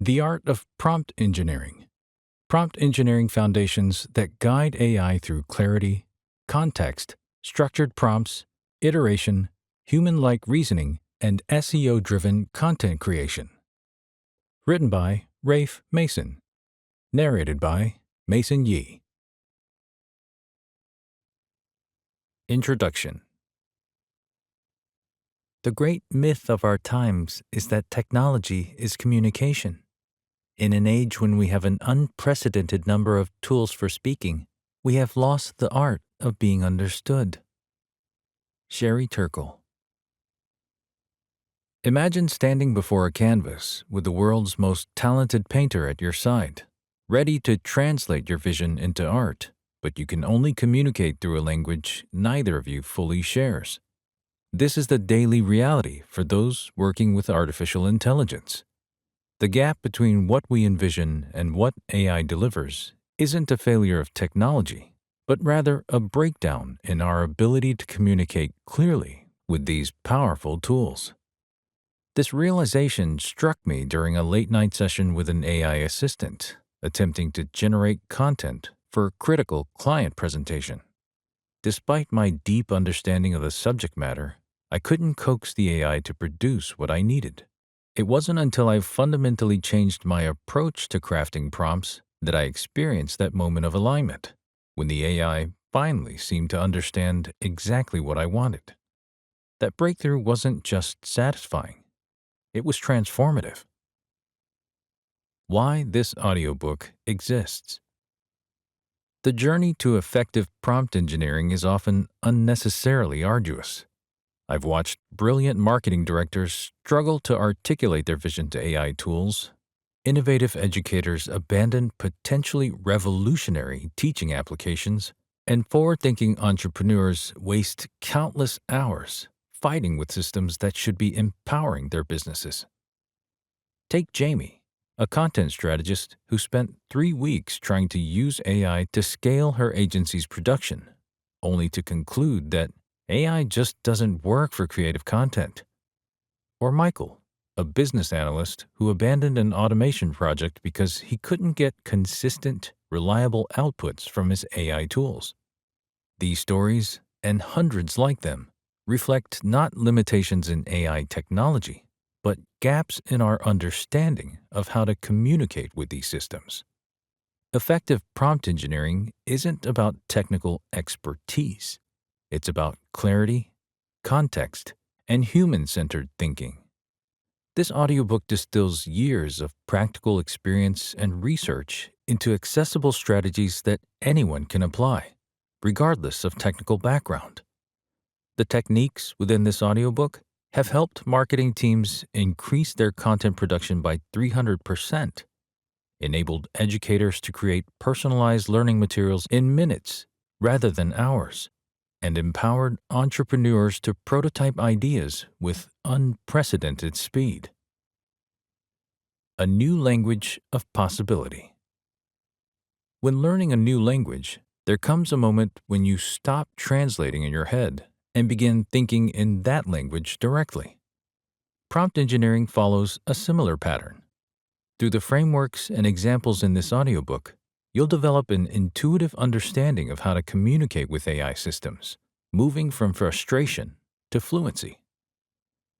The Art of Prompt Engineering. Prompt engineering foundations that guide AI through clarity, context, structured prompts, iteration, human-like reasoning, and SEO-driven content creation. Written by Rafe Mason. Narrated by Mason Yee. Introduction. The great myth of our times is that technology is communication. In an age when we have an unprecedented number of tools for speaking, we have lost the art of being understood. Sherry Turkle. Imagine standing before a canvas with the world's most talented painter at your side, ready to translate your vision into art, but you can only communicate through a language neither of you fully shares. This is the daily reality for those working with artificial intelligence. The gap between what we envision and what AI delivers isn't a failure of technology, but rather a breakdown in our ability to communicate clearly with these powerful tools. This realization struck me during a late-night session with an AI assistant, attempting to generate content for a critical client presentation. Despite my deep understanding of the subject matter, I couldn't coax the AI to produce what I needed. It wasn't until I fundamentally changed my approach to crafting prompts that I experienced that moment of alignment, when the AI finally seemed to understand exactly what I wanted. That breakthrough wasn't just satisfying, it was transformative. Why this audiobook exists. The journey to effective prompt engineering is often unnecessarily arduous. I've watched brilliant marketing directors struggle to articulate their vision to AI tools, innovative educators abandon potentially revolutionary teaching applications, and forward-thinking entrepreneurs waste countless hours fighting with systems that should be empowering their businesses. Take Jamie, a content strategist who spent 3 weeks trying to use AI to scale her agency's production, only to conclude that AI just doesn't work for creative content. Or Michael, a business analyst who abandoned an automation project because he couldn't get consistent, reliable outputs from his AI tools. These stories, and hundreds like them, reflect not limitations in AI technology, but gaps in our understanding of how to communicate with these systems. Effective prompt engineering isn't about technical expertise. It's about clarity, context, and human-centered thinking. This audiobook distills years of practical experience and research into accessible strategies that anyone can apply, regardless of technical background. The techniques within this audiobook have helped marketing teams increase their content production by 300%, enabled educators to create personalized learning materials in minutes rather than hours, and empowered entrepreneurs to prototype ideas with unprecedented speed. A new language of possibility. When learning a new language, there comes a moment when you stop translating in your head and begin thinking in that language directly. Prompt engineering follows a similar pattern. Through the frameworks and examples in this audiobook, you'll develop an intuitive understanding of how to communicate with AI systems, moving from frustration to fluency.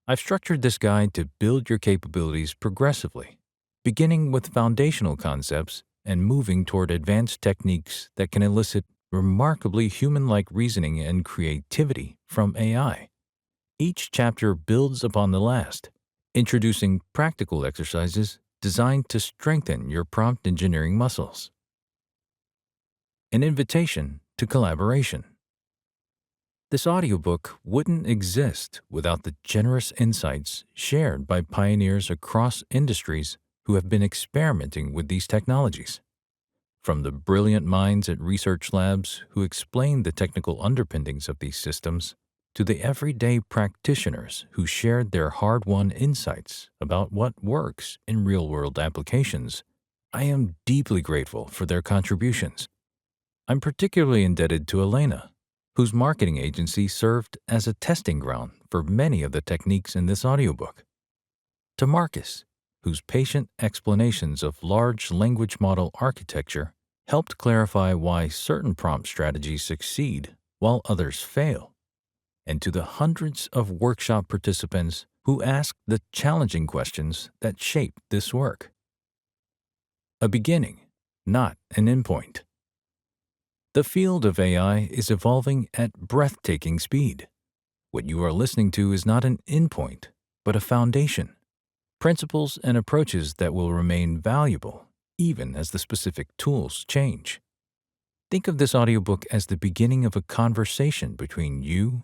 I've structured this guide to build your capabilities progressively, beginning with foundational concepts and moving toward advanced techniques that can elicit remarkably human-like reasoning and creativity from AI. Each chapter builds upon the last, introducing practical exercises designed to strengthen your prompt engineering muscles. An invitation to collaboration. This audiobook wouldn't exist without the generous insights shared by pioneers across industries who have been experimenting with these technologies. From the brilliant minds at research labs who explained the technical underpinnings of these systems, to the everyday practitioners who shared their hard-won insights about what works in real-world applications, I am deeply grateful for their contributions. I'm particularly indebted to Elena, whose marketing agency served as a testing ground for many of the techniques in this audiobook. To Marcus, whose patient explanations of large language model architecture helped clarify why certain prompt strategies succeed while others fail, and to the hundreds of workshop participants who asked the challenging questions that shaped this work. A beginning, not an endpoint. The field of AI is evolving at breathtaking speed. What you are listening to is not an endpoint, but a foundation, principles and approaches that will remain valuable even as the specific tools change. Think of this audiobook as the beginning of a conversation between you,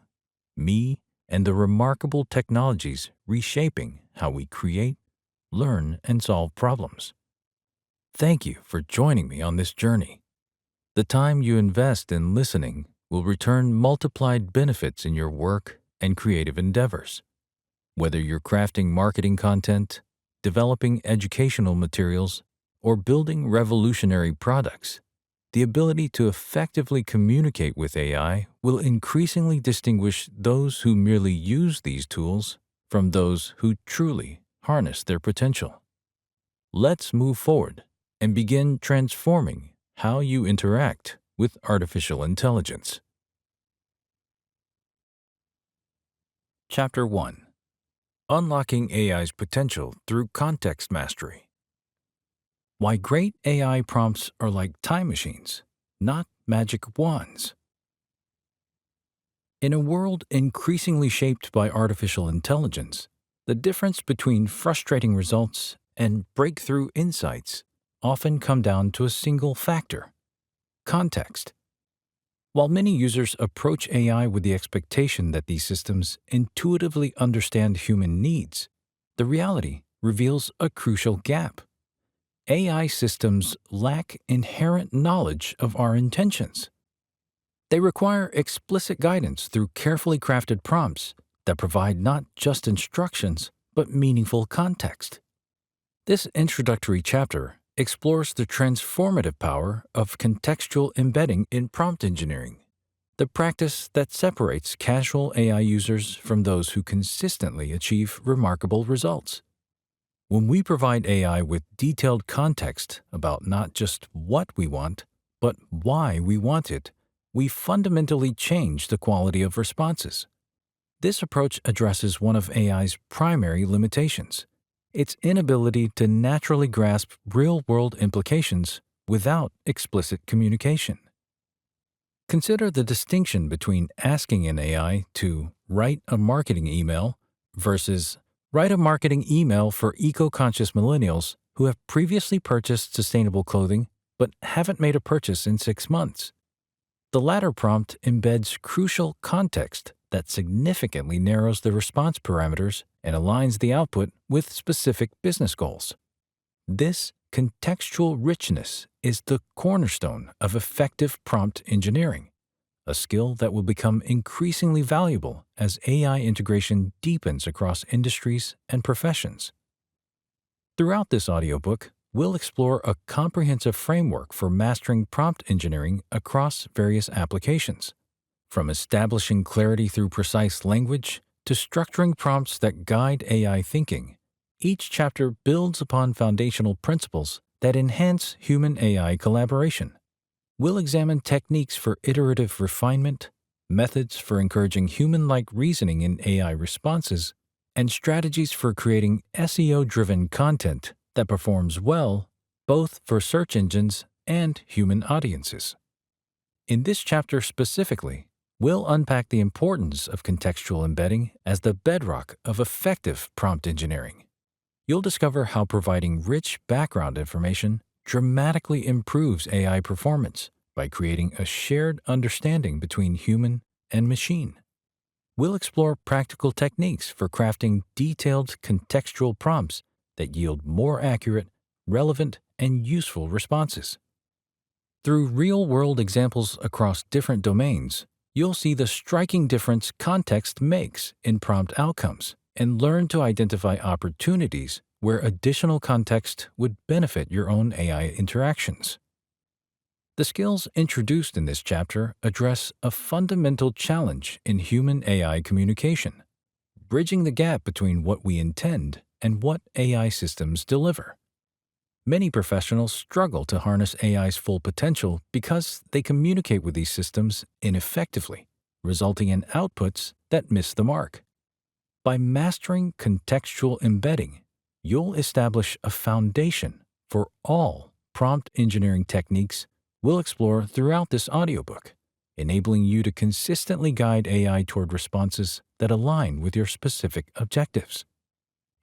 me, and the remarkable technologies reshaping how we create, learn, and solve problems. Thank you for joining me on this journey. The time you invest in listening will return multiplied benefits in your work and creative endeavors. Whether you're crafting marketing content, developing educational materials, or building revolutionary products, the ability to effectively communicate with AI will increasingly distinguish those who merely use these tools from those who truly harness their potential. Let's move forward and begin transforming how you interact with artificial intelligence. Chapter 1: Unlocking AI's Potential Through Context Mastery. Why great AI prompts are like time machines, not magic wands. In a world increasingly shaped by artificial intelligence, the difference between frustrating results and breakthrough insights often come down to a single factor: context. While many users approach AI with the expectation that these systems intuitively understand human needs, the reality reveals a crucial gap. AI systems lack inherent knowledge of our intentions. They require explicit guidance through carefully crafted prompts that provide not just instructions, but meaningful context. This introductory chapter explores the transformative power of contextual embedding in prompt engineering, the practice that separates casual AI users from those who consistently achieve remarkable results. When we provide AI with detailed context about not just what we want, but why we want it, we fundamentally change the quality of responses. This approach addresses one of AI's primary limitations: its inability to naturally grasp real-world implications without explicit communication. Consider the distinction between asking an AI to write a marketing email versus write a marketing email for eco-conscious millennials who have previously purchased sustainable clothing but haven't made a purchase in 6 months. The latter prompt embeds crucial context that significantly narrows the response parameters and aligns the output with specific business goals. This contextual richness is the cornerstone of effective prompt engineering, a skill that will become increasingly valuable as AI integration deepens across industries and professions. Throughout this audiobook, we'll explore a comprehensive framework for mastering prompt engineering across various applications, from establishing clarity through precise language to structuring prompts that guide AI thinking. Each chapter builds upon foundational principles that enhance human-AI collaboration. We'll examine techniques for iterative refinement, methods for encouraging human-like reasoning in AI responses, and strategies for creating SEO-driven content that performs well both for search engines and human audiences. In this chapter specifically, we'll unpack the importance of contextual embedding as the bedrock of effective prompt engineering. You'll discover how providing rich background information dramatically improves AI performance by creating a shared understanding between human and machine. We'll explore practical techniques for crafting detailed contextual prompts that yield more accurate, relevant, and useful responses. Through real-world examples across different domains, you'll see the striking difference context makes in prompt outcomes and learn to identify opportunities where additional context would benefit your own AI interactions. The skills introduced in this chapter address a fundamental challenge in human-AI communication: bridging the gap between what we intend and what AI systems deliver. Many professionals struggle to harness AI's full potential because they communicate with these systems ineffectively, resulting in outputs that miss the mark. By mastering contextual embedding, you'll establish a foundation for all prompt engineering techniques we'll explore throughout this audiobook, enabling you to consistently guide AI toward responses that align with your specific objectives.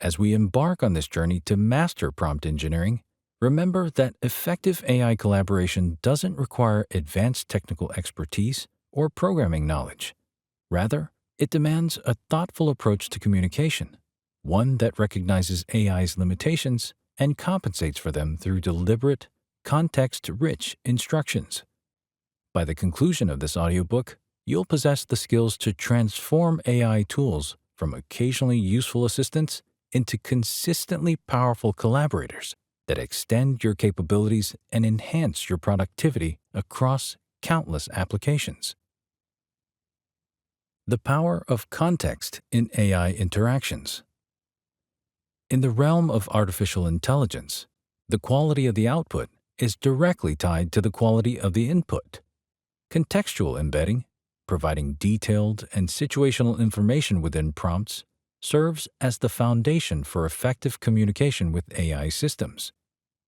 As we embark on this journey to master prompt engineering, remember that effective AI collaboration doesn't require advanced technical expertise or programming knowledge. Rather, it demands a thoughtful approach to communication, one that recognizes AI's limitations and compensates for them through deliberate, context-rich instructions. By the conclusion of this audiobook, you'll possess the skills to transform AI tools from occasionally useful assistants into consistently powerful collaborators that extend your capabilities and enhance your productivity across countless applications. The power of context in AI interactions. In the realm of artificial intelligence, the quality of the output is directly tied to the quality of the input. Contextual embedding, providing detailed and situational information within prompts, serves as the foundation for effective communication with AI systems.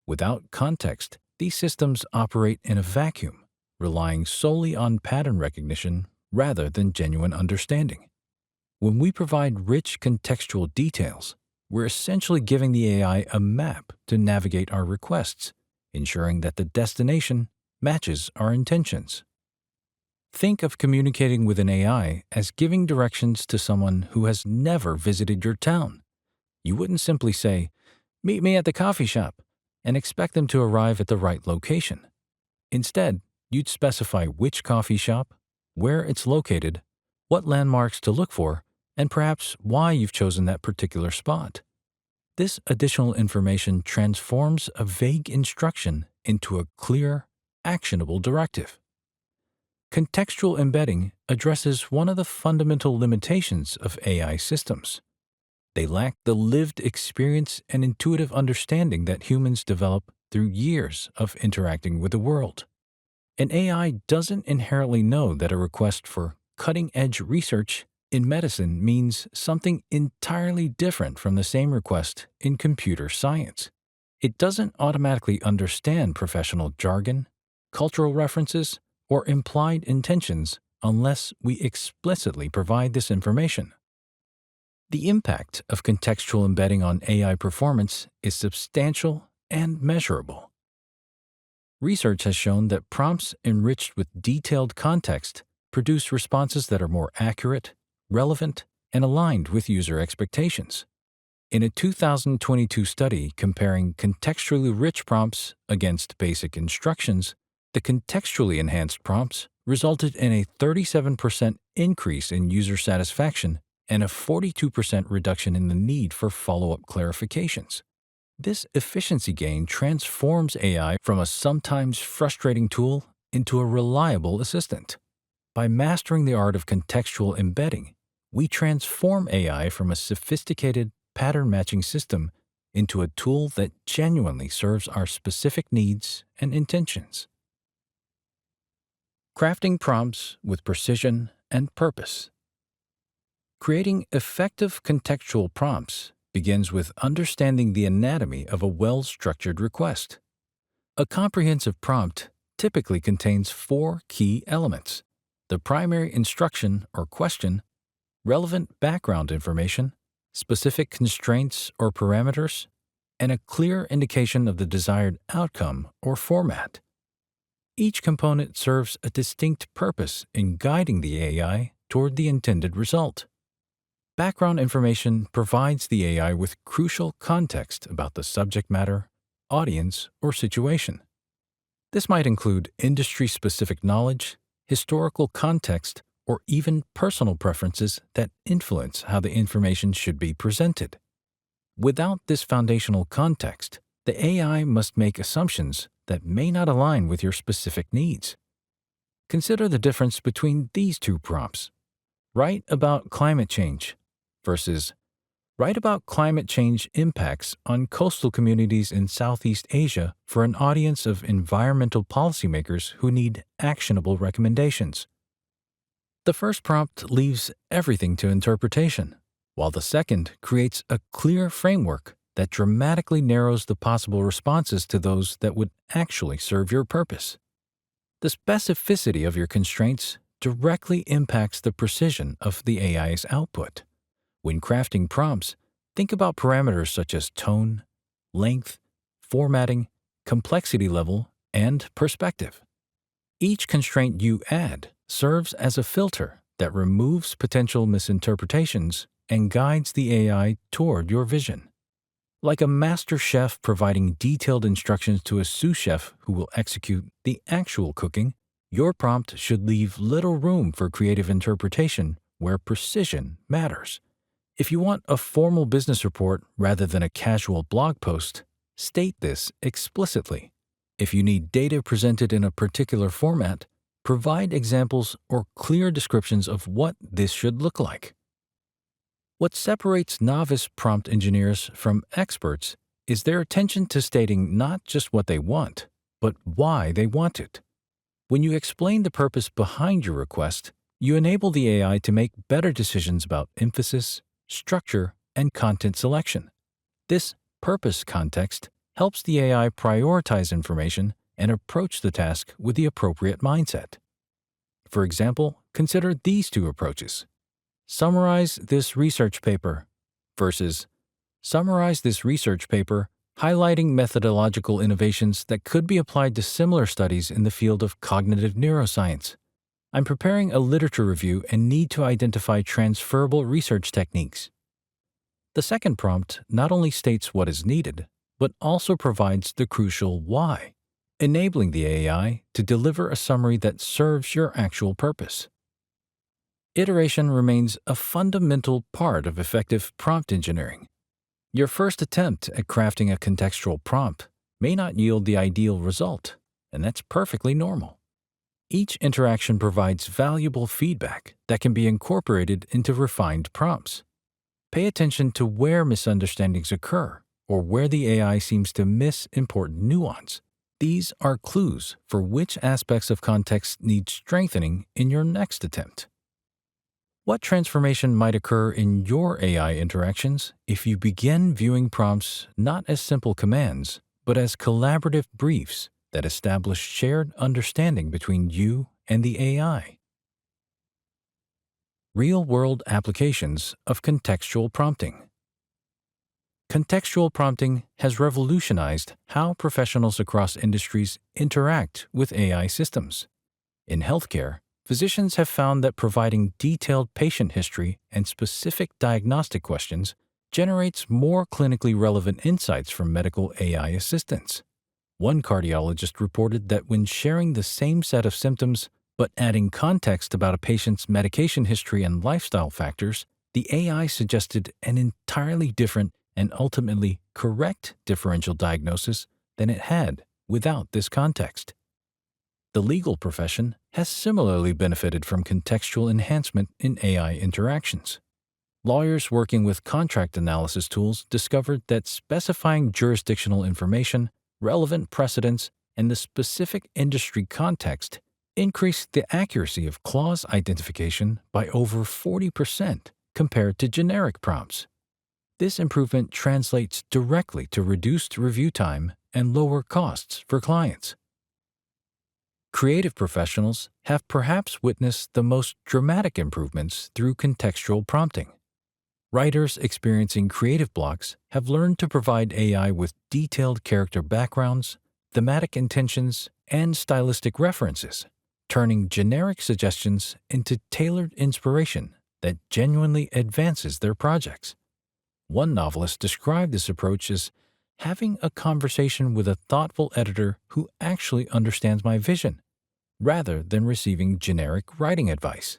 Without context, these systems operate in a vacuum, relying solely on pattern recognition rather than genuine understanding. When we provide rich contextual details, we're essentially giving the AI a map to navigate our requests, ensuring that the destination matches our intentions. Think of communicating with an AI as giving directions to someone who has never visited your town. You wouldn't simply say, "Meet me at the coffee shop," and expect them to arrive at the right location. Instead, you'd specify which coffee shop, where it's located, what landmarks to look for, and perhaps why you've chosen that particular spot. This additional information transforms a vague instruction into a clear, actionable directive. Contextual embedding addresses one of the fundamental limitations of AI systems. They lack the lived experience and intuitive understanding that humans develop through years of interacting with the world. An AI doesn't inherently know that a request for cutting-edge research in medicine means something entirely different from the same request in computer science. It doesn't automatically understand professional jargon, cultural references, or implied intentions unless we explicitly provide this information. The impact of contextual embedding on AI performance is substantial and measurable. Research has shown that prompts enriched with detailed context produce responses that are more accurate, relevant, and aligned with user expectations. In a 2022 study comparing contextually rich prompts against basic instructions, the contextually enhanced prompts resulted in a 37% increase in user satisfaction and a 42% reduction in the need for follow-up clarifications. This efficiency gain transforms AI from a sometimes frustrating tool into a reliable assistant. By mastering the art of contextual embedding, we transform AI from a sophisticated pattern-matching system into a tool that genuinely serves our specific needs and intentions. Crafting prompts with precision and purpose. Creating effective contextual prompts begins with understanding the anatomy of a well-structured request. A comprehensive prompt typically contains 4 key elements: the primary instruction or question, relevant background information, specific constraints or parameters, and a clear indication of the desired outcome or format. Each component serves a distinct purpose in guiding the AI toward the intended result. Background information provides the AI with crucial context about the subject matter, audience, or situation. This might include industry-specific knowledge, historical context, or even personal preferences that influence how the information should be presented. Without this foundational context, the AI must make assumptions that may not align with your specific needs. Consider the difference between these two prompts. Write about climate change versus Write about climate change impacts on coastal communities in Southeast Asia for an audience of environmental policymakers who need actionable recommendations. The first prompt leaves everything to interpretation, while the second creates a clear framework that dramatically narrows the possible responses to those that would actually serve your purpose. The specificity of your constraints directly impacts the precision of the AI's output. When crafting prompts, think about parameters such as tone, length, formatting, complexity level, and perspective. Each constraint you add serves as a filter that removes potential misinterpretations and guides the AI toward your vision. Like a master chef providing detailed instructions to a sous chef who will execute the actual cooking, your prompt should leave little room for creative interpretation where precision matters. If you want a formal business report rather than a casual blog post, state this explicitly. If you need data presented in a particular format, provide examples or clear descriptions of what this should look like. What separates novice prompt engineers from experts is their attention to stating not just what they want, but why they want it. When you explain the purpose behind your request, you enable the AI to make better decisions about emphasis, structure, and content selection. This purpose context helps the AI prioritize information and approach the task with the appropriate mindset. For example, consider these two approaches. Summarize this research paper versus summarize this research paper highlighting methodological innovations that could be applied to similar studies in the field of cognitive neuroscience. I'm preparing a literature review and need to identify transferable research techniques. The second prompt not only states what is needed, but also provides the crucial why, enabling the AI to deliver a summary that serves your actual purpose. Iteration remains a fundamental part of effective prompt engineering. Your first attempt at crafting a contextual prompt may not yield the ideal result, and that's perfectly normal. Each interaction provides valuable feedback that can be incorporated into refined prompts. Pay attention to where misunderstandings occur or where the AI seems to miss important nuance. These are clues for which aspects of context need strengthening in your next attempt. What transformation might occur in your AI interactions if you begin viewing prompts not as simple commands, but as collaborative briefs that establish shared understanding between you and the AI? Real-world applications of contextual prompting. Contextual prompting has revolutionized how professionals across industries interact with AI systems. In healthcare, physicians have found that providing detailed patient history and specific diagnostic questions generates more clinically relevant insights from medical AI assistants. One cardiologist reported that when sharing the same set of symptoms but adding context about a patient's medication history and lifestyle factors, the AI suggested an entirely different and ultimately correct differential diagnosis than it had without this context. The legal profession has similarly benefited from contextual enhancement in AI interactions. Lawyers working with contract analysis tools discovered that specifying jurisdictional information, relevant precedents, and the specific industry context increased the accuracy of clause identification by over 40% compared to generic prompts. This improvement translates directly to reduced review time and lower costs for clients. Creative professionals have perhaps witnessed the most dramatic improvements through contextual prompting. Writers experiencing creative blocks have learned to provide AI with detailed character backgrounds, thematic intentions, and stylistic references, turning generic suggestions into tailored inspiration that genuinely advances their projects. One novelist described this approach as having a conversation with a thoughtful editor who actually understands my vision, rather than receiving generic writing advice.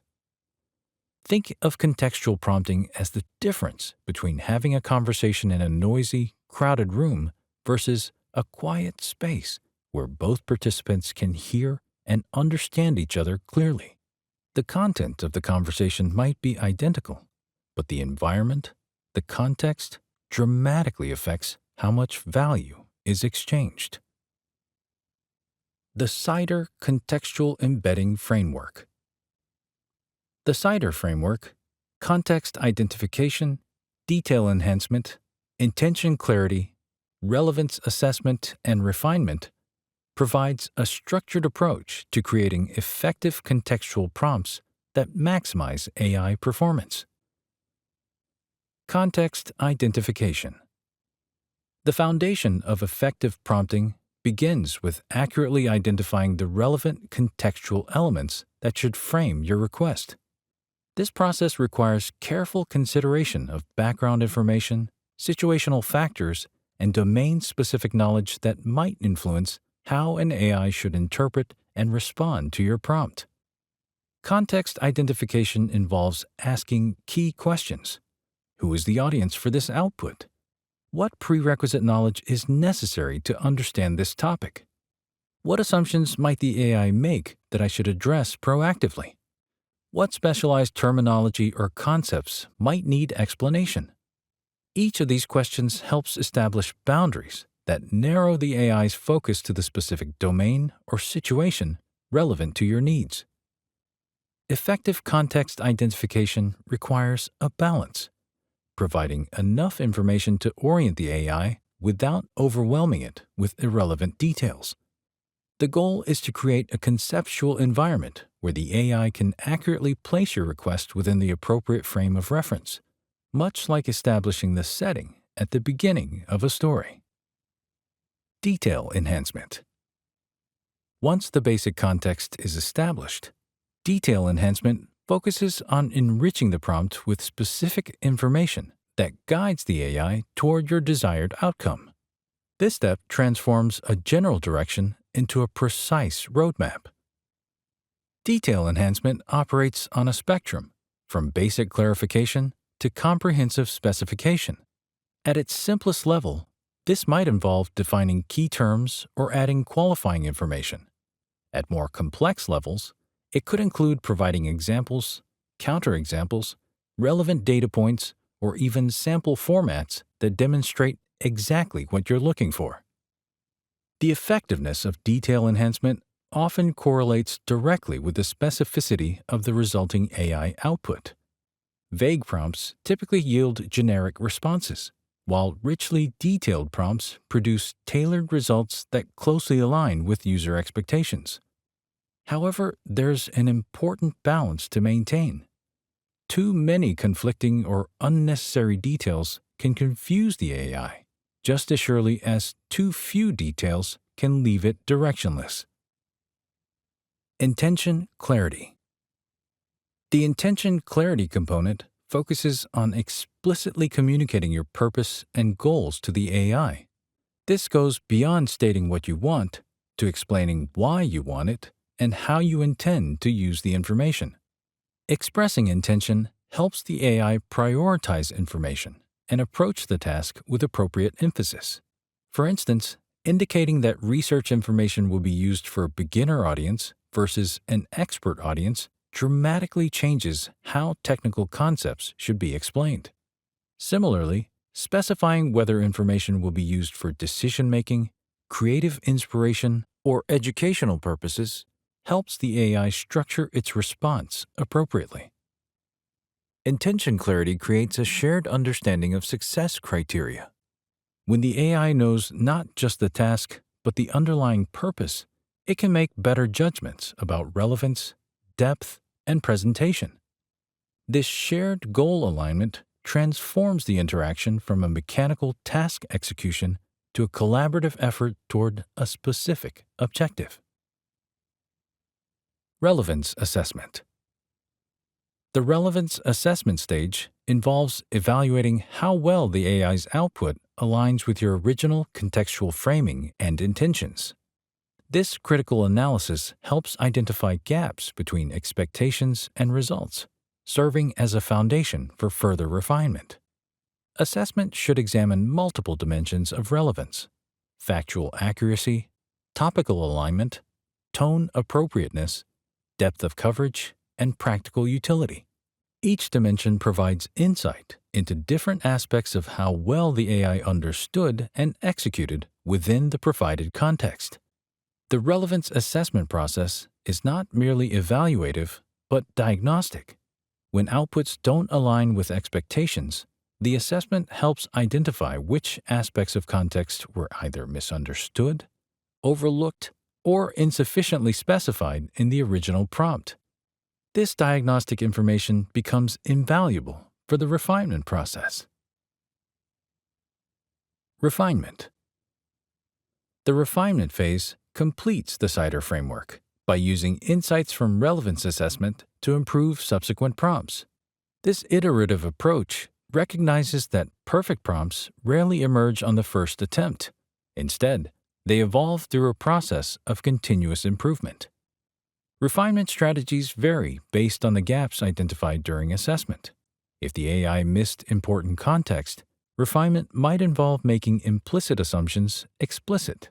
Think of contextual prompting as the difference between having a conversation in a noisy, crowded room versus a quiet space where both participants can hear and understand each other clearly. The content of the conversation might be identical, but the environment, the context dramatically affects how much value is exchanged. The CIDER Contextual Embedding Framework. The CIDER framework, context identification, detail enhancement, intention clarity, relevance assessment, and refinement, provides a structured approach to creating effective contextual prompts that maximize AI performance. Context identification. The foundation of effective prompting begins with accurately identifying the relevant contextual elements that should frame your request. This process requires careful consideration of background information, situational factors, and domain-specific knowledge that might influence how an AI should interpret and respond to your prompt. Context identification involves asking key questions. Who is the audience for this output? What prerequisite knowledge is necessary to understand this topic? What assumptions might the AI make that I should address proactively? What specialized terminology or concepts might need explanation? Each of these questions helps establish boundaries that narrow the AI's focus to the specific domain or situation relevant to your needs. Effective context identification requires a balance, providing enough information to orient the AI without overwhelming it with irrelevant details. The goal is to create a conceptual environment where the AI can accurately place your request within the appropriate frame of reference, much like establishing the setting at the beginning of a story. Detail enhancement. Once the basic context is established, detail enhancement focuses on enriching the prompt with specific information that guides the AI toward your desired outcome. This step transforms a general direction into a precise roadmap. Detail enhancement operates on a spectrum, from basic clarification to comprehensive specification. At its simplest level, this might involve defining key terms or adding qualifying information. At more complex levels, it could include providing examples, counterexamples, relevant data points, or even sample formats that demonstrate exactly what you're looking for. The effectiveness of detail enhancement often correlates directly with the specificity of the resulting AI output. Vague prompts typically yield generic responses, while richly detailed prompts produce tailored results that closely align with user expectations. However, there's an important balance to maintain. Too many conflicting or unnecessary details can confuse the AI, just as surely as too few details can leave it directionless. Intention clarity. The intention clarity component focuses on explicitly communicating your purpose and goals to the AI. This goes beyond stating what you want to explaining why you want it and how you intend to use the information. Expressing intention helps the AI prioritize information and approach the task with appropriate emphasis. For instance, indicating that research information will be used for a beginner audience versus an expert audience dramatically changes how technical concepts should be explained. Similarly, specifying whether information will be used for decision-making, creative inspiration, or educational purposes helps the AI structure its response appropriately. Intention clarity creates a shared understanding of success criteria. When the AI knows not just the task, but the underlying purpose, it can make better judgments about relevance, depth, and presentation. This shared goal alignment transforms the interaction from a mechanical task execution to a collaborative effort toward a specific objective. Relevance assessment. The relevance assessment stage involves evaluating how well the AI's output aligns with your original contextual framing and intentions. This critical analysis helps identify gaps between expectations and results, serving as a foundation for further refinement. Assessment should examine multiple dimensions of relevance: factual accuracy, topical alignment, tone appropriateness, depth of coverage, and practical utility. Each dimension provides insight into different aspects of how well the AI understood and executed within the provided context. The relevance assessment process is not merely evaluative, but diagnostic. When outputs don't align with expectations, the assessment helps identify which aspects of context were either misunderstood, overlooked, or insufficiently specified in the original prompt. This diagnostic information becomes invaluable for the refinement process. Refinement. The refinement phase completes the CIDR framework by using insights from relevance assessment to improve subsequent prompts. This iterative approach recognizes that perfect prompts rarely emerge on the first attempt. Instead, they evolve through a process of continuous improvement. Refinement strategies vary based on the gaps identified during assessment. If the AI missed important context, refinement might involve making implicit assumptions explicit.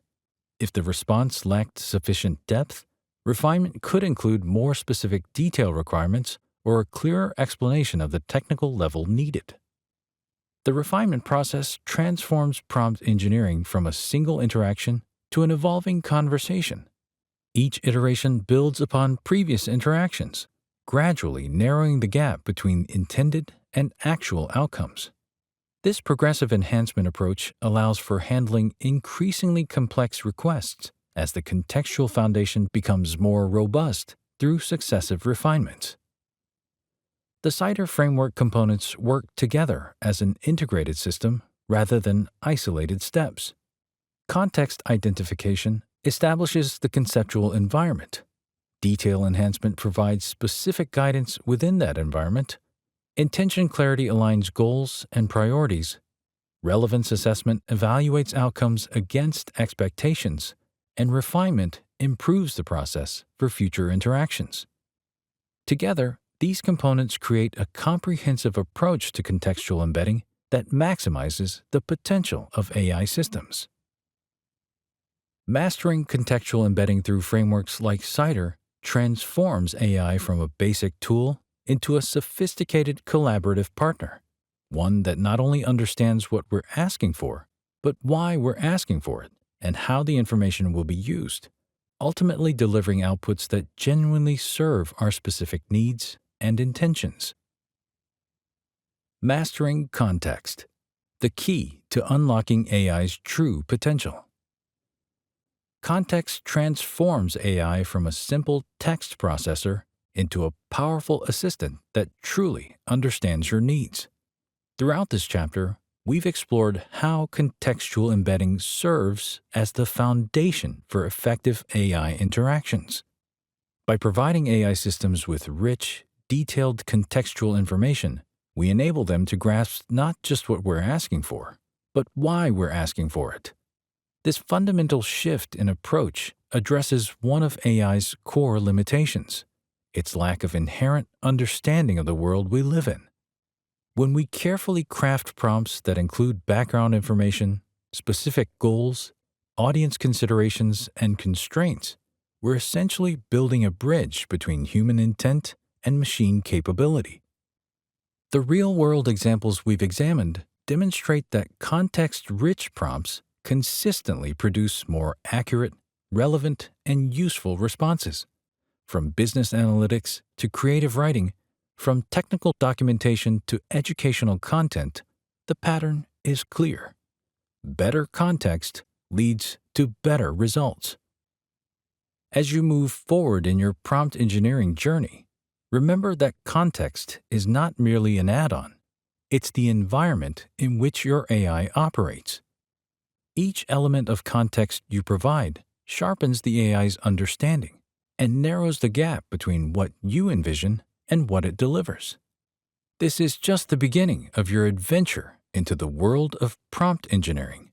If the response lacked sufficient depth, refinement could include more specific detail requirements or a clearer explanation of the technical level needed. The refinement process transforms prompt engineering from a single interaction to an evolving conversation. Each iteration builds upon previous interactions, gradually narrowing the gap between intended and actual outcomes. This progressive enhancement approach allows for handling increasingly complex requests as the contextual foundation becomes more robust through successive refinements. The CIDR framework components work together as an integrated system rather than isolated steps. Context identification establishes the conceptual environment. Detail enhancement provides specific guidance within that environment. Intention clarity aligns goals and priorities. Relevance assessment evaluates outcomes against expectations, and refinement improves the process for future interactions. Together, these components create a comprehensive approach to contextual embedding that maximizes the potential of AI systems. Mastering contextual embedding through frameworks like CIDR transforms AI from a basic tool into a sophisticated collaborative partner, one that not only understands what we're asking for, but why we're asking for it and how the information will be used, ultimately delivering outputs that genuinely serve our specific needs and intentions. Mastering context, the key to unlocking AI's true potential. Context transforms AI from a simple text processor into a powerful assistant that truly understands your needs. Throughout this chapter, we've explored how contextual embedding serves as the foundation for effective AI interactions. By providing AI systems with rich, detailed contextual information, we enable them to grasp not just what we're asking for, but why we're asking for it. This fundamental shift in approach addresses one of AI's core limitations: its lack of inherent understanding of the world we live in. When we carefully craft prompts that include background information, specific goals, audience considerations, and constraints, we're essentially building a bridge between human intent and machine capability. The real-world examples we've examined demonstrate that context-rich prompts consistently produce more accurate, relevant, and useful responses. From business analytics to creative writing, from technical documentation to educational content, the pattern is clear. Better context leads to better results. As you move forward in your prompt engineering journey, remember that context is not merely an add-on. It's the environment in which your AI operates. Each element of context you provide sharpens the AI's understanding and narrows the gap between what you envision and what it delivers. This is just the beginning of your adventure into the world of prompt engineering.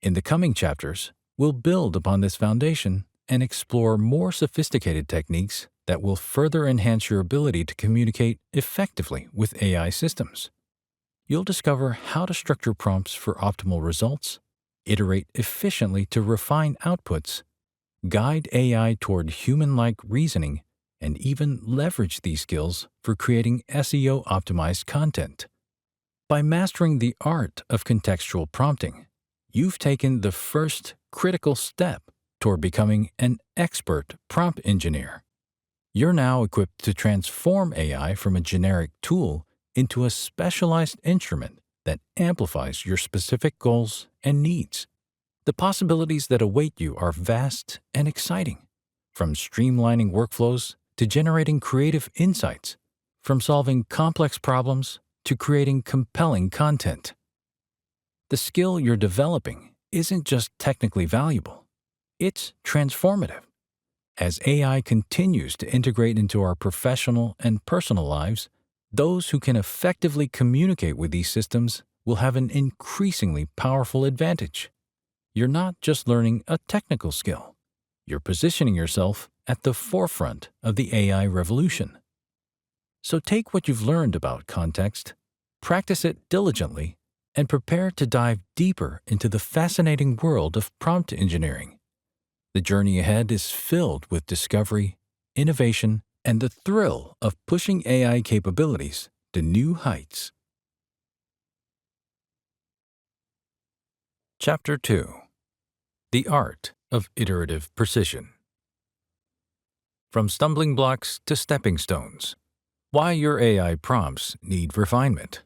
In the coming chapters, we'll build upon this foundation and explore more sophisticated techniques that will further enhance your ability to communicate effectively with AI systems. You'll discover how to structure prompts for optimal results, iterate efficiently to refine outputs, guide AI toward human-like reasoning, and even leverage these skills for creating SEO-optimized content. By mastering the art of contextual prompting, you've taken the first critical step toward becoming an expert prompt engineer. You're now equipped to transform AI from a generic tool into a specialized instrument that amplifies your specific goals and needs. The possibilities that await you are vast and exciting, from streamlining workflows to generating creative insights, from solving complex problems to creating compelling content. The skill you're developing isn't just technically valuable, it's transformative. As AI continues to integrate into our professional and personal lives, those who can effectively communicate with these systems will have an increasingly powerful advantage. You're not just learning a technical skill, you're positioning yourself at the forefront of the AI revolution. So take what you've learned about context, practice it diligently, and prepare to dive deeper into the fascinating world of prompt engineering. The journey ahead is filled with discovery, innovation, and the thrill of pushing AI capabilities to new heights. Chapter 2: The Art of Iterative Precision. From stumbling blocks to stepping stones, why your AI prompts need refinement.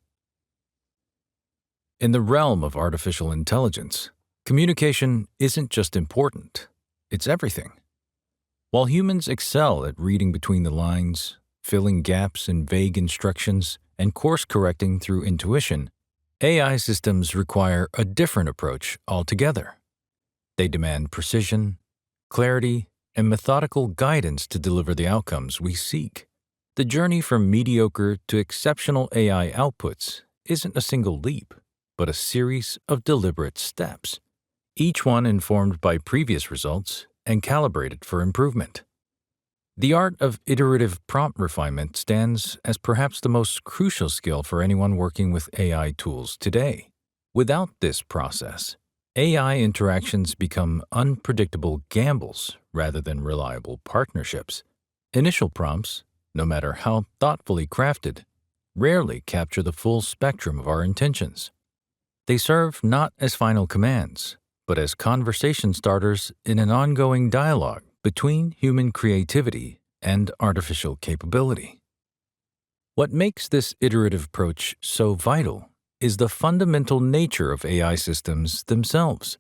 In the realm of artificial intelligence, communication isn't just important, it's everything. While humans excel at reading between the lines, filling gaps in vague instructions, and course-correcting through intuition, AI systems require a different approach altogether. They demand precision, clarity, and methodical guidance to deliver the outcomes we seek. The journey from mediocre to exceptional AI outputs isn't a single leap, but a series of deliberate steps, each one informed by previous results and calibrated for improvement. The art of iterative prompt refinement stands as perhaps the most crucial skill for anyone working with AI tools today. Without this process, AI interactions become unpredictable gambles rather than reliable partnerships. Initial prompts, no matter how thoughtfully crafted, rarely capture the full spectrum of our intentions. They serve not as final commands, but as conversation starters in an ongoing dialogue between human creativity and artificial capability. What makes this iterative approach so vital is the fundamental nature of AI systems themselves.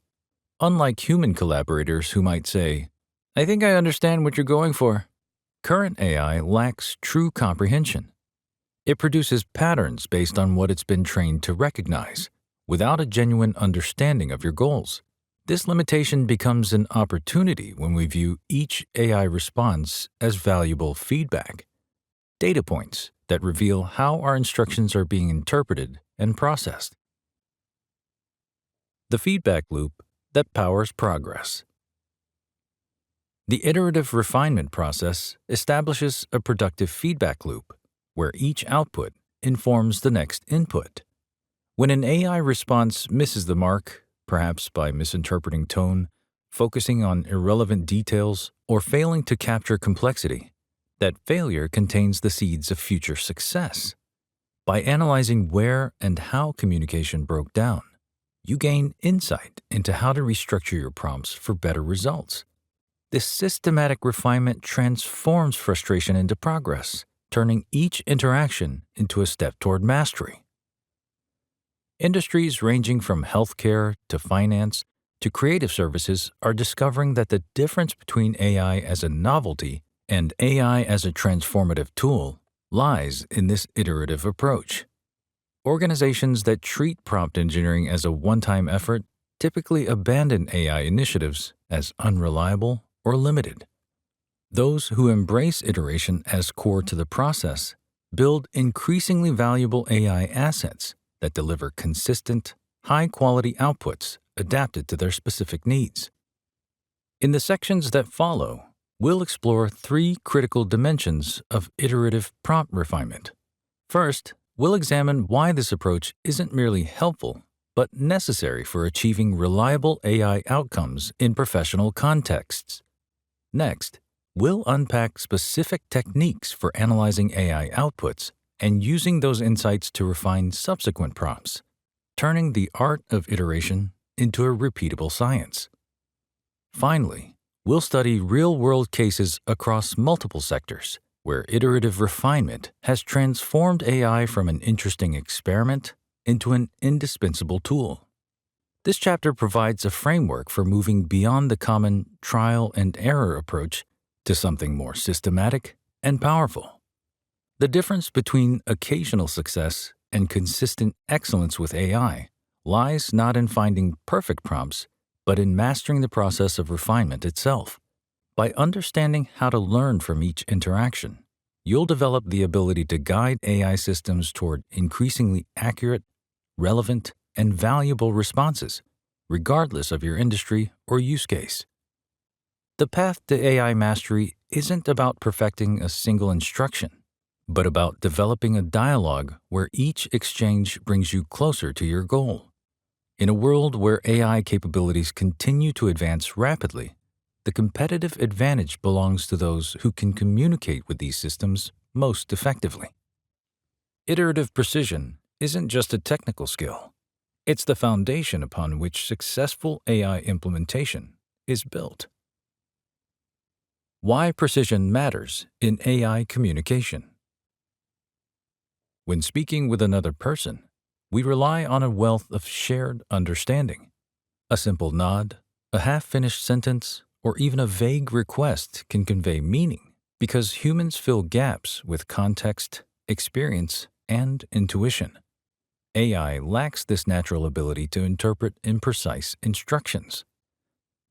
Unlike human collaborators who might say, "I think I understand what you're going for," current AI lacks true comprehension. It produces patterns based on what it's been trained to recognize, without a genuine understanding of your goals. This limitation becomes an opportunity when we view each AI response as valuable feedback, data points that reveal how our instructions are being interpreted and processed. The feedback loop that powers progress. The iterative refinement process establishes a productive feedback loop where each output informs the next input. When an AI response misses the mark, perhaps by misinterpreting tone, focusing on irrelevant details, or failing to capture complexity, that failure contains the seeds of future success. By analyzing where and how communication broke down, you gain insight into how to restructure your prompts for better results. This systematic refinement transforms frustration into progress, turning each interaction into a step toward mastery. Industries ranging from healthcare to finance to creative services are discovering that the difference between AI as a novelty and AI as a transformative tool lies in this iterative approach. Organizations that treat prompt engineering as a one-time effort typically abandon AI initiatives as unreliable or limited. Those who embrace iteration as core to the process build increasingly valuable AI assets that deliver consistent, high-quality outputs adapted to their specific needs. In the sections that follow, we'll explore 3 critical dimensions of iterative prompt refinement. First, we'll examine why this approach isn't merely helpful, but necessary for achieving reliable AI outcomes in professional contexts. Next, we'll unpack specific techniques for analyzing AI outputs and using those insights to refine subsequent prompts, turning the art of iteration into a repeatable science. Finally, we'll study real-world cases across multiple sectors where iterative refinement has transformed AI from an interesting experiment into an indispensable tool. This chapter provides a framework for moving beyond the common trial and error approach to something more systematic and powerful. The difference between occasional success and consistent excellence with AI lies not in finding perfect prompts, but in mastering the process of refinement itself. By understanding how to learn from each interaction, you'll develop the ability to guide AI systems toward increasingly accurate, relevant, and valuable responses, regardless of your industry or use case. The path to AI mastery isn't about perfecting a single instruction, but about developing a dialogue where each exchange brings you closer to your goal. In a world where AI capabilities continue to advance rapidly, the competitive advantage belongs to those who can communicate with these systems most effectively. Iterative precision isn't just a technical skill. It's the foundation upon which successful AI implementation is built. Why precision matters in AI communication. When speaking with another person, we rely on a wealth of shared understanding. A simple nod, a half-finished sentence, or even a vague request can convey meaning because humans fill gaps with context, experience, and intuition. AI lacks this natural ability to interpret imprecise instructions.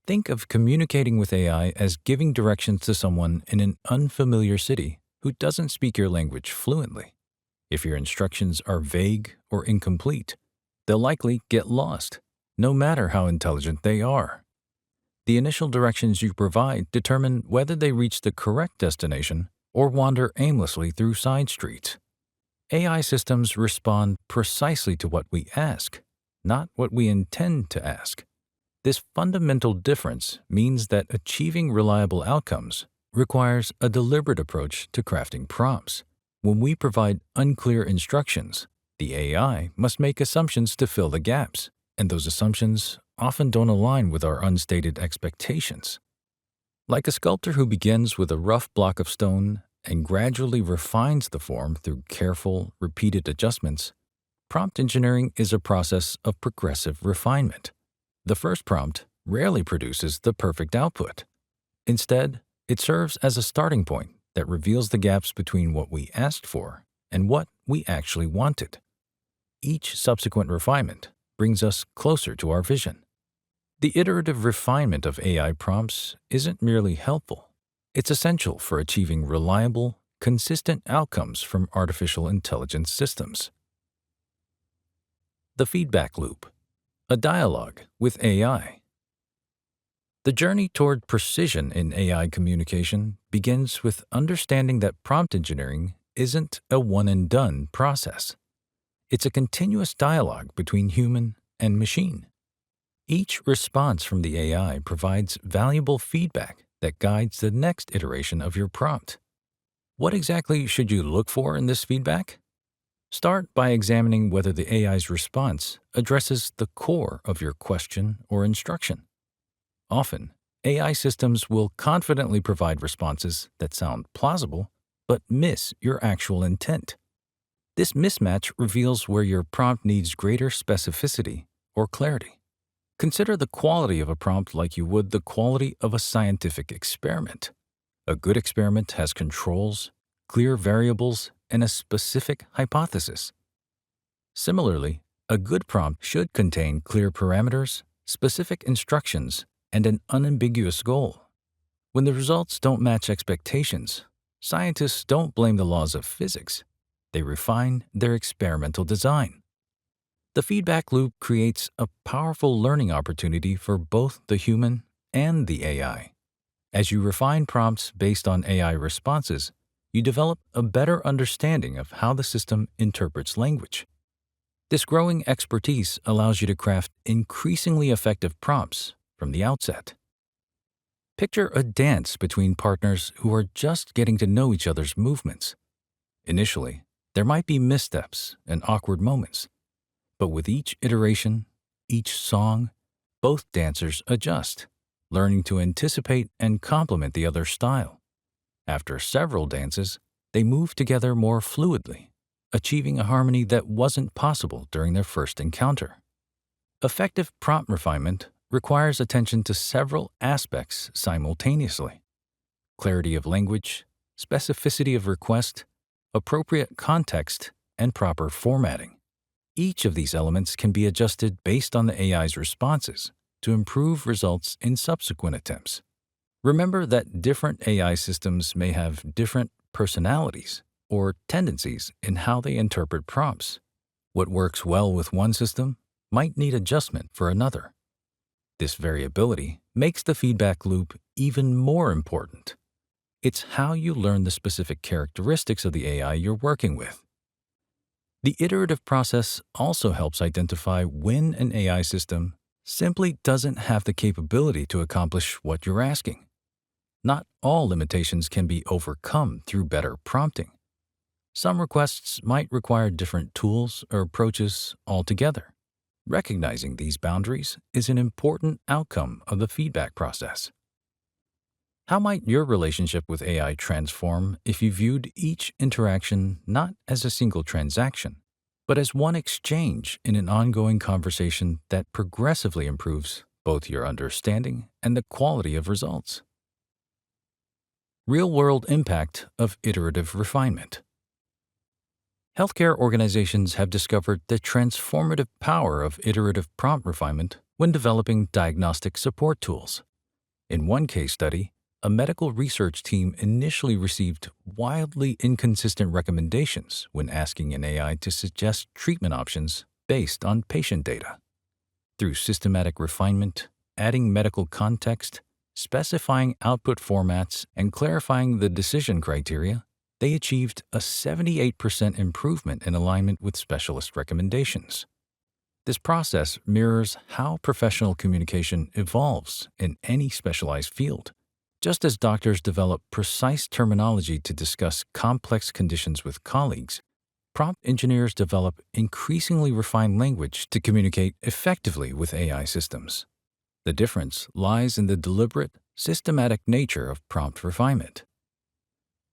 Think of communicating with AI as giving directions to someone in an unfamiliar city who doesn't speak your language fluently. If your instructions are vague or incomplete, they'll likely get lost, no matter how intelligent they are. The initial directions you provide determine whether they reach the correct destination or wander aimlessly through side streets. AI systems respond precisely to what we ask, not what we intend to ask. This fundamental difference means that achieving reliable outcomes requires a deliberate approach to crafting prompts. When we provide unclear instructions, the AI must make assumptions to fill the gaps, and those assumptions often don't align with our unstated expectations. Like a sculptor who begins with a rough block of stone and gradually refines the form through careful, repeated adjustments, prompt engineering is a process of progressive refinement. The first prompt rarely produces the perfect output. Instead, it serves as a starting point that reveals the gaps between what we asked for and what we actually wanted. Each subsequent refinement brings us closer to our vision. The iterative refinement of AI prompts isn't merely helpful. It's essential for achieving reliable, consistent outcomes from artificial intelligence systems. The feedback loop, a dialogue with AI. The journey toward precision in AI communication begins with understanding that prompt engineering isn't a one-and-done process. It's a continuous dialogue between human and machine. Each response from the AI provides valuable feedback that guides the next iteration of your prompt. What exactly should you look for in this feedback? Start by examining whether the AI's response addresses the core of your question or instruction. Often, AI systems will confidently provide responses that sound plausible but miss your actual intent. This mismatch reveals where your prompt needs greater specificity or clarity. Consider the quality of a prompt like you would the quality of a scientific experiment. A good experiment has controls, clear variables, and a specific hypothesis. Similarly, a good prompt should contain clear parameters, specific instructions, and an unambiguous goal. When the results don't match expectations, scientists don't blame the laws of physics. They refine their experimental design. The feedback loop creates a powerful learning opportunity for both the human and the AI. As you refine prompts based on AI responses, you develop a better understanding of how the system interprets language. This growing expertise allows you to craft increasingly effective prompts from the outset. Picture a dance between partners who are just getting to know each other's movements. Initially, There might be missteps and awkward moments, but with each iteration, each song, both dancers adjust, learning to anticipate and complement the other's style. After several dances, they move together more fluidly, achieving a harmony that wasn't possible during their first encounter. Effective prompt refinement requires attention to several aspects simultaneously: clarity of language, specificity of request, appropriate context, and proper formatting. Each of these elements can be adjusted based on the AI's responses to improve results in subsequent attempts. Remember that different AI systems may have different personalities or tendencies in how they interpret prompts. What works well with one system might need adjustment for another. This variability makes the feedback loop even more important. It's how you learn the specific characteristics of the AI you're working with. The iterative process also helps identify when an AI system simply doesn't have the capability to accomplish what you're asking. Not all limitations can be overcome through better prompting. Some requests might require different tools or approaches altogether. Recognizing these boundaries is an important outcome of the feedback process. How might your relationship with AI transform if you viewed each interaction not as a single transaction, but as one exchange in an ongoing conversation that progressively improves both your understanding and the quality of results? Real-world impact of iterative refinement. Healthcare organizations have discovered the transformative power of iterative prompt refinement when developing diagnostic support tools. In one case study, a medical research team initially received wildly inconsistent recommendations when asking an AI to suggest treatment options based on patient data. Through systematic refinement, adding medical context, specifying output formats, and clarifying the decision criteria, they achieved a 78% improvement in alignment with specialist recommendations. This process mirrors how professional communication evolves in any specialized field. Just as doctors develop precise terminology to discuss complex conditions with colleagues, prompt engineers develop increasingly refined language to communicate effectively with AI systems. The difference lies in the deliberate, systematic nature of prompt refinement.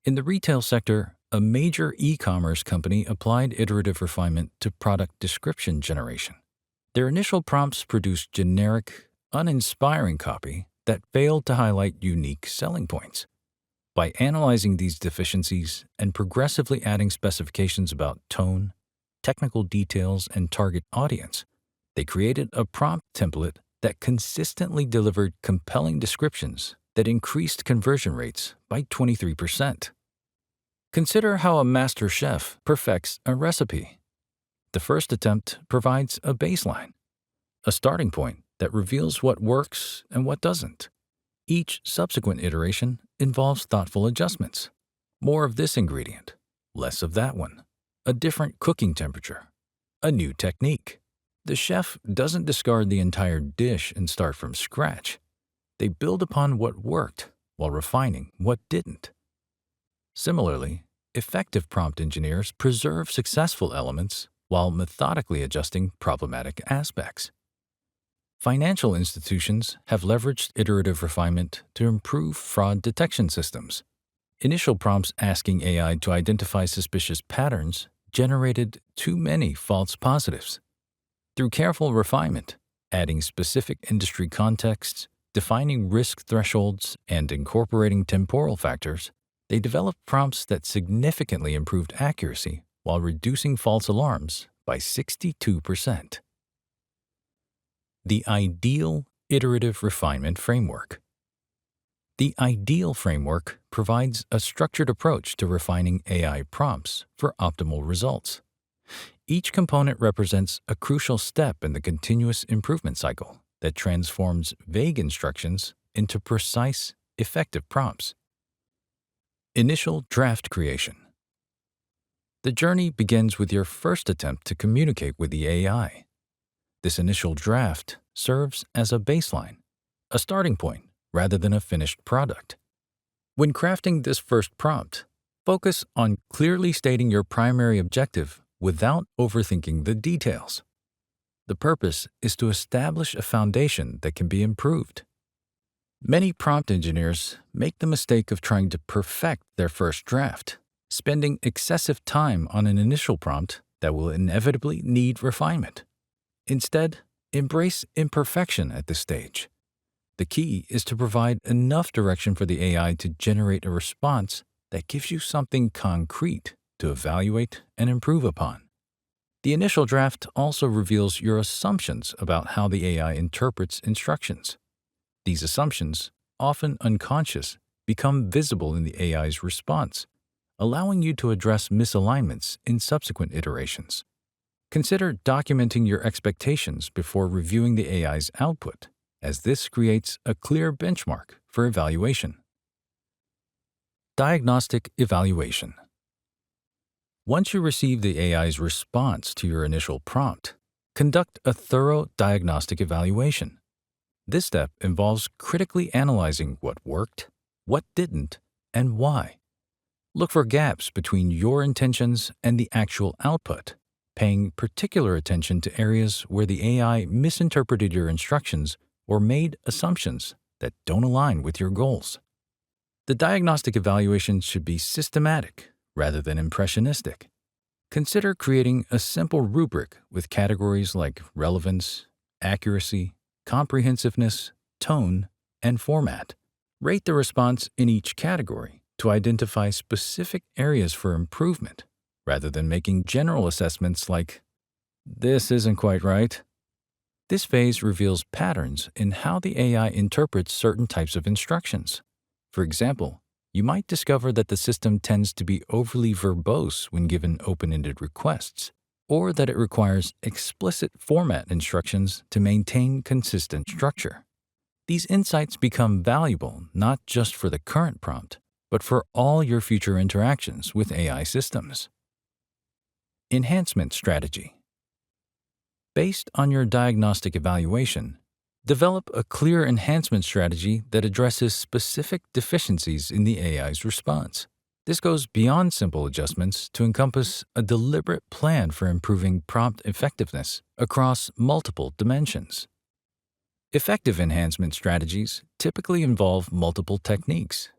In the retail sector, a major e-commerce company applied iterative refinement to product description generation. Their initial prompts produced generic, uninspiring copy that failed to highlight unique selling points. By analyzing these deficiencies and progressively adding specifications about tone, technical details, and target audience, they created a prompt template that consistently delivered compelling descriptions that increased conversion rates by 23%. Consider how a master chef perfects a recipe. The first attempt provides a baseline, a starting point that reveals what works and what doesn't. Each subsequent iteration involves thoughtful adjustments. More of this ingredient, less of that one, a different cooking temperature, a new technique. The chef doesn't discard the entire dish and start from scratch. They build upon what worked while refining what didn't. Similarly, effective prompt engineers preserve successful elements while methodically adjusting problematic aspects. Financial institutions have leveraged iterative refinement to improve fraud detection systems. Initial prompts asking AI to identify suspicious patterns generated too many false positives. Through careful refinement, adding specific industry contexts, defining risk thresholds, and incorporating temporal factors, they developed prompts that significantly improved accuracy while reducing false alarms by 62%. The ideal iterative refinement framework. The ideal framework provides a structured approach to refining AI prompts for optimal results. Each component represents a crucial step in the continuous improvement cycle that transforms vague instructions into precise, effective prompts. Initial draft creation. The journey begins with your first attempt to communicate with the AI. This initial draft serves as a baseline, a starting point rather than a finished product. When crafting this first prompt, Focus on clearly stating your primary objective without overthinking the details. The purpose is to establish a foundation that can be improved. Many prompt engineers make the mistake of trying to perfect their first draft, spending excessive time on an initial prompt that will inevitably need refinement. Instead, embrace imperfection at this stage. The key is to provide enough direction for the AI to generate a response that gives you something concrete to evaluate and improve upon. The initial draft also reveals your assumptions about how the AI interprets instructions. These assumptions, often unconscious, become visible in the AI's response, allowing you to address misalignments in subsequent iterations. Consider documenting your expectations before reviewing the AI's output, as this creates a clear benchmark for evaluation. Diagnostic evaluation. Once you receive the AI's response to your initial prompt, conduct a thorough diagnostic evaluation. This step involves critically analyzing what worked, what didn't, and why. Look for gaps between your intentions and the actual output, paying particular attention to areas where the AI misinterpreted your instructions or made assumptions that don't align with your goals. The diagnostic evaluation should be systematic rather than impressionistic. Consider creating a simple rubric with categories like relevance, accuracy, comprehensiveness, tone, and format. Rate the response in each category to identify specific areas for improvement, rather than making general assessments like, "This isn't quite right." This phase reveals patterns in how the AI interprets certain types of instructions. For example, you might discover that the system tends to be overly verbose when given open-ended requests, or that it requires explicit format instructions to maintain consistent structure. These insights become valuable not just for the current prompt, but for all your future interactions with AI systems. Enhancement strategy. Based on your diagnostic evaluation, develop a clear enhancement strategy that addresses specific deficiencies in the AI's response. This goes beyond simple adjustments to encompass a deliberate plan for improving prompt effectiveness across multiple dimensions. Effective enhancement strategies typically involve multiple techniques.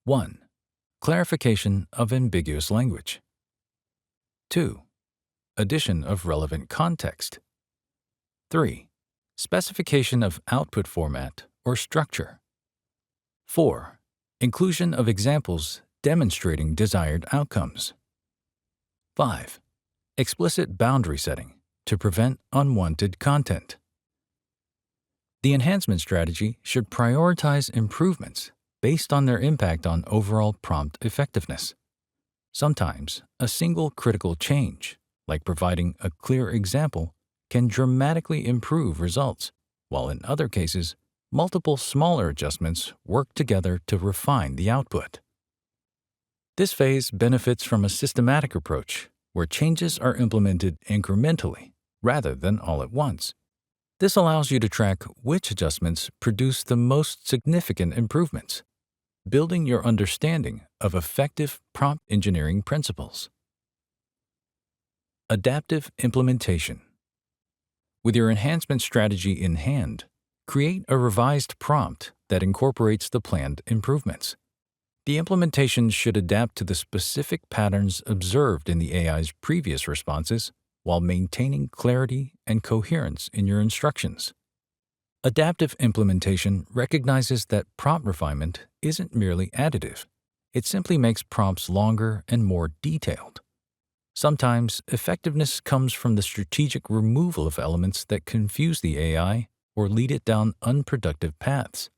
1. Clarification of ambiguous language. 2. Addition of relevant context. 3. Specification of output format or structure. 4. Inclusion of examples demonstrating desired outcomes. 5. Explicit boundary setting to prevent unwanted content. The enhancement strategy should prioritize improvements based on their impact on overall prompt effectiveness. Sometimes, a single critical change, like providing a clear example, can dramatically improve results, while in other cases, multiple smaller adjustments work together to refine the output. This phase benefits from a systematic approach where changes are implemented incrementally rather than all at once. This allows you to track which adjustments produce the most significant improvements, building your understanding of effective prompt engineering principles. Adaptive implementation. With your enhancement strategy in hand, create a revised prompt that incorporates the planned improvements. The implementation should adapt to the specific patterns observed in the AI's previous responses while maintaining clarity and coherence in your instructions. Adaptive implementation recognizes that prompt refinement isn't merely additive. It simply makes prompts longer and more detailed. Sometimes, effectiveness comes from the strategic removal of elements that confuse the AI or lead it down unproductive paths.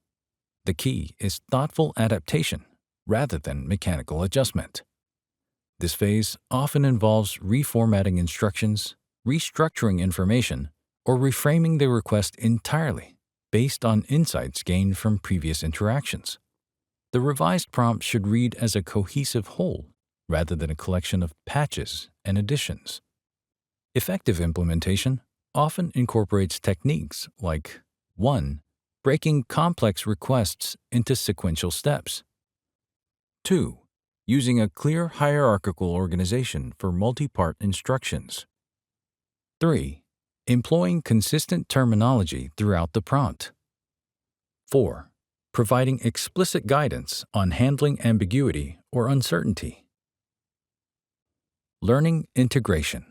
The key is thoughtful adaptation rather than mechanical adjustment. This phase often involves reformatting instructions, restructuring information, or reframing the request entirely based on insights gained from previous interactions. The revised prompt should read as a cohesive whole rather than a collection of patches and additions. Effective implementation often incorporates techniques like 1. Breaking complex requests into sequential steps. 2. using a clear hierarchical organization for multi-part instructions. 3. Employing consistent terminology throughout the prompt. 4. Providing explicit guidance on handling ambiguity or uncertainty. Learning integration.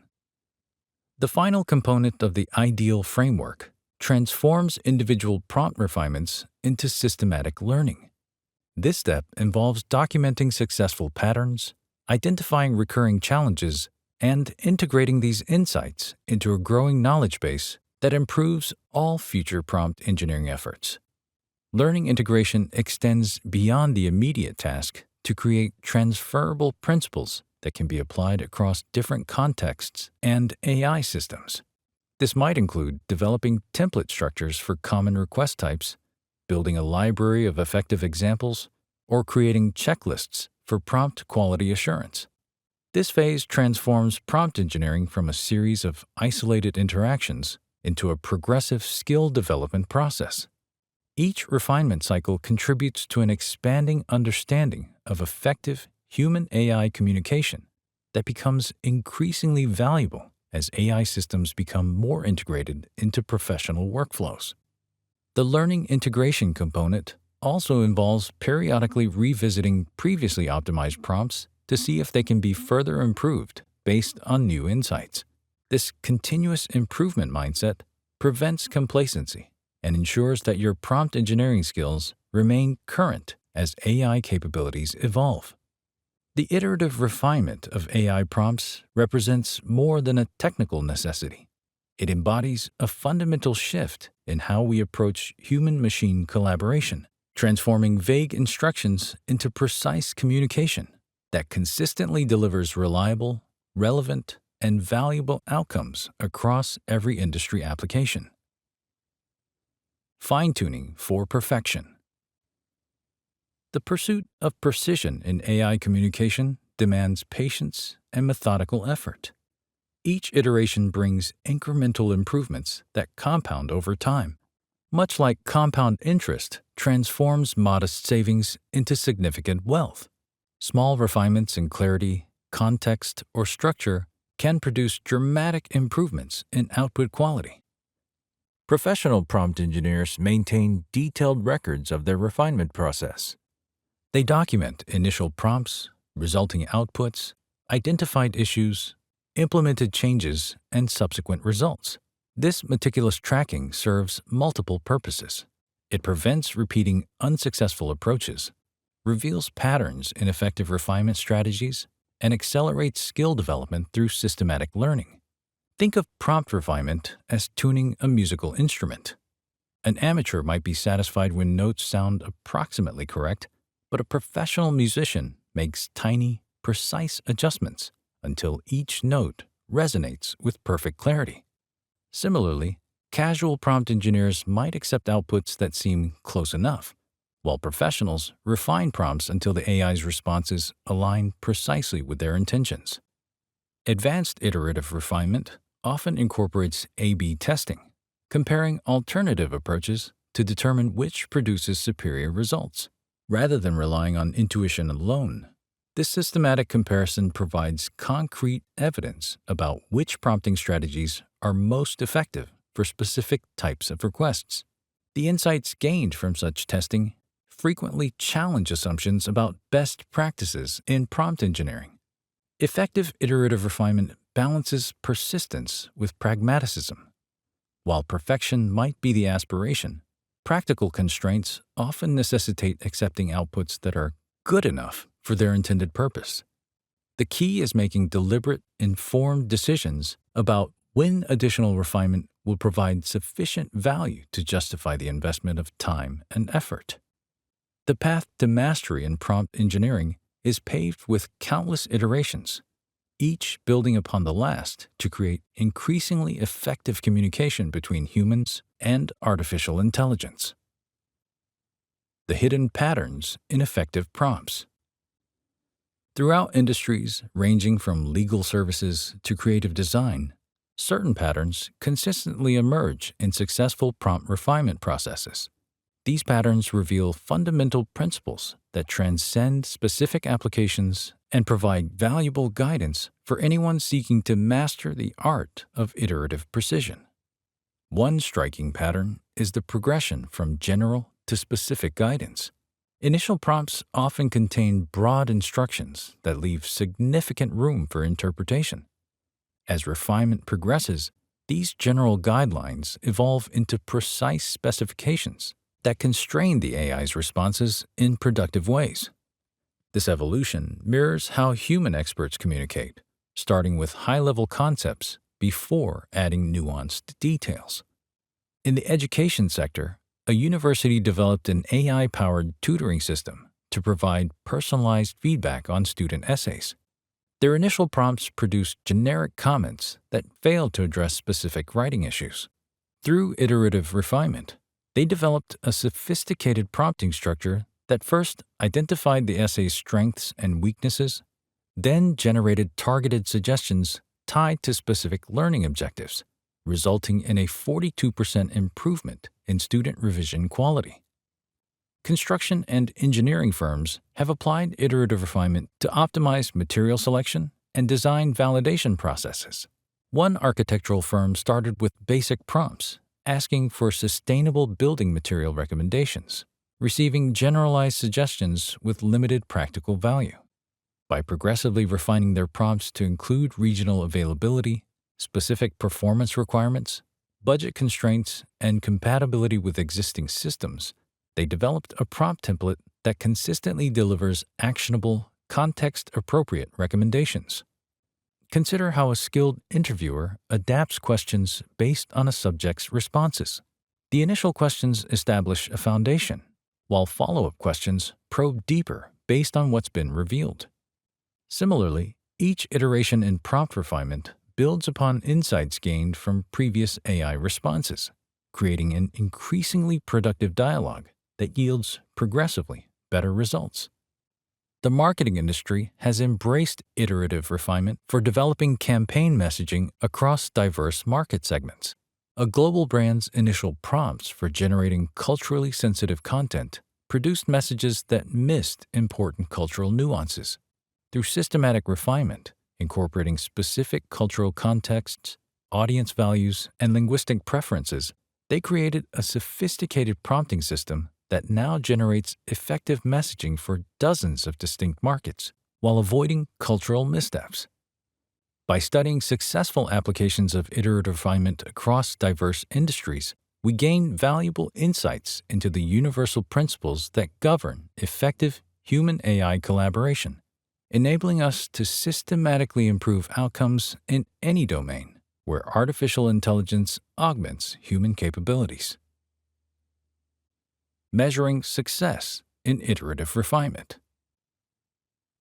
The final component of the ideal framework transforms individual prompt refinements into systematic learning. This step involves documenting successful patterns, identifying recurring challenges, and integrating these insights into a growing knowledge base that improves all future prompt engineering efforts. Learning integration extends beyond the immediate task to create transferable principles that can be applied across different contexts and AI systems. This might include developing template structures for common request types, building a library of effective examples, or creating checklists for prompt quality assurance. This phase transforms prompt engineering from a series of isolated interactions into a progressive skill development process. Each refinement cycle contributes to an expanding understanding of effective human-AI communication that becomes increasingly valuable as AI systems become more integrated into professional workflows. The learning integration component also involves periodically revisiting previously optimized prompts to see if they can be further improved based on new insights. This continuous improvement mindset prevents complacency and ensures that your prompt engineering skills remain current as AI capabilities evolve. The iterative refinement of AI prompts represents more than a technical necessity. It embodies a fundamental shift in how we approach human-machine collaboration, transforming vague instructions into precise communication that consistently delivers reliable, relevant, and valuable outcomes across every industry application. Fine-tuning for perfection. The pursuit of precision in AI communication demands patience and methodical effort. Each iteration brings incremental improvements that compound over time. Much like compound interest transforms modest savings into significant wealth. Small refinements in clarity, context, or structure can produce dramatic improvements in output quality. Professional prompt engineers maintain detailed records of their refinement process. They document initial prompts, resulting outputs, identified issues, implemented changes, and subsequent results. This meticulous tracking serves multiple purposes. It prevents repeating unsuccessful approaches, reveals patterns in effective refinement strategies, and accelerates skill development through systematic learning. Think of prompt refinement as tuning a musical instrument. An amateur might be satisfied when notes sound approximately correct, but a professional musician makes tiny, precise adjustments until each note resonates with perfect clarity. Similarly, casual prompt engineers might accept outputs that seem close enough, while professionals refine prompts until the AI's responses align precisely with their intentions. Advanced iterative refinement often incorporates A/B testing, comparing alternative approaches to determine which produces superior results. Rather than relying on intuition alone, this systematic comparison provides concrete evidence about which prompting strategies are most effective for specific types of requests. The insights gained from such testing frequently challenge assumptions about best practices in prompt engineering. Effective iterative refinement balances persistence with pragmaticism. While perfection might be the aspiration, practical constraints often necessitate accepting outputs that are good enough for their intended purpose. The key is making deliberate, informed decisions about when additional refinement will provide sufficient value to justify the investment of time and effort. The path to mastery in prompt engineering is paved with countless iterations, each building upon the last to create increasingly effective communication between humans and artificial intelligence. The hidden patterns in effective prompts. Throughout industries ranging from legal services to creative design, certain patterns consistently emerge in successful prompt refinement processes. These patterns reveal fundamental principles that transcend specific applications and provide valuable guidance for anyone seeking to master the art of iterative precision. One striking pattern is the progression from general to specific guidance. Initial prompts often contain broad instructions that leave significant room for interpretation. As refinement progresses, these general guidelines evolve into precise specifications that constrain the AI's responses in productive ways. This evolution mirrors how human experts communicate, starting with high-level concepts before adding nuanced details. In the education sector, a university developed an AI-powered tutoring system to provide personalized feedback on student essays. Their initial prompts produced generic comments that failed to address specific writing issues. Through iterative refinement, they developed a sophisticated prompting structure that first identified the essay's strengths and weaknesses, then generated targeted suggestions tied to specific learning objectives, resulting in a 42% improvement in student revision quality. Construction and engineering firms have applied iterative refinement to optimize material selection and design validation processes. One architectural firm started with basic prompts, asking for sustainable building material recommendations, receiving generalized suggestions with limited practical value. By progressively refining their prompts to include regional availability, specific performance requirements, budget constraints, and compatibility with existing systems, they developed a prompt template that consistently delivers actionable, context-appropriate recommendations. Consider how a skilled interviewer adapts questions based on a subject's responses. The initial questions establish a foundation, while follow-up questions probe deeper based on what's been revealed. Similarly, each iteration in prompt refinement builds upon insights gained from previous AI responses, creating an increasingly productive dialogue that yields progressively better results. The marketing industry has embraced iterative refinement for developing campaign messaging across diverse market segments. A global brand's initial prompts for generating culturally sensitive content produced messages that missed important cultural nuances. Through systematic refinement, incorporating specific cultural contexts, audience values, and linguistic preferences, they created a sophisticated prompting system that now generates effective messaging for dozens of distinct markets while avoiding cultural missteps. By studying successful applications of iterative refinement across diverse industries, we gain valuable insights into the universal principles that govern effective human-AI collaboration, enabling us to systematically improve outcomes in any domain where artificial intelligence augments human capabilities. Measuring success in iterative refinement.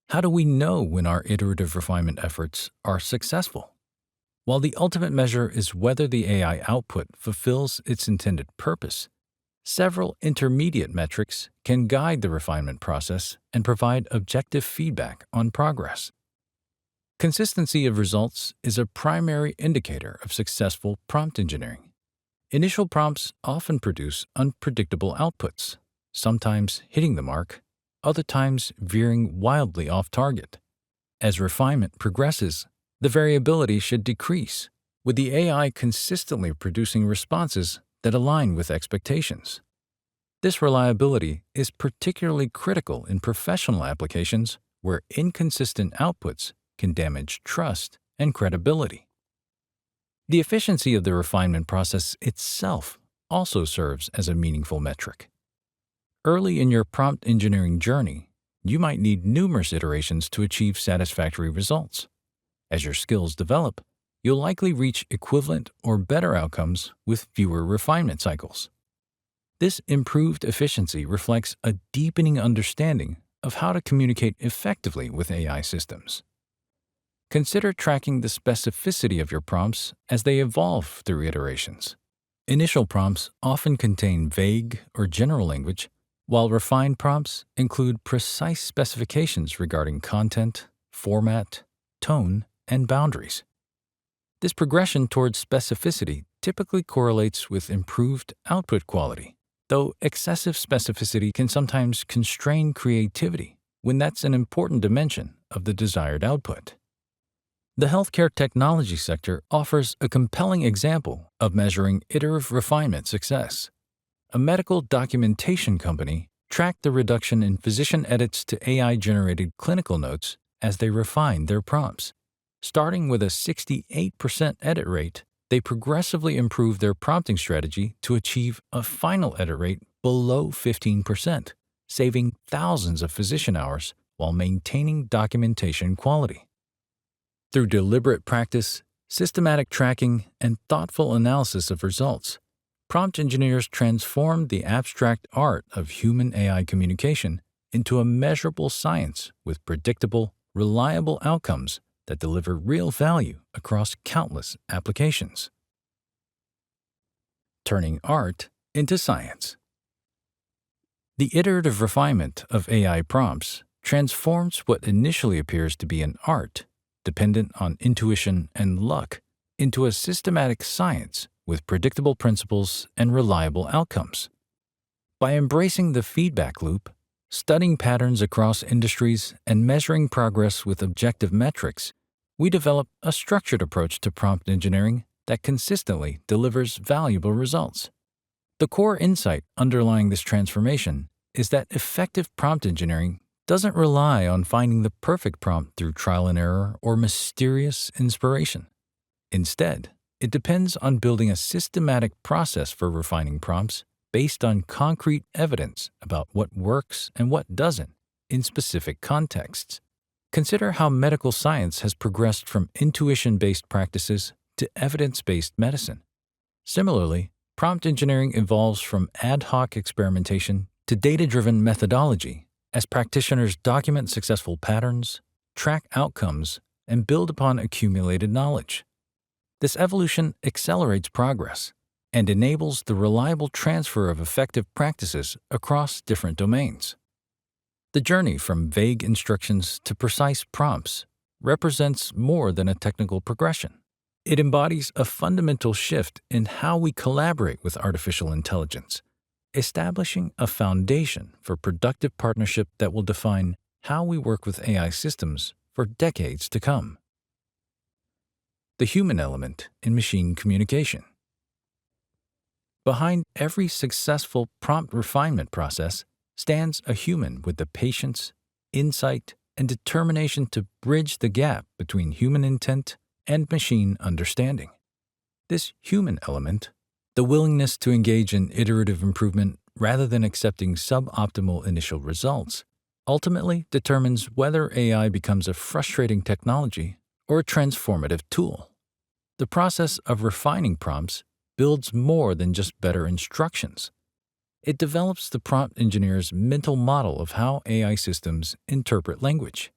How do we know when our iterative refinement efforts are successful? While the ultimate measure is whether the AI output fulfills its intended purpose, several intermediate metrics can guide the refinement process and provide objective feedback on progress. Consistency of results is a primary indicator of successful prompt engineering. Initial prompts often produce unpredictable outputs, sometimes hitting the mark, other times veering wildly off target. As refinement progresses, the variability should decrease, with the AI consistently producing responses that align with expectations. This reliability is particularly critical in professional applications where inconsistent outputs can damage trust and credibility. The efficiency of the refinement process itself also serves as a meaningful metric. Early in your prompt engineering journey, you might need numerous iterations to achieve satisfactory results. As your skills develop, you'll likely reach equivalent or better outcomes with fewer refinement cycles. This improved efficiency reflects a deepening understanding of how to communicate effectively with AI systems. Consider tracking the specificity of your prompts as they evolve through iterations. Initial prompts often contain vague or general language, while refined prompts include precise specifications regarding content, format, tone, and boundaries. This progression towards specificity typically correlates with improved output quality, though excessive specificity can sometimes constrain creativity when that's an important dimension of the desired output. The healthcare technology sector offers a compelling example of measuring iterative refinement success. A medical documentation company tracked the reduction in physician edits to AI-generated clinical notes as they refined their prompts. Starting with a 68% edit rate, they progressively improved their prompting strategy to achieve a final edit rate below 15%, saving thousands of physician hours while maintaining documentation quality. Through deliberate practice, systematic tracking, and thoughtful analysis of results, prompt engineers transformed the abstract art of human-AI communication into a measurable science with predictable, reliable outcomes that deliver real value across countless applications. Turning art into science. The iterative refinement of AI prompts transforms what initially appears to be an art, dependent on intuition and luck, into a systematic science with predictable principles and reliable outcomes. By embracing the feedback loop, studying patterns across industries, and measuring progress with objective metrics, we develop a structured approach to prompt engineering that consistently delivers valuable results. The core insight underlying this transformation is that effective prompt engineering doesn't rely on finding the perfect prompt through trial and error or mysterious inspiration. Instead, it depends on building a systematic process for refining prompts based on concrete evidence about what works and what doesn't in specific contexts. Consider how medical science has progressed from intuition-based practices to evidence-based medicine. Similarly, prompt engineering evolves from ad hoc experimentation to data-driven methodology as practitioners document successful patterns, track outcomes, and build upon accumulated knowledge. This evolution accelerates progress and enables the reliable transfer of effective practices across different domains. The journey from vague instructions to precise prompts represents more than a technical progression. It embodies a fundamental shift in how we collaborate with artificial intelligence, establishing a foundation for productive partnership that will define how we work with AI systems for decades to come. The human element in machine communication. Behind every successful prompt refinement process stands a human with the patience, insight, and determination to bridge the gap between human intent and machine understanding. This human element, the willingness to engage in iterative improvement rather than accepting suboptimal initial results, ultimately determines whether AI becomes a frustrating technology or a transformative tool. The process of refining prompts builds more than just better instructions. It develops the prompt engineer's mental model of how AI systems interpret language.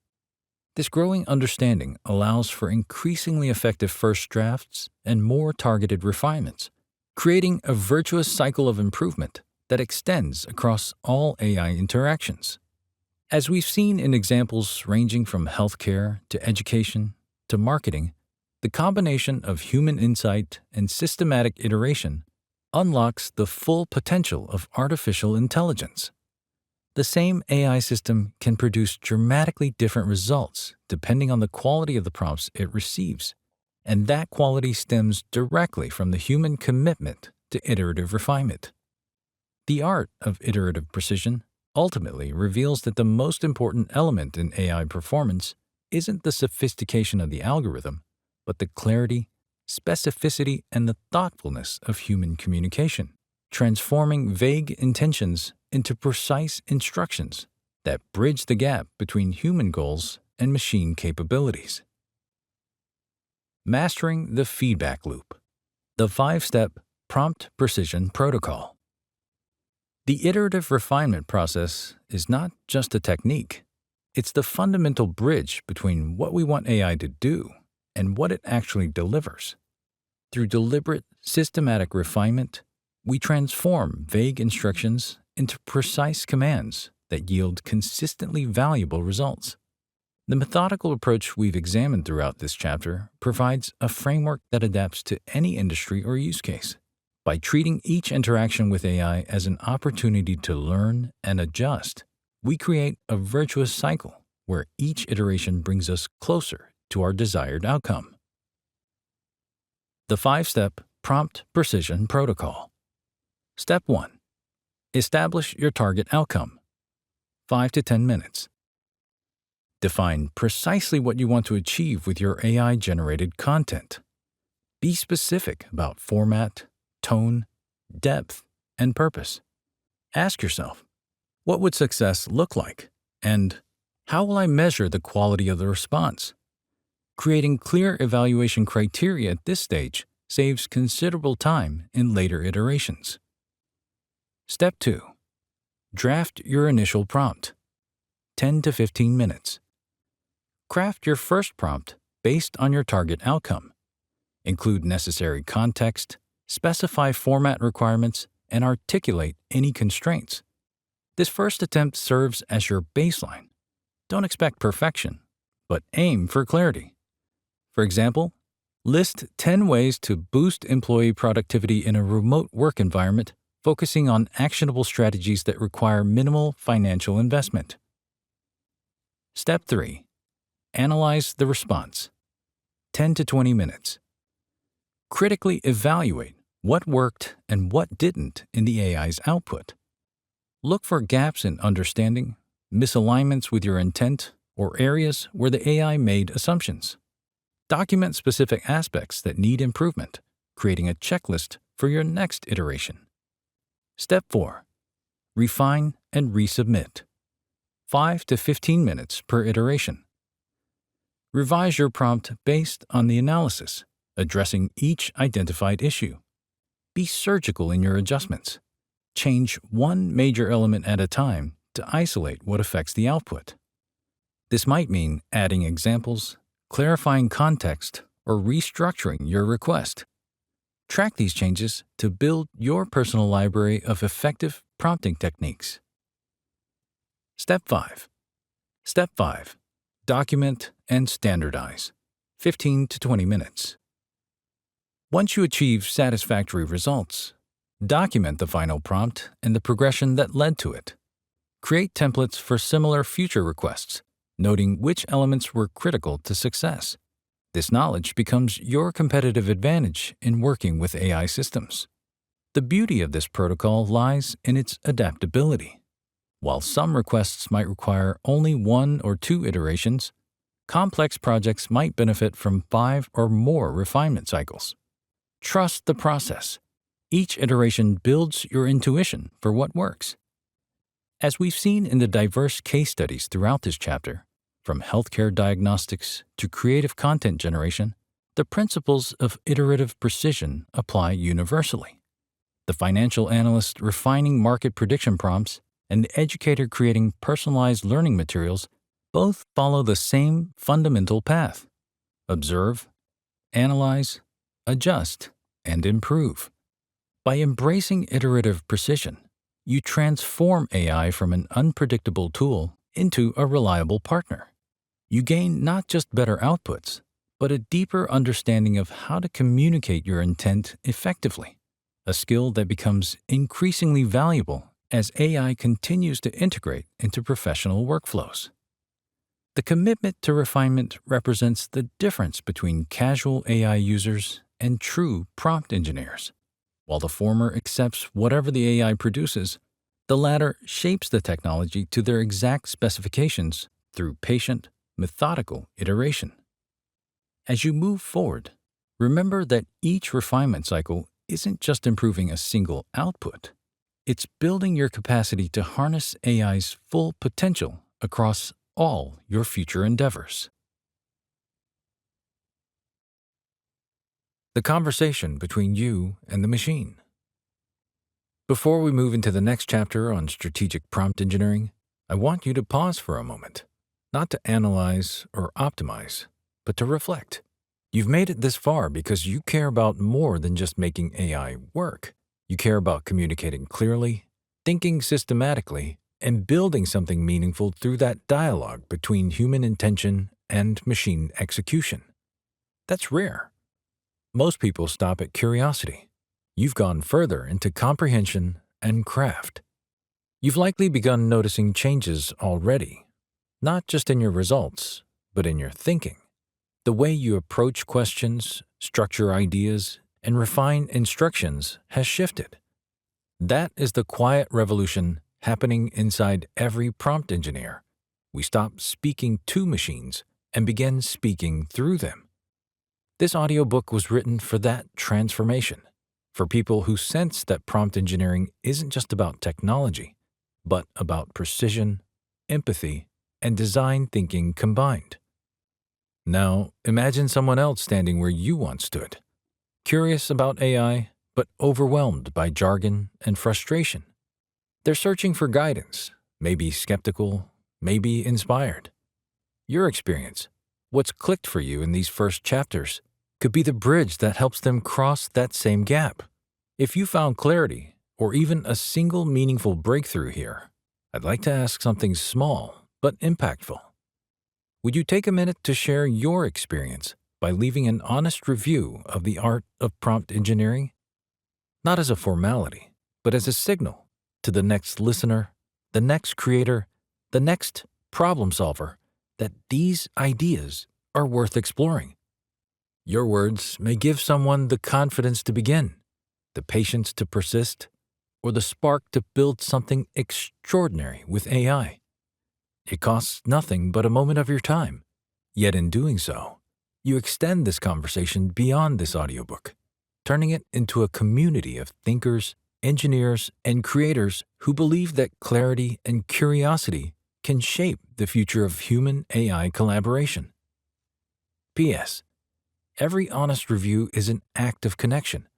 This growing understanding allows for increasingly effective first drafts and more targeted refinements, creating a virtuous cycle of improvement that extends across all AI interactions. As we've seen in examples ranging from healthcare to education to marketing, the combination of human insight and systematic iteration unlocks the full potential of artificial intelligence. The same AI system can produce dramatically different results depending on the quality of the prompts it receives, and that quality stems directly from the human commitment to iterative refinement. The art of iterative precision ultimately reveals that the most important element in AI performance isn't the sophistication of the algorithm, but the clarity, specificity, and the thoughtfulness of human communication, transforming vague intentions into precise instructions that bridge the gap between human goals and machine capabilities. Mastering the feedback loop, the 5-step prompt precision protocol. The iterative refinement process is not just a technique. It's the fundamental bridge between what we want AI to do and what it actually delivers. Through deliberate, systematic refinement, we transform vague instructions into precise commands that yield consistently valuable results. The methodical approach we've examined throughout this chapter provides a framework that adapts to any industry or use case, By treating each interaction with AI as an opportunity to learn and adjust, we create a virtuous cycle where each iteration brings us closer to our desired outcome. The 5-step Prompt Precision Protocol. Step 1. Establish your target outcome. 5 to 10 minutes. Define precisely what you want to achieve with your AI-generated content. Be specific about format, tone, depth, and purpose. Ask yourself, what would success look like? And how will I measure the quality of the response? Creating clear evaluation criteria at this stage saves considerable time in later iterations. Step 2. Draft your initial prompt. 10 to 15 minutes. Craft your first prompt based on your target outcome. Include necessary context, specify format requirements, and articulate any constraints. This first attempt serves as your baseline. Don't expect perfection, but aim for clarity. For example, list 10 ways to boost employee productivity in a remote work environment, focusing on actionable strategies that require minimal financial investment. Step 3. Analyze the response. 10 to 20 minutes. Critically evaluate what worked and what didn't in the AI's output. Look for gaps in understanding, misalignments with your intent, or areas where the AI made assumptions. Document specific aspects that need improvement, creating a checklist for your next iteration. Step 4. Refine and resubmit. 5 to 15 minutes per iteration. Revise your prompt based on the analysis, addressing each identified issue. Be surgical in your adjustments. Change one major element at a time to isolate what affects the output. This might mean adding examples, clarifying context, or restructuring your request. Track these changes to build your personal library of effective prompting techniques. Step 5. Step 5. Document and standardize. 15 to 20 minutes. Once you achieve satisfactory results, document the final prompt and the progression that led to it. Create templates for similar future requests, noting which elements were critical to success. This knowledge becomes your competitive advantage in working with AI systems. The beauty of this protocol lies in its adaptability. While some requests might require only 1 or 2 iterations, complex projects might benefit from 5 or more refinement cycles. Trust the process. Each iteration builds your intuition for what works. As we've seen in the diverse case studies throughout this chapter, from healthcare diagnostics to creative content generation, the principles of iterative precision apply universally. The financial analyst refining market prediction prompts and the educator creating personalized learning materials both follow the same fundamental path: observe, analyze, adjust, and improve. By embracing iterative precision, you transform AI from an unpredictable tool into a reliable partner. You gain not just better outputs, but a deeper understanding of how to communicate your intent effectively, a skill that becomes increasingly valuable as AI continues to integrate into professional workflows. The commitment to refinement represents the difference between casual AI users and true prompt engineers. While the former accepts whatever the AI produces, the latter shapes the technology to their exact specifications through patient, methodical iteration. As you move forward, remember that each refinement cycle isn't just improving a single output. It's building your capacity to harness AI's full potential across all your future endeavors. The conversation between you and the machine. Before we move into the next chapter on strategic prompt engineering, I want you to pause for a moment, not to analyze or optimize, but to reflect. You've made it this far because you care about more than just making AI work. You care about communicating clearly, thinking systematically, and building something meaningful through that dialogue between human intention and machine execution. That's rare. Most people stop at curiosity. You've gone further into comprehension and craft. You've likely begun noticing changes already, not just in your results, but in your thinking. The way you approach questions, structure ideas, and refine instructions has shifted. That is the quiet revolution happening inside every prompt engineer. We stop speaking to machines and begin speaking through them. This audiobook was written for that transformation, for people who sense that prompt engineering isn't just about technology, but about precision, empathy, and design thinking combined. Now, imagine someone else standing where you once stood, curious about AI, but overwhelmed by jargon and frustration. They're searching for guidance, maybe skeptical, maybe inspired. Your experience, what's clicked for you in these first chapters, could be the bridge that helps them cross that same gap. If you found clarity, or even a single meaningful breakthrough here, I'd like to ask something small but impactful. Would you take a minute to share your experience by leaving an honest review of the art of prompt engineering? Not as a formality, but as a signal to the next listener, the next creator, the next problem solver, that these ideas are worth exploring. Your words may give someone the confidence to begin, the patience to persist, or the spark to build something extraordinary with AI. It costs nothing but a moment of your time, yet in doing so, you extend this conversation beyond this audiobook, turning it into a community of thinkers, engineers, and creators who believe that clarity and curiosity can shape the future of human-AI collaboration. P.S. Every honest review is an act of connection,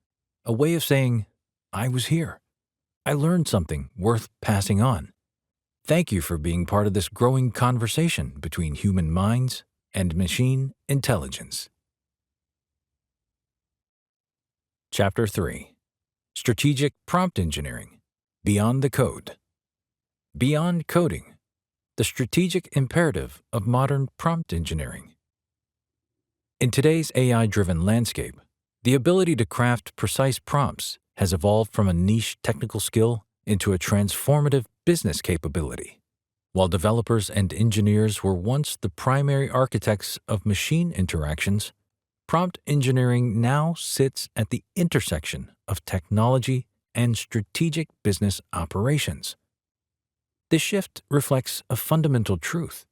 a way of saying, I was here. I learned something worth passing on. Thank you for being part of this growing conversation between human minds and machine intelligence. Chapter 3. Strategic Prompt Engineering, Beyond the Code. Beyond Coding, the strategic imperative of modern prompt engineering. In today's AI-driven landscape, the ability to craft precise prompts has evolved from a niche technical skill into a transformative business capability. While developers and engineers were once the primary architects of machine interactions, prompt engineering now sits at the intersection of technology and strategic business operations. This shift reflects a fundamental truth.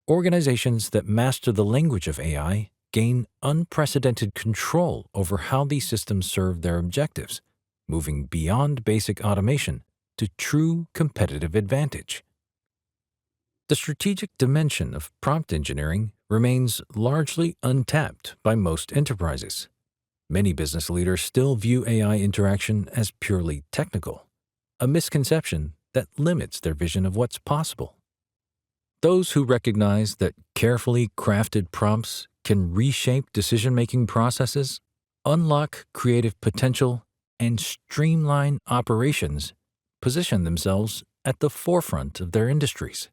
Organizations that master the language of AI gain unprecedented control over how these systems serve their objectives, moving beyond basic automation to true competitive advantage. The strategic dimension of prompt engineering remains largely untapped by most enterprises. Many business leaders still view AI interaction as purely technical, a misconception that limits their vision of what's possible. Those who recognize that carefully crafted prompts can reshape decision-making processes, unlock creative potential, and streamline operations position themselves at the forefront of their industries.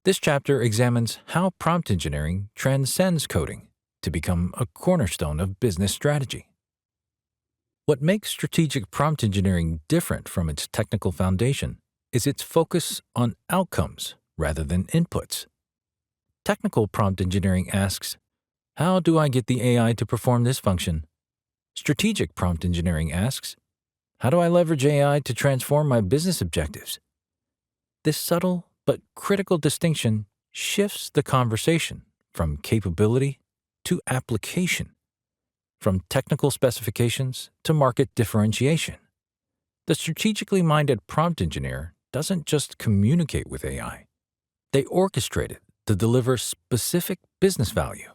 This chapter examines how prompt engineering transcends coding to become a cornerstone of business strategy. What makes strategic prompt engineering different from its technical foundation is its focus on outcomes rather than inputs. Technical prompt engineering asks, how do I get the AI to perform this function? Strategic prompt engineering asks, how do I leverage AI to transform my business objectives? This subtle but critical distinction shifts the conversation from capability to application, from technical specifications to market differentiation. The strategically minded prompt engineer doesn't just communicate with AI. They orchestrate it to deliver specific business value.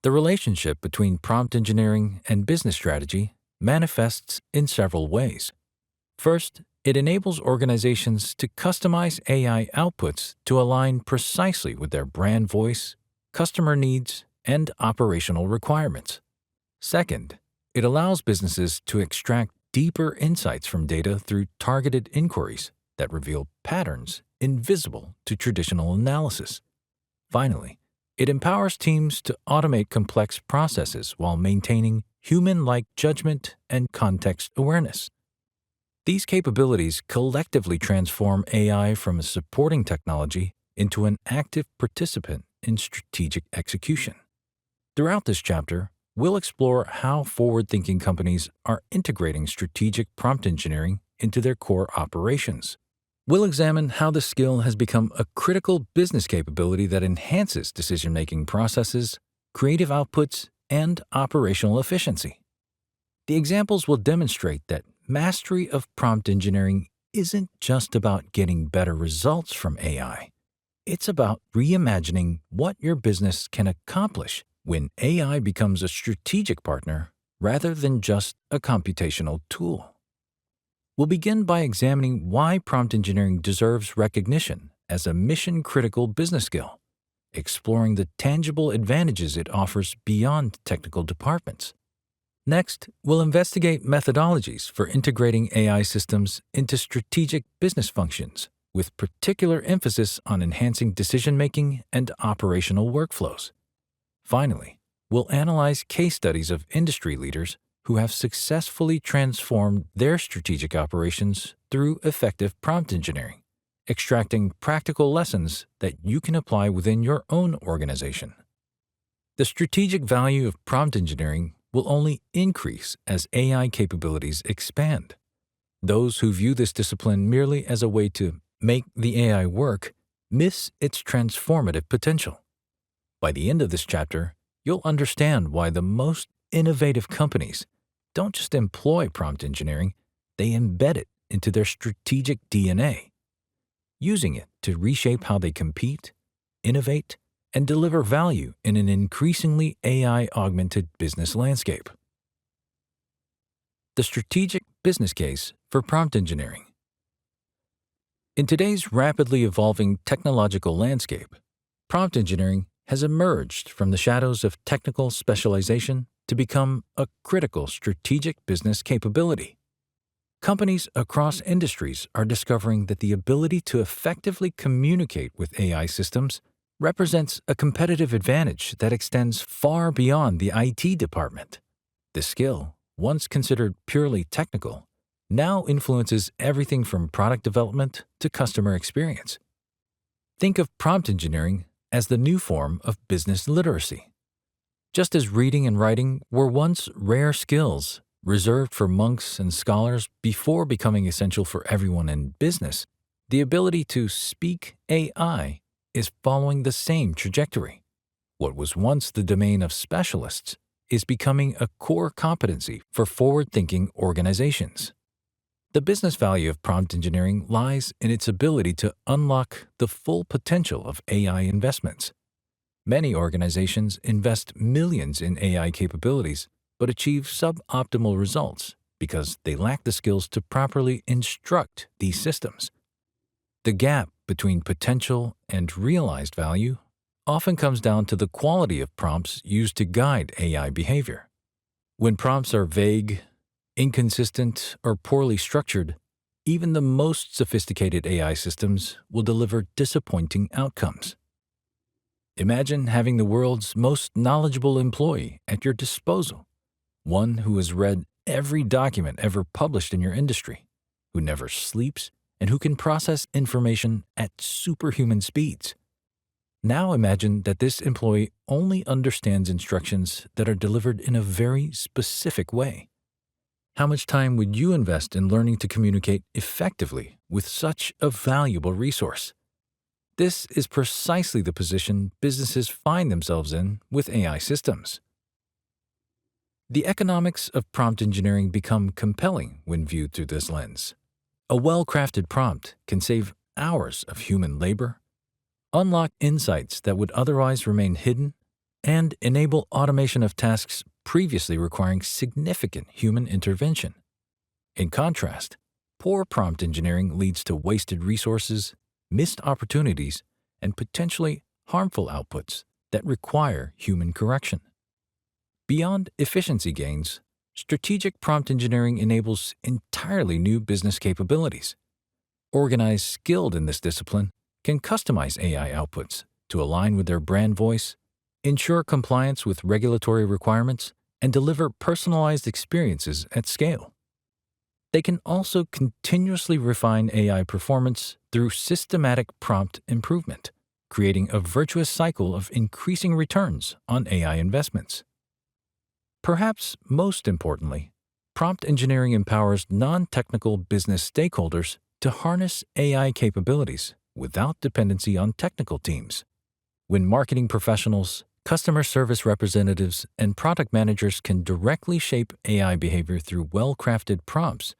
The relationship between prompt engineering and business strategy manifests in several ways. First, it enables organizations to customize AI outputs to align precisely with their brand voice, customer needs, and operational requirements. Second, it allows businesses to extract deeper insights from data through targeted inquiries that reveal patterns invisible to traditional analysis. Finally, it empowers teams to automate complex processes while maintaining human-like judgment and context awareness. These capabilities collectively transform AI from a supporting technology into an active participant in strategic execution. Throughout this chapter, we'll explore how forward-thinking companies are integrating strategic prompt engineering into their core operations. We'll examine how the skill has become a critical business capability that enhances decision-making processes, creative outputs, and operational efficiency. The examples will demonstrate that mastery of prompt engineering isn't just about getting better results from AI. It's about reimagining what your business can accomplish when AI becomes a strategic partner rather than just a computational tool. We'll begin by examining why prompt engineering deserves recognition as a mission-critical business skill, exploring the tangible advantages it offers beyond technical departments. Next, we'll investigate methodologies for integrating AI systems into strategic business functions, with particular emphasis on enhancing decision-making and operational workflows. Finally, we'll analyze case studies of industry leaders who have successfully transformed their strategic operations through effective prompt engineering, extracting practical lessons that you can apply within your own organization. The strategic value of prompt engineering will only increase as AI capabilities expand. Those who view this discipline merely as a way to make the AI work miss its transformative potential. By the end of this chapter, you'll understand why the most innovative companies don't just employ prompt engineering, they embed it into their strategic DNA, using it to reshape how they compete, innovate, and deliver value in an increasingly AI-augmented business landscape. The strategic business case for prompt engineering. In today's rapidly evolving technological landscape, prompt engineering has emerged from the shadows of technical specialization to become a critical strategic business capability. Companies across industries are discovering that the ability to effectively communicate with AI systems represents a competitive advantage that extends far beyond the IT department. The skill, once considered purely technical, now influences everything from product development to customer experience. Think of prompt engineering as the new form of business literacy. Just as reading and writing were once rare skills reserved for monks and scholars before becoming essential for everyone in business, the ability to speak AI is following the same trajectory. What was once the domain of specialists is becoming a core competency for forward-thinking organizations. The business value of prompt engineering lies in its ability to unlock the full potential of AI investments. Many organizations invest millions in AI capabilities but achieve suboptimal results because they lack the skills to properly instruct these systems. The gap between potential and realized value often comes down to the quality of prompts used to guide AI behavior. When prompts are vague, inconsistent, or poorly structured, even the most sophisticated AI systems will deliver disappointing outcomes. Imagine having the world's most knowledgeable employee at your disposal, one who has read every document ever published in your industry, who never sleeps, and who can process information at superhuman speeds. Now imagine that this employee only understands instructions that are delivered in a very specific way. How much time would you invest in learning to communicate effectively with such a valuable resource? This is precisely the position businesses find themselves in with AI systems. The economics of prompt engineering become compelling when viewed through this lens. A well-crafted prompt can save hours of human labor, unlock insights that would otherwise remain hidden, and enable automation of tasks previously requiring significant human intervention. In contrast, poor prompt engineering leads to wasted resources, missed opportunities, and potentially harmful outputs that require human correction. Beyond efficiency gains, strategic prompt engineering enables entirely new business capabilities. Organized skilled in this discipline can customize AI outputs to align with their brand voice, ensure compliance with regulatory requirements, and deliver personalized experiences at scale. They can also continuously refine AI performance through systematic prompt improvement, creating a virtuous cycle of increasing returns on AI investments. Perhaps most importantly, prompt engineering empowers non-technical business stakeholders to harness AI capabilities without dependency on technical teams. When marketing professionals, customer service representatives, and product managers can directly shape AI behavior through well-crafted prompts,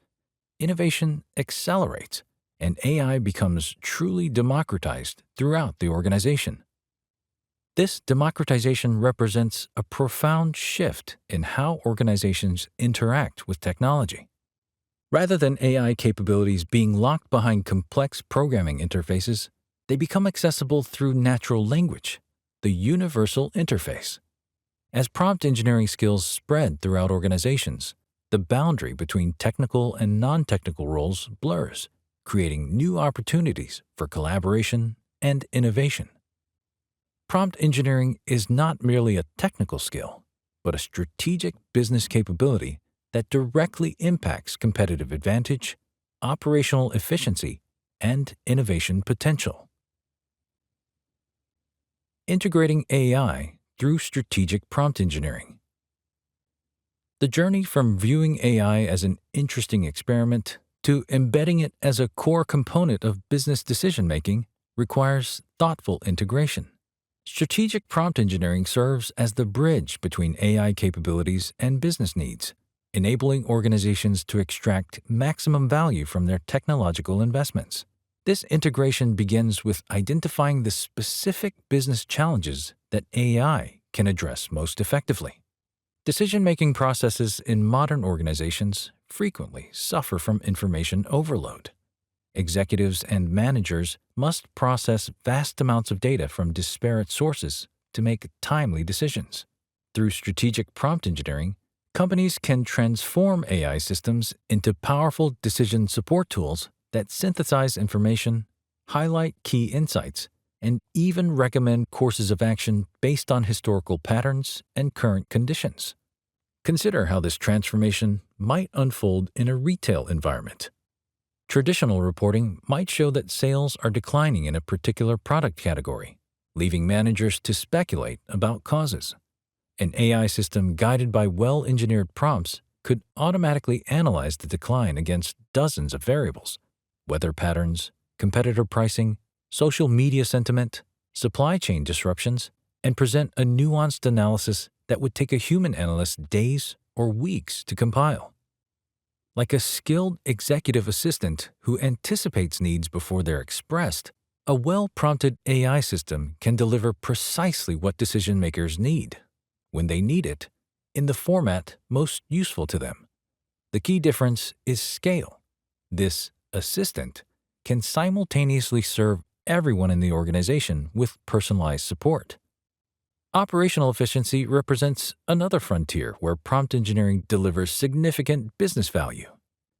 innovation accelerates and AI becomes truly democratized throughout the organization. This democratization represents a profound shift in how organizations interact with technology. Rather than AI capabilities being locked behind complex programming interfaces, they become accessible through natural language, the universal interface. As prompt engineering skills spread throughout organizations, the boundary between technical and non-technical roles blurs, creating new opportunities for collaboration and innovation. Prompt engineering is not merely a technical skill, but a strategic business capability that directly impacts competitive advantage, operational efficiency, and innovation potential. Integrating AI through strategic prompt engineering. The journey from viewing AI as an interesting experiment to embedding it as a core component of business decision-making requires thoughtful integration. Strategic prompt engineering serves as the bridge between AI capabilities and business needs, enabling organizations to extract maximum value from their technological investments. This integration begins with identifying the specific business challenges that AI can address most effectively. Decision-making processes in modern organizations frequently suffer from information overload. Executives and managers must process vast amounts of data from disparate sources to make timely decisions. Through strategic prompt engineering, companies can transform AI systems into powerful decision support tools that synthesize information, highlight key insights, and even recommend courses of action based on historical patterns and current conditions. Consider how this transformation might unfold in a retail environment. Traditional reporting might show that sales are declining in a particular product category, leaving managers to speculate about causes. An AI system guided by well-engineered prompts could automatically analyze the decline against dozens of variables: weather patterns, competitor pricing, social media sentiment, supply chain disruptions, and present a nuanced analysis that would take a human analyst days or weeks to compile. Like a skilled executive assistant who anticipates needs before they're expressed, a well-prompted AI system can deliver precisely what decision-makers need, when they need it, in the format most useful to them. The key difference is scale. This assistant can simultaneously serve everyone in the organization with personalized support. Operational efficiency represents another frontier where prompt engineering delivers significant business value.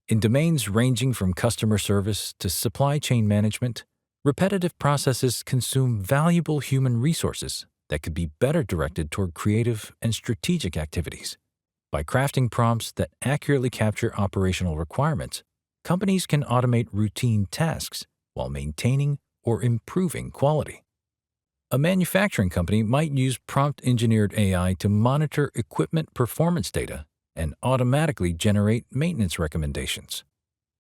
In domains ranging from customer service to supply chain management, repetitive processes consume valuable human resources that could be better directed toward creative and strategic activities. By crafting prompts that accurately capture operational requirements, companies can automate routine tasks while maintaining or improving quality. A manufacturing company might use prompt-engineered AI to monitor equipment performance data and automatically generate maintenance recommendations.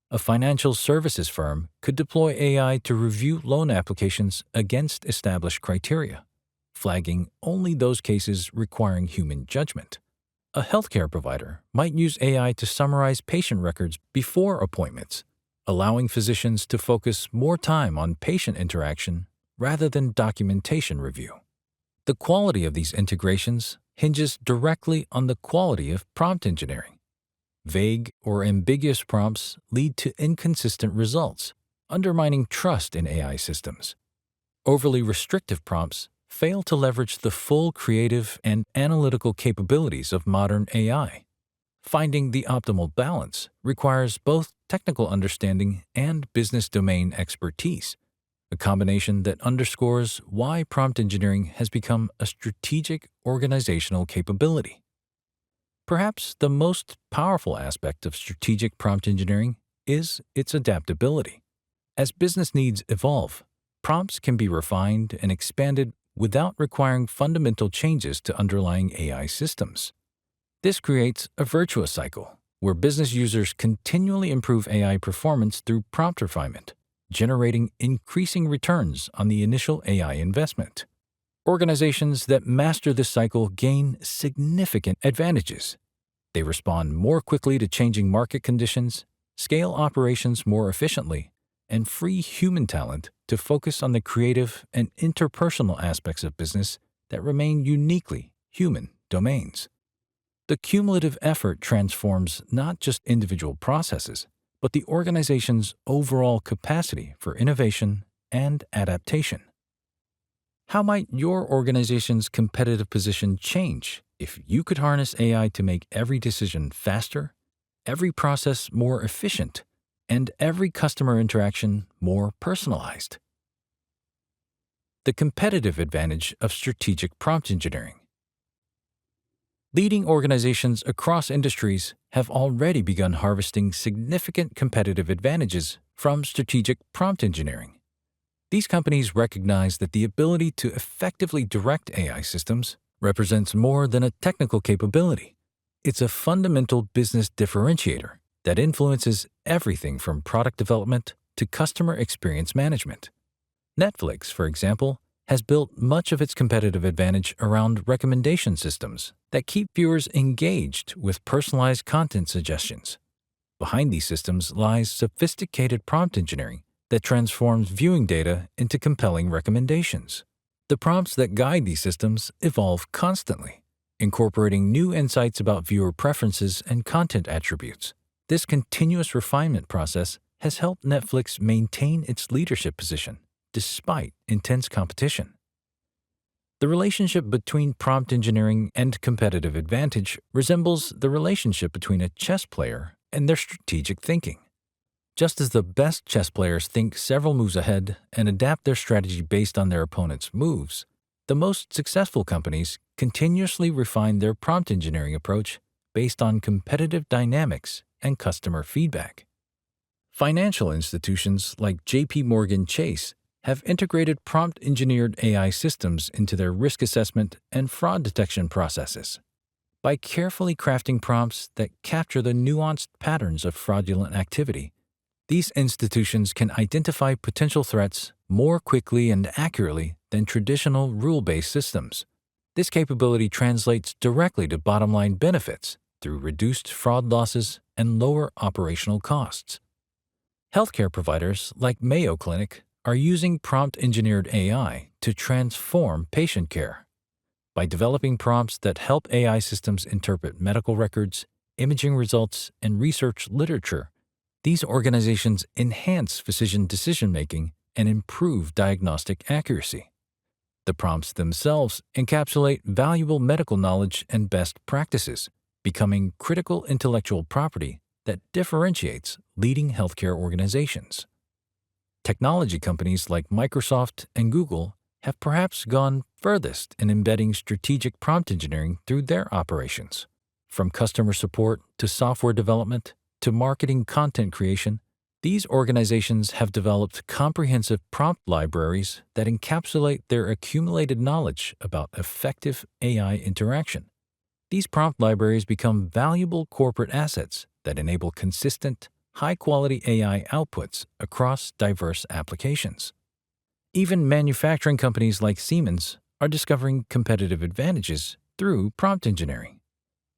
A financial services firm could deploy AI to review loan applications against established criteria, flagging only those cases requiring human judgment. A healthcare provider might use AI to summarize patient records before appointments, allowing physicians to focus more time on patient interaction rather than documentation review. The quality of these integrations hinges directly on the quality of prompt engineering. Vague or ambiguous prompts lead to inconsistent results, undermining trust in AI systems. Overly restrictive prompts fail to leverage the full creative and analytical capabilities of modern AI. Finding the optimal balance requires both technical understanding and business domain expertise, a combination that underscores why prompt engineering has become a strategic organizational capability. Perhaps the most powerful aspect of strategic prompt engineering is its adaptability. As business needs evolve, prompts can be refined and expanded without requiring fundamental changes to underlying AI systems. This creates a virtuous cycle where business users continually improve AI performance through prompt refinement, generating increasing returns on the initial AI investment. Organizations that master this cycle gain significant advantages. They respond more quickly to changing market conditions, scale operations more efficiently, and free human talent to focus on the creative and interpersonal aspects of business that remain uniquely human domains. The cumulative effort transforms not just individual processes, but the organization's overall capacity for innovation and adaptation. How might your organization's competitive position change if you could harness AI to make every decision faster, every process more efficient, and every customer interaction more personalized? The competitive advantage of strategic prompt engineering. Leading organizations across industries have already begun harvesting significant competitive advantages from strategic prompt engineering. These companies recognize that the ability to effectively direct AI systems represents more than a technical capability. It's a fundamental business differentiator that influences everything from product development to customer experience management. Netflix, for example, has built much of its competitive advantage around recommendation systems that keep viewers engaged with personalized content suggestions. Behind these systems lies sophisticated prompt engineering that transforms viewing data into compelling recommendations. The prompts that guide these systems evolve constantly, incorporating new insights about viewer preferences and content attributes. This continuous refinement process has helped Netflix maintain its leadership position despite intense competition. The relationship between prompt engineering and competitive advantage resembles the relationship between a chess player and their strategic thinking. Just as the best chess players think several moves ahead and adapt their strategy based on their opponent's moves, the most successful companies continuously refine their prompt engineering approach based on competitive dynamics and customer feedback. Financial institutions like J.P. Morgan Chase have integrated prompt-engineered AI systems into their risk assessment and fraud detection processes. By carefully crafting prompts that capture the nuanced patterns of fraudulent activity, these institutions can identify potential threats more quickly and accurately than traditional rule-based systems. This capability translates directly to bottom-line benefits through reduced fraud losses and lower operational costs. Healthcare providers like Mayo Clinic are using prompt-engineered AI to transform patient care. By developing prompts that help AI systems interpret medical records, imaging results, and research literature, these organizations enhance physician decision-making and improve diagnostic accuracy. The prompts themselves encapsulate valuable medical knowledge and best practices, becoming critical intellectual property that differentiates leading healthcare organizations. Technology companies like Microsoft and Google have perhaps gone furthest in embedding strategic prompt engineering through their operations. From customer support to software development to marketing content creation, these organizations have developed comprehensive prompt libraries that encapsulate their accumulated knowledge about effective AI interaction. These prompt libraries become valuable corporate assets that enable consistent, high-quality AI outputs across diverse applications. Even manufacturing companies like Siemens are discovering competitive advantages through prompt engineering.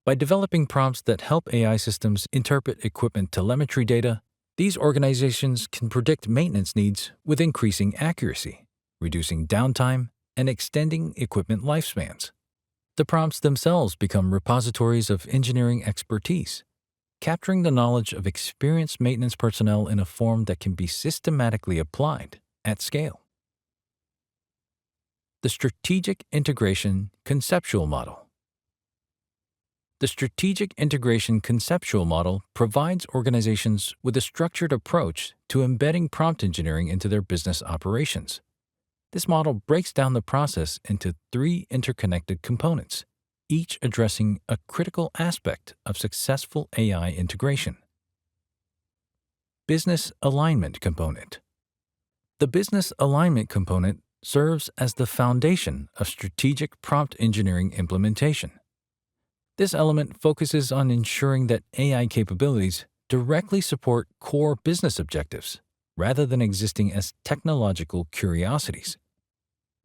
By developing prompts that help AI systems interpret equipment telemetry data, these organizations can predict maintenance needs with increasing accuracy, reducing downtime, and extending equipment lifespans. The prompts themselves become repositories of engineering expertise, capturing the knowledge of experienced maintenance personnel in a form that can be systematically applied at scale. The Strategic Integration Conceptual Model. The Strategic Integration Conceptual Model provides organizations with a structured approach to embedding prompt engineering into their business operations. This model breaks down the process into 3 interconnected components, each addressing a critical aspect of successful AI integration. Business Alignment Component. The business alignment component serves as the foundation of strategic prompt engineering implementation. This element focuses on ensuring that AI capabilities directly support core business objectives rather than existing as technological curiosities.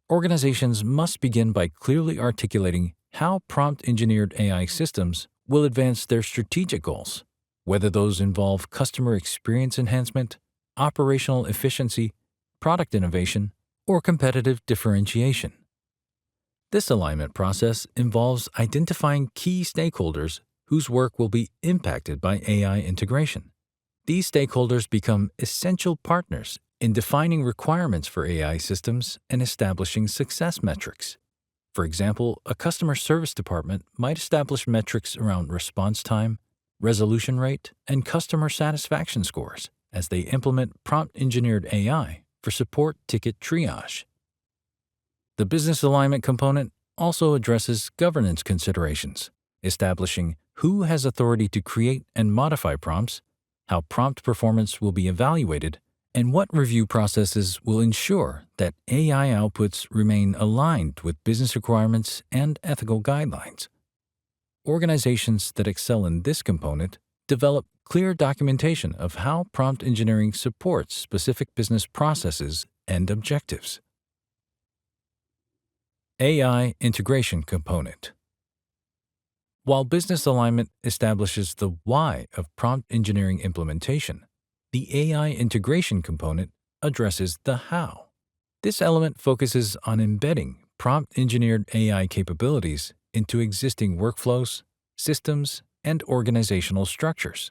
Organizations must begin by clearly articulating how prompt-engineered AI systems will advance their strategic goals, whether those involve customer experience enhancement, operational efficiency, product innovation, or competitive differentiation. This alignment process involves identifying key stakeholders whose work will be impacted by AI integration. These stakeholders become essential partners in defining requirements for AI systems and establishing success metrics. For example, a customer service department might establish metrics around response time, resolution rate, and customer satisfaction scores as they implement prompt-engineered AI for support ticket triage. The business alignment component also addresses governance considerations, establishing who has authority to create and modify prompts, how prompt performance will be evaluated, and what review processes will ensure that AI outputs remain aligned with business requirements and ethical guidelines. Organizations that excel in this component develop clear documentation of how prompt engineering supports specific business processes and objectives. AI Integration Component. While business alignment establishes the why of prompt engineering implementation, the AI integration component addresses the how. This element focuses on embedding prompt-engineered AI capabilities into existing workflows, systems, and organizational structures.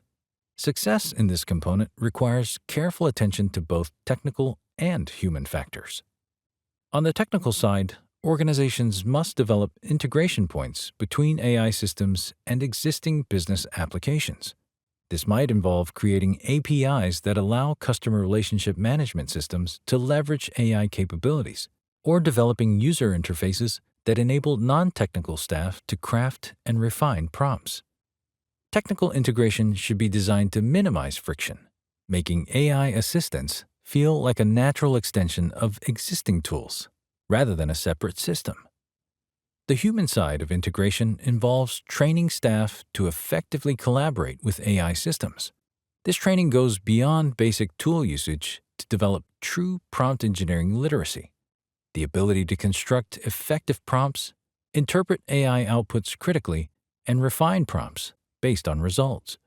Success in this component requires careful attention to both technical and human factors. On the technical side, organizations must develop integration points between AI systems and existing business applications. This might involve creating APIs that allow customer relationship management systems to leverage AI capabilities, or developing user interfaces that enable non-technical staff to craft and refine prompts. Technical integration should be designed to minimize friction, making AI assistance feel like a natural extension of existing tools, rather than a separate system. The human side of integration involves training staff to effectively collaborate with AI systems. This training goes beyond basic tool usage to develop true prompt engineering literacy, the ability to construct effective prompts, interpret AI outputs critically, and refine prompts based on results.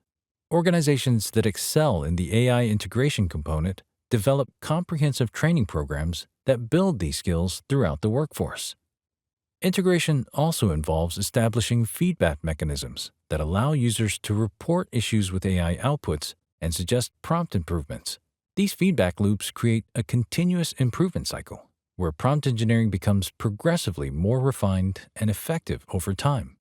Organizations that excel in the AI integration component develop comprehensive training programs that build these skills throughout the workforce. Integration also involves establishing feedback mechanisms that allow users to report issues with AI outputs and suggest prompt improvements. These feedback loops create a continuous improvement cycle, where prompt engineering becomes progressively more refined and effective over time.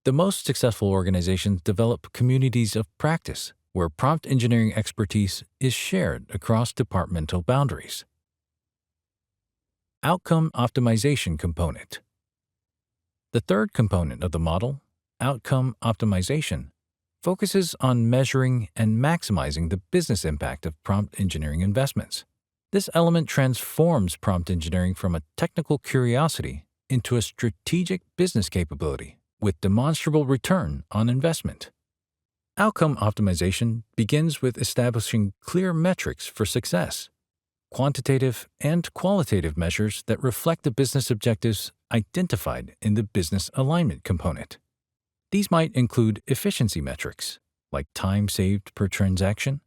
The most successful organizations develop communities of practice where prompt engineering expertise is shared across departmental boundaries. Outcome Optimization Component. The third component of the model, outcome optimization, focuses on measuring and maximizing the business impact of prompt engineering investments. This element transforms prompt engineering from a technical curiosity into a strategic business capability with demonstrable return on investment. Outcome optimization begins with establishing clear metrics for success, quantitative and qualitative measures that reflect the business objectives identified in the business alignment component. These might include efficiency metrics, like time saved per transaction,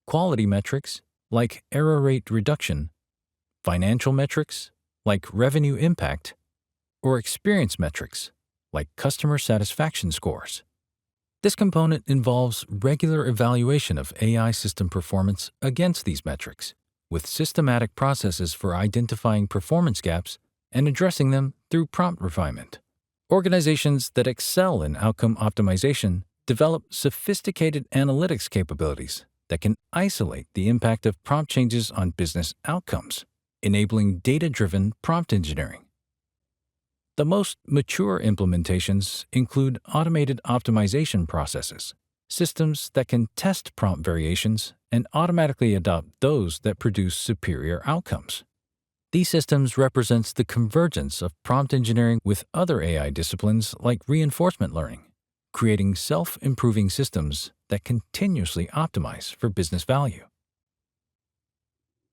quality metrics, like error rate reduction, financial metrics, like revenue impact, or experience metrics, like customer satisfaction scores. This component involves regular evaluation of AI system performance against these metrics, with systematic processes for identifying performance gaps and addressing them through prompt refinement. Organizations that excel in outcome optimization develop sophisticated analytics capabilities that can isolate the impact of prompt changes on business outcomes, enabling data-driven prompt engineering. The most mature implementations include automated optimization processes, systems that can test prompt variations and automatically adopt those that produce superior outcomes. These systems represents the convergence of prompt engineering with other AI disciplines like reinforcement learning, creating self-improving systems that continuously optimize for business value.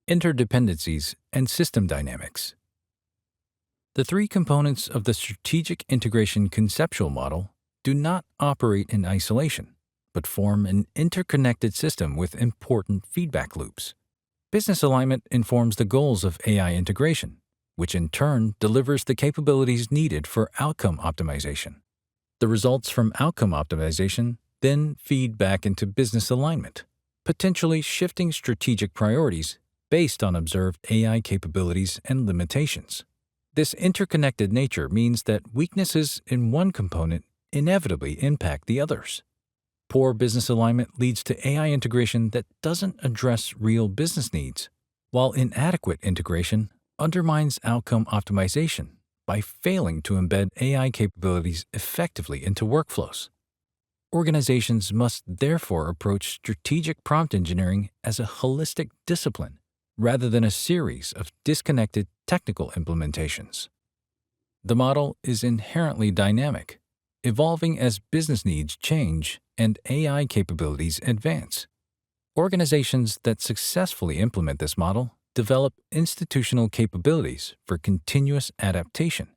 Interdependencies and system dynamics. The three components of the strategic integration conceptual model do not operate in isolation, but form an interconnected system with important feedback loops. Business alignment informs the goals of AI integration, which in turn delivers the capabilities needed for outcome optimization. The results from outcome optimization then feed back into business alignment, potentially shifting strategic priorities based on observed AI capabilities and limitations. This interconnected nature means that weaknesses in one component inevitably impact the others. Poor business alignment leads to AI integration that doesn't address real business needs, while inadequate integration undermines outcome optimization by failing to embed AI capabilities effectively into workflows. Organizations must therefore approach strategic prompt engineering as a holistic discipline rather than a series of disconnected technical implementations. The model is inherently dynamic, evolving as business needs change and AI capabilities advance. Organizations that successfully implement this model develop institutional capabilities for continuous adaptation,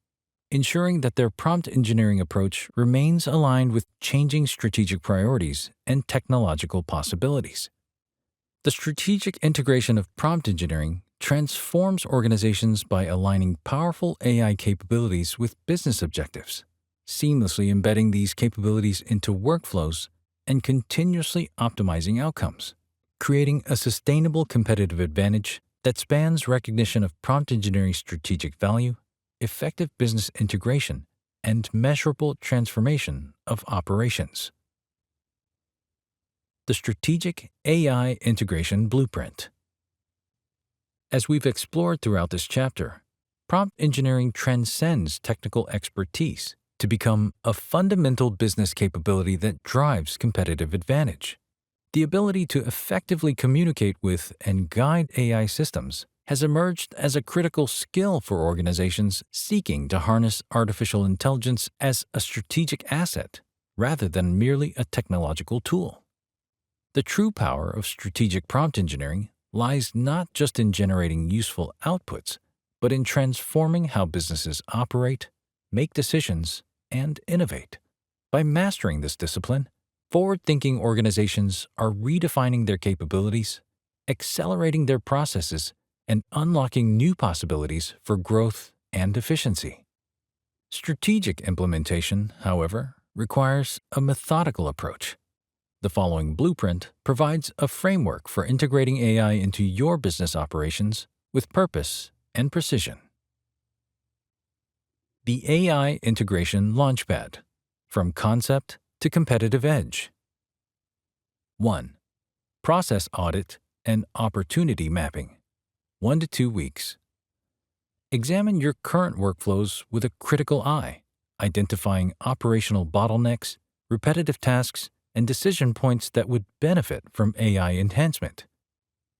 ensuring that their prompt engineering approach remains aligned with changing strategic priorities and technological possibilities. The strategic integration of prompt engineering transforms organizations by aligning powerful AI capabilities with business objectives, seamlessly embedding these capabilities into workflows and continuously optimizing outcomes, creating a sustainable competitive advantage that spans recognition of prompt engineering strategic value, effective business integration, and measurable transformation of operations. The Strategic AI Integration Blueprint. As we've explored throughout this chapter, prompt engineering transcends technical expertise to become a fundamental business capability that drives competitive advantage. The ability to effectively communicate with and guide AI systems has emerged as a critical skill for organizations seeking to harness artificial intelligence as a strategic asset rather than merely a technological tool. The true power of strategic prompt engineering lies not just in generating useful outputs, but in transforming how businesses operate, make decisions, and innovate. By mastering this discipline, forward-thinking organizations are redefining their capabilities, accelerating their processes, and unlocking new possibilities for growth and efficiency. Strategic implementation, however, requires a methodical approach. The following blueprint provides a framework for integrating AI into your business operations with purpose and precision. The AI Integration Launchpad, from concept to competitive edge. 1. Process audit and opportunity mapping, 1 to 2 weeks. Examine your current workflows with a critical eye, identifying operational bottlenecks, repetitive tasks, and decision points that would benefit from AI enhancement.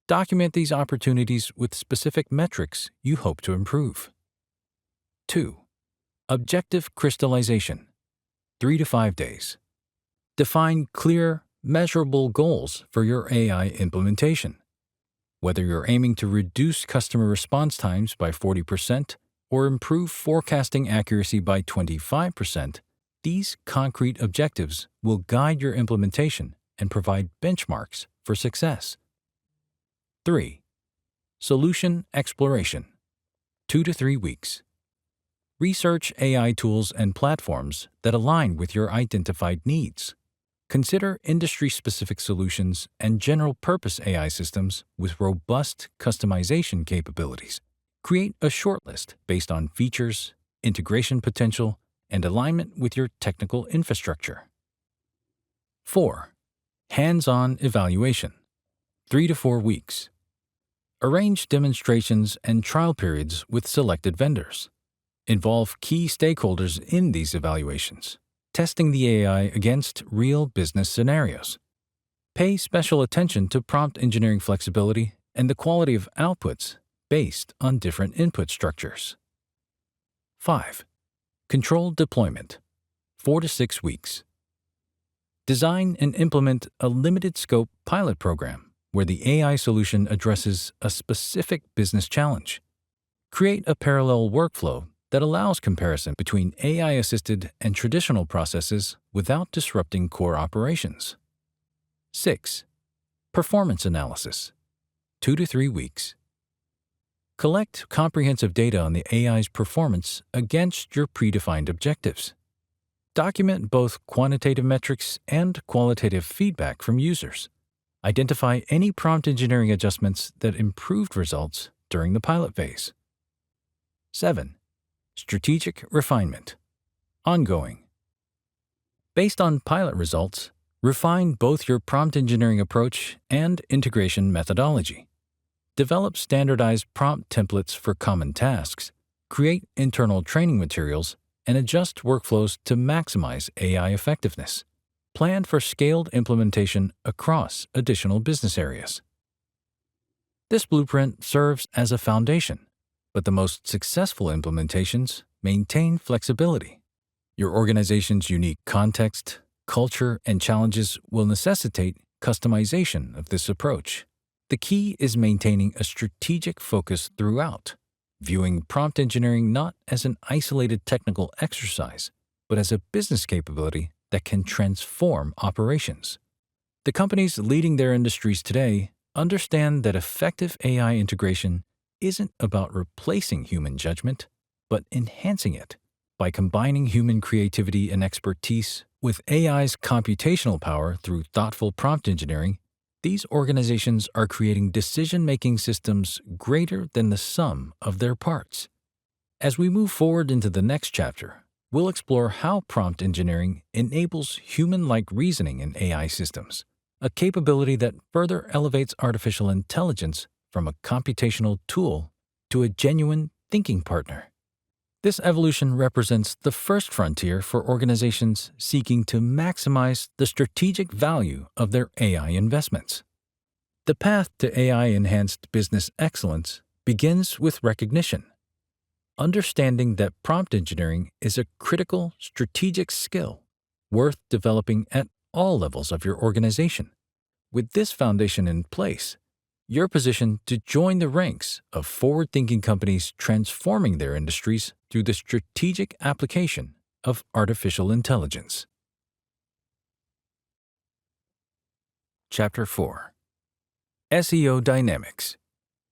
Document these opportunities with specific metrics you hope to improve. 2. Objective crystallization, 3 to 5 days. Define clear, measurable goals for your AI implementation. Whether you're aiming to reduce customer response times by 40% or improve forecasting accuracy by 25%, these concrete objectives will guide your implementation and provide benchmarks for success. 3. Solution exploration, 2 to 3 weeks. Research AI tools and platforms that align with your identified needs. Consider industry-specific solutions and general-purpose AI systems with robust customization capabilities. Create a shortlist based on features, integration potential, and alignment with your technical infrastructure. 4. Hands-on evaluation, 3 to 4 weeks. Arrange demonstrations and trial periods with selected vendors. Involve key stakeholders in these evaluations, testing the AI against real business scenarios. Pay special attention to prompt engineering flexibility and the quality of outputs based on different input structures. 5. Controlled deployment, 4 to 6 weeks. Design and implement a limited-scope pilot program where the AI solution addresses a specific business challenge. Create a parallel workflow that allows comparison between AI-assisted and traditional processes without disrupting core operations. 6. Performance analysis, 2 to 3 weeks. Collect comprehensive data on the AI's performance against your predefined objectives. Document both quantitative metrics and qualitative feedback from users. Identify any prompt engineering adjustments that improved results during the pilot phase. 7. Strategic refinement, ongoing. Based on pilot results, refine both your prompt engineering approach and integration methodology. Develop standardized prompt templates for common tasks, create internal training materials, and adjust workflows to maximize AI effectiveness. Plan for scaled implementation across additional business areas. This blueprint serves as a foundation, but the most successful implementations maintain flexibility. Your organization's unique context, culture, and challenges will necessitate customization of this approach. The key is maintaining a strategic focus throughout, viewing prompt engineering not as an isolated technical exercise, but as a business capability that can transform operations. The companies leading their industries today understand that effective AI integration isn't about replacing human judgment, but enhancing it. By combining human creativity and expertise with AI's computational power through thoughtful prompt engineering, these organizations are creating decision-making systems greater than the sum of their parts. As we move forward into the next chapter, we'll explore how prompt engineering enables human-like reasoning in AI systems, a capability that further elevates artificial intelligence from a computational tool to a genuine thinking partner. This evolution represents the first frontier for organizations seeking to maximize the strategic value of their AI investments. The path to AI-enhanced business excellence begins with recognition. Understanding that prompt engineering is a critical strategic skill worth developing at all levels of your organization. With this foundation in place, you're positioned to join the ranks of forward-thinking companies transforming their industries through the strategic application of artificial intelligence. Chapter 4. SEO Dynamics,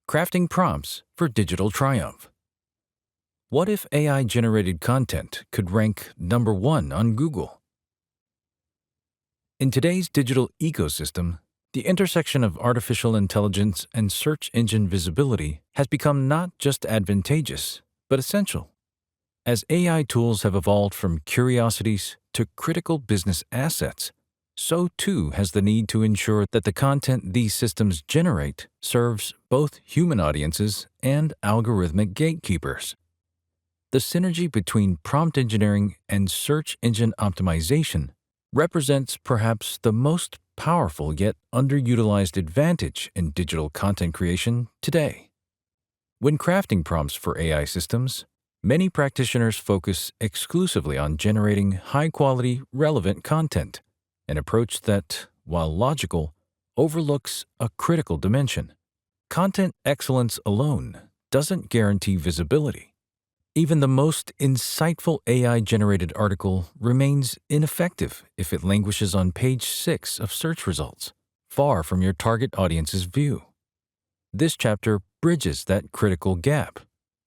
Crafting Prompts for Digital Triumph. What if AI-generated content could rank number 1 on Google? In today's digital ecosystem, the intersection of artificial intelligence and search engine visibility has become not just advantageous, but essential. As AI tools have evolved from curiosities to critical business assets, so too has the need to ensure that the content these systems generate serves both human audiences and algorithmic gatekeepers. The synergy between prompt engineering and search engine optimization represents perhaps the most powerful yet underutilized advantage in digital content creation today. When crafting prompts for AI systems, many practitioners focus exclusively on generating high-quality, relevant content, an approach that, while logical, overlooks a critical dimension. Content excellence alone doesn't guarantee visibility. Even the most insightful AI-generated article remains ineffective if it languishes on page 6 of search results, far from your target audience's view. This chapter bridges that critical gap,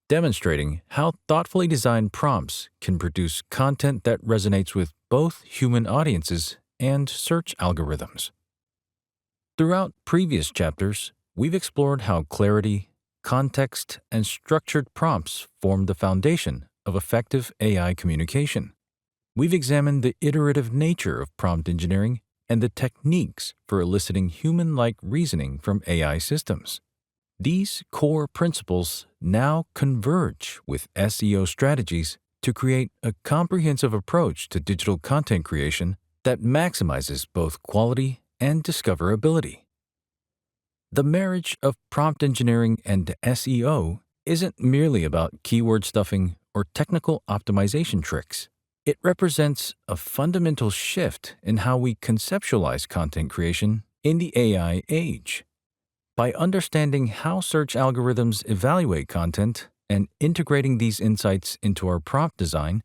demonstrating how thoughtfully designed prompts can produce content that resonates with both human audiences and search algorithms. Throughout previous chapters, we've explored how clarity, context, and structured prompts form the foundation of effective AI communication. We've examined the iterative nature of prompt engineering and the techniques for eliciting human-like reasoning from AI systems. These core principles now converge with SEO strategies to create a comprehensive approach to digital content creation that maximizes both quality and discoverability. The marriage of prompt engineering and SEO isn't merely about keyword stuffing or technical optimization tricks. It represents a fundamental shift in how we conceptualize content creation in the AI age. By understanding how search algorithms evaluate content and integrating these insights into our prompt design,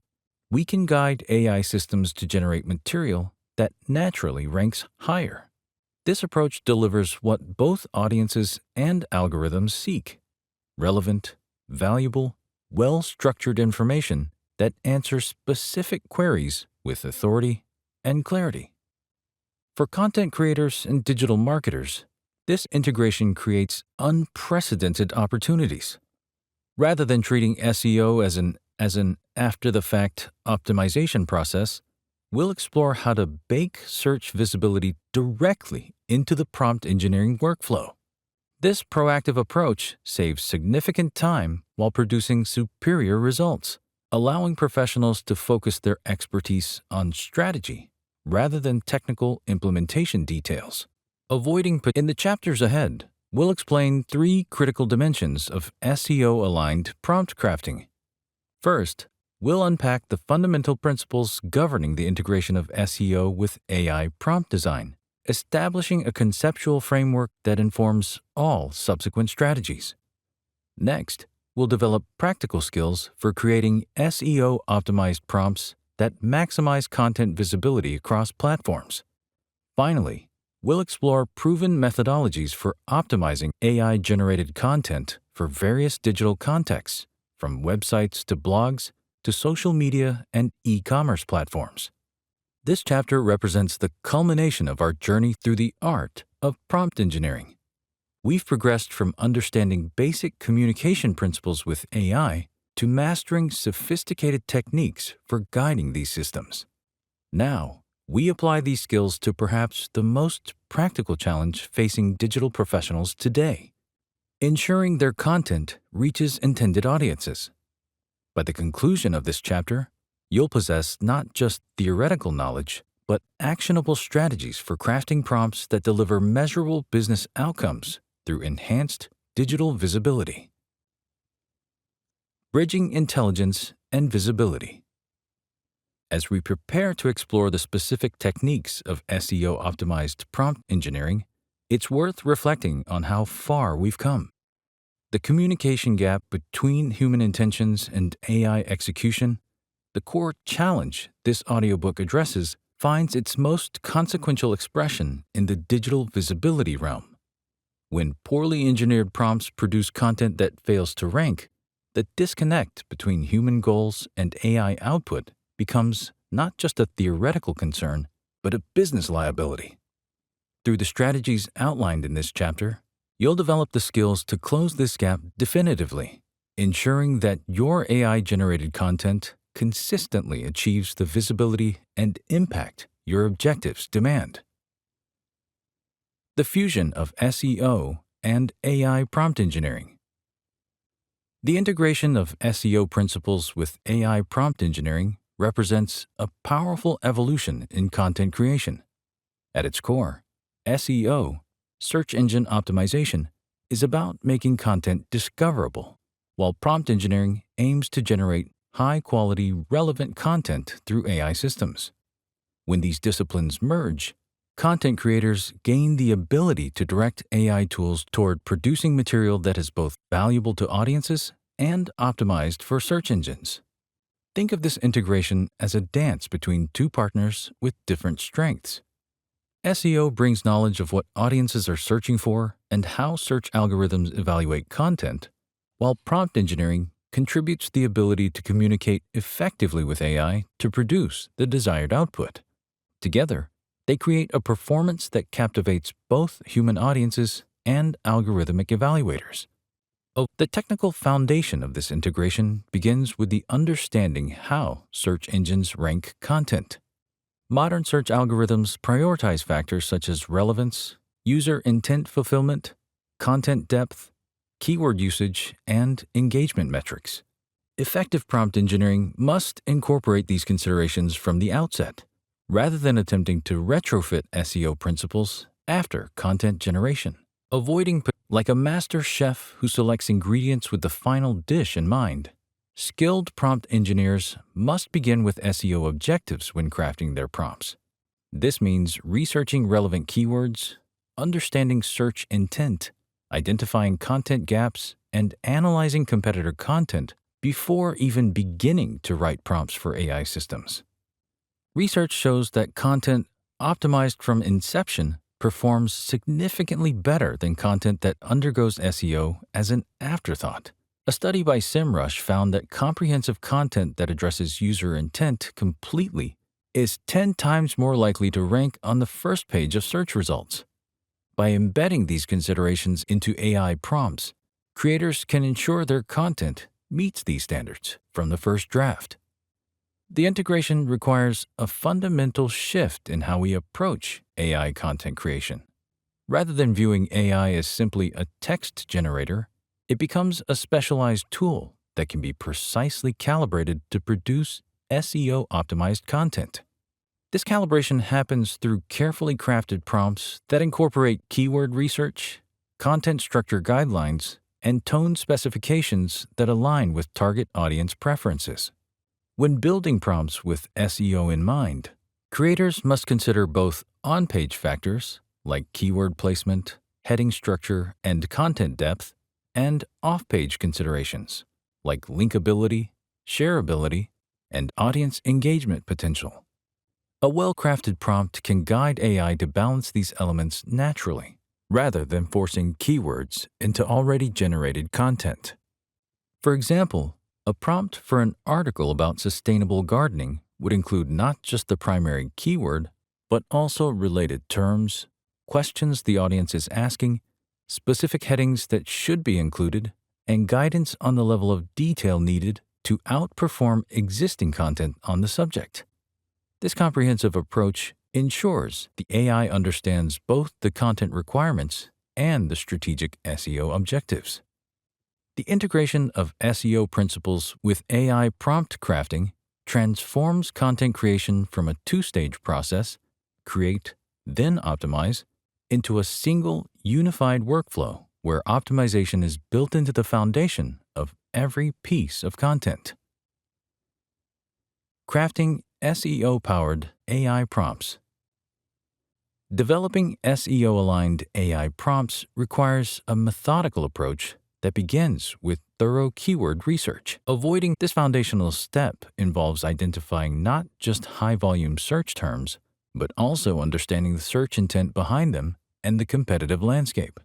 we can guide AI systems to generate material that naturally ranks higher. This approach delivers what both audiences and algorithms seek: relevant, valuable, well-structured information that answers specific queries with authority and clarity. For content creators and digital marketers, this integration creates unprecedented opportunities. Rather than treating SEO as an after-the-fact optimization process, we'll explore how to bake search visibility directly into the prompt engineering workflow. This proactive approach saves significant time while producing superior results, allowing professionals to focus their expertise on strategy rather than technical implementation details. In the chapters ahead, we'll explain 3 critical dimensions of SEO-aligned prompt crafting. First, we'll unpack the fundamental principles governing the integration of SEO with AI prompt design, establishing a conceptual framework that informs all subsequent strategies. Next, we'll develop practical skills for creating SEO-optimized prompts that maximize content visibility across platforms. Finally, we'll explore proven methodologies for optimizing AI-generated content for various digital contexts, from websites to blogs to social media and e-commerce platforms. This chapter represents the culmination of our journey through the art of prompt engineering. We've progressed from understanding basic communication principles with AI to mastering sophisticated techniques for guiding these systems. Now, we apply these skills to perhaps the most practical challenge facing digital professionals today: ensuring their content reaches intended audiences. By the conclusion of this chapter, you'll possess not just theoretical knowledge, but actionable strategies for crafting prompts that deliver measurable business outcomes through enhanced digital visibility. Bridging intelligence and visibility. As we prepare to explore the specific techniques of SEO-optimized prompt engineering, it's worth reflecting on how far we've come. The communication gap between human intentions and AI execution, the core challenge this audiobook addresses, finds its most consequential expression in the digital visibility realm. When poorly engineered prompts produce content that fails to rank, the disconnect between human goals and AI output becomes not just a theoretical concern, but a business liability. Through the strategies outlined in this chapter, you'll develop the skills to close this gap definitively, ensuring that your AI-generated content consistently achieves the visibility and impact your objectives demand. The fusion of SEO and AI prompt engineering. The integration of SEO principles with AI prompt engineering represents a powerful evolution in content creation. At its core, SEO, search engine optimization, is about making content discoverable, while prompt engineering aims to generate high-quality, relevant content through AI systems. When these disciplines merge, content creators gain the ability to direct AI tools toward producing material that is both valuable to audiences and optimized for search engines. Think of this integration as a dance between 2 partners with different strengths. SEO brings knowledge of what audiences are searching for and how search algorithms evaluate content, while prompt engineering contributes the ability to communicate effectively with AI to produce the desired output. Together, they create a performance that captivates both human audiences and algorithmic evaluators. The technical foundation of this integration begins with the understanding how search engines rank content. Modern search algorithms prioritize factors such as relevance, user intent fulfillment, content depth, keyword usage, and engagement metrics. Effective prompt engineering must incorporate these considerations from the outset, rather than attempting to retrofit SEO principles after content generation. Like a master chef who selects ingredients with the final dish in mind, skilled prompt engineers must begin with SEO objectives when crafting their prompts. This means researching relevant keywords, understanding search intent, identifying content gaps, and analyzing competitor content before even beginning to write prompts for AI systems. Research shows that content optimized from inception performs significantly better than content that undergoes SEO as an afterthought. A study by SEMrush found that comprehensive content that addresses user intent completely is 10 times more likely to rank on the first page of search results. By embedding these considerations into AI prompts, creators can ensure their content meets these standards from the first draft. The integration requires a fundamental shift in how we approach AI content creation. Rather than viewing AI as simply a text generator, it becomes a specialized tool that can be precisely calibrated to produce SEO-optimized content. This calibration happens through carefully crafted prompts that incorporate keyword research, content structure guidelines, and tone specifications that align with target audience preferences. When building prompts with SEO in mind, creators must consider both on-page factors like keyword placement, heading structure, and content depth, and off-page considerations like linkability, shareability, and audience engagement potential. A well-crafted prompt can guide AI to balance these elements naturally, rather than forcing keywords into already generated content. For example, a prompt for an article about sustainable gardening would include not just the primary keyword, but also related terms, questions the audience is asking, specific headings that should be included, and guidance on the level of detail needed to outperform existing content on the subject. This comprehensive approach ensures the AI understands both the content requirements and the strategic SEO objectives. The integration of SEO principles with AI prompt crafting transforms content creation from a two-stage process, create, then optimize, into a single, unified workflow where optimization is built into the foundation of every piece of content. Crafting SEO-powered AI prompts. Developing SEO-aligned AI prompts requires a methodical approach that begins with thorough keyword research. Avoiding this foundational step involves identifying not just high-volume search terms, but also understanding the search intent behind them and the competitive landscape.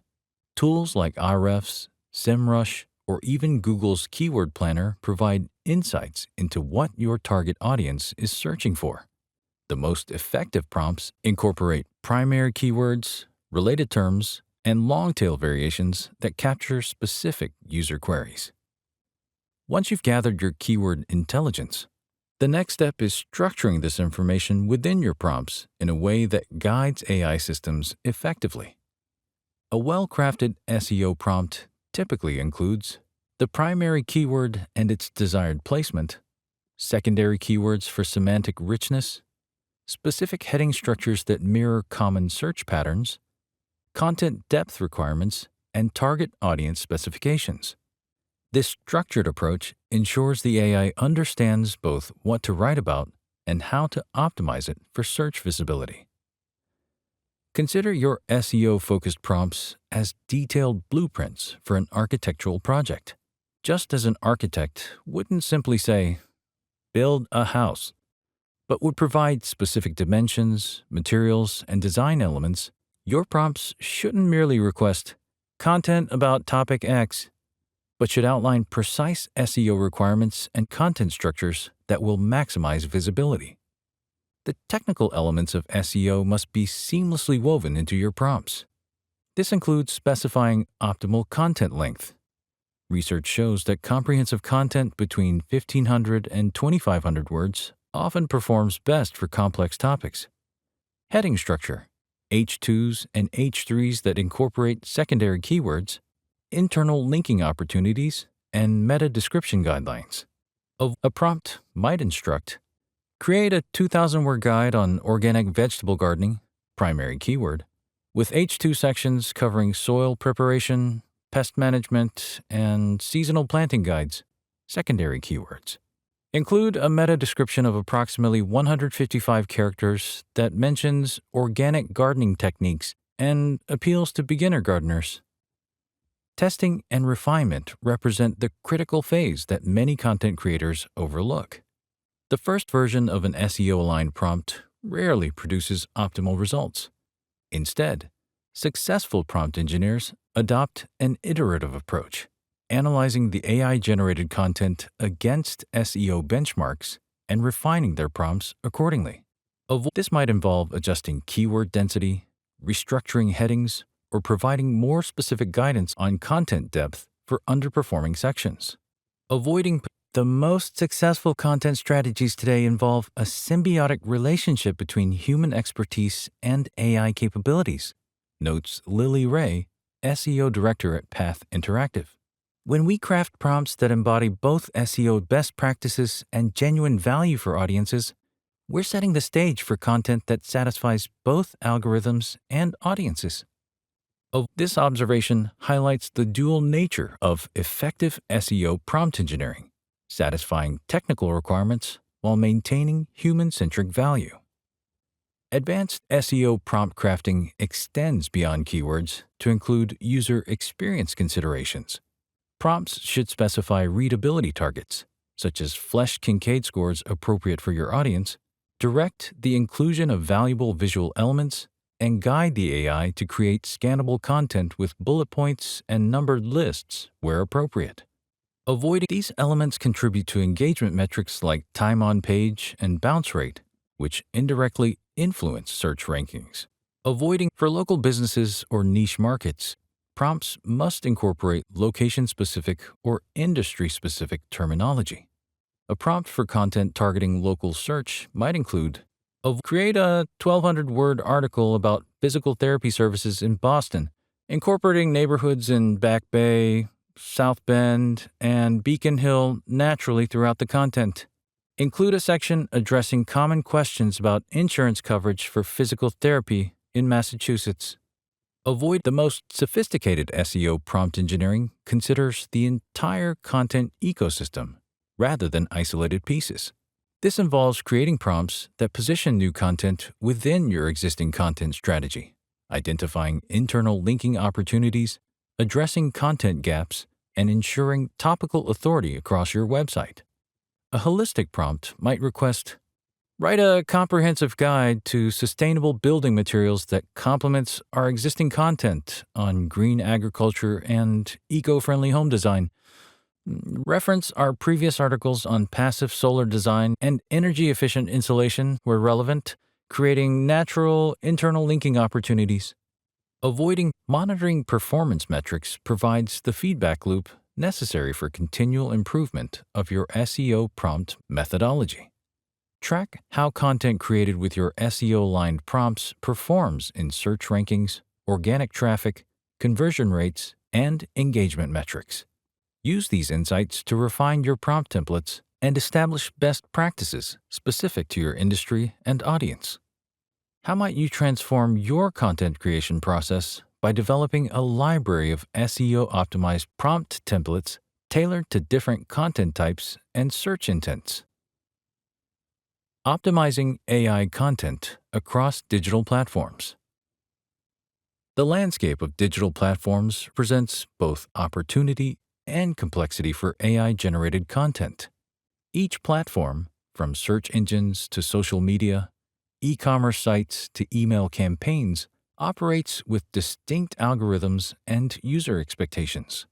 Tools like Ahrefs, SEMrush, or even Google's Keyword Planner provide insights into what your target audience is searching for. The most effective prompts incorporate primary keywords, related terms, and long-tail variations that capture specific user queries. Once you've gathered your keyword intelligence, the next step is structuring this information within your prompts in a way that guides AI systems effectively. A well-crafted SEO prompt typically includes the primary keyword and its desired placement, secondary keywords for semantic richness, specific heading structures that mirror common search patterns, content depth requirements, and target audience specifications. This structured approach ensures the AI understands both what to write about and how to optimize it for search visibility. Consider your SEO-focused prompts as detailed blueprints for an architectural project. Just as an architect wouldn't simply say, "Build a house," but would provide specific dimensions, materials, and design elements, your prompts shouldn't merely request content about topic X, but should outline precise SEO requirements and content structures that will maximize visibility. The technical elements of SEO must be seamlessly woven into your prompts. This includes specifying optimal content length. Research shows that comprehensive content between 1,500 and 2,500 words often performs best for complex topics. Heading structure, H2s and H3s that incorporate secondary keywords, internal linking opportunities and meta description guidelines. A prompt might instruct, create a 2,000-word guide on organic vegetable gardening, primary keyword, with H2 sections covering soil preparation, pest management, and seasonal planting guides, secondary keywords. Include a meta description of approximately 155 characters that mentions organic gardening techniques and appeals to beginner gardeners. Testing and refinement represent the critical phase that many content creators overlook. The first version of an SEO-aligned prompt rarely produces optimal results. Instead, successful prompt engineers adopt an iterative approach, analyzing the AI-generated content against SEO benchmarks and refining their prompts accordingly. This might involve adjusting keyword density, restructuring headings, or providing more specific guidance on content depth for underperforming sections. The most successful content strategies today involve a symbiotic relationship between human expertise and AI capabilities, notes Lily Ray, SEO director at Path Interactive. When we craft prompts that embody both SEO best practices and genuine value for audiences, we're setting the stage for content that satisfies both algorithms and audiences. This observation highlights the dual nature of effective SEO prompt engineering, satisfying technical requirements while maintaining human-centric value. Advanced SEO prompt crafting extends beyond keywords to include user experience considerations. Prompts should specify readability targets, such as Flesch-Kincaid scores appropriate for your audience, direct the inclusion of valuable visual elements, and guide the AI to create scannable content with bullet points and numbered lists where appropriate. Avoiding these elements contribute to engagement metrics like time on page and bounce rate, which indirectly influence search rankings. For local businesses or niche markets, prompts must incorporate location-specific or industry-specific terminology. A prompt for content targeting local search might include, create a 1,200-word article about physical therapy services in Boston, incorporating neighborhoods in Back Bay, South Bend, and Beacon Hill naturally throughout the content. Include a section addressing common questions about insurance coverage for physical therapy in Massachusetts. The most sophisticated SEO prompt engineering considers the entire content ecosystem rather than isolated pieces. This involves creating prompts that position new content within your existing content strategy, identifying internal linking opportunities, addressing content gaps, and ensuring topical authority across your website. A holistic prompt might request, write a comprehensive guide to sustainable building materials that complements our existing content on green agriculture and eco-friendly home design. Reference our previous articles on passive solar design and energy-efficient insulation where relevant, creating natural internal linking opportunities. Monitoring performance metrics provides the feedback loop necessary for continual improvement of your SEO prompt methodology. Track how content created with your SEO-aligned prompts performs in search rankings, organic traffic, conversion rates, and engagement metrics. Use these insights to refine your prompt templates and establish best practices specific to your industry and audience. How might you transform your content creation process by developing a library of SEO-optimized prompt templates tailored to different content types and search intents? Optimizing AI content across digital platforms. The landscape of digital platforms presents both opportunity and complexity for AI-generated content. Each platform, from search engines to social media, e-commerce sites to email campaigns, operates with distinct algorithms and user expectations.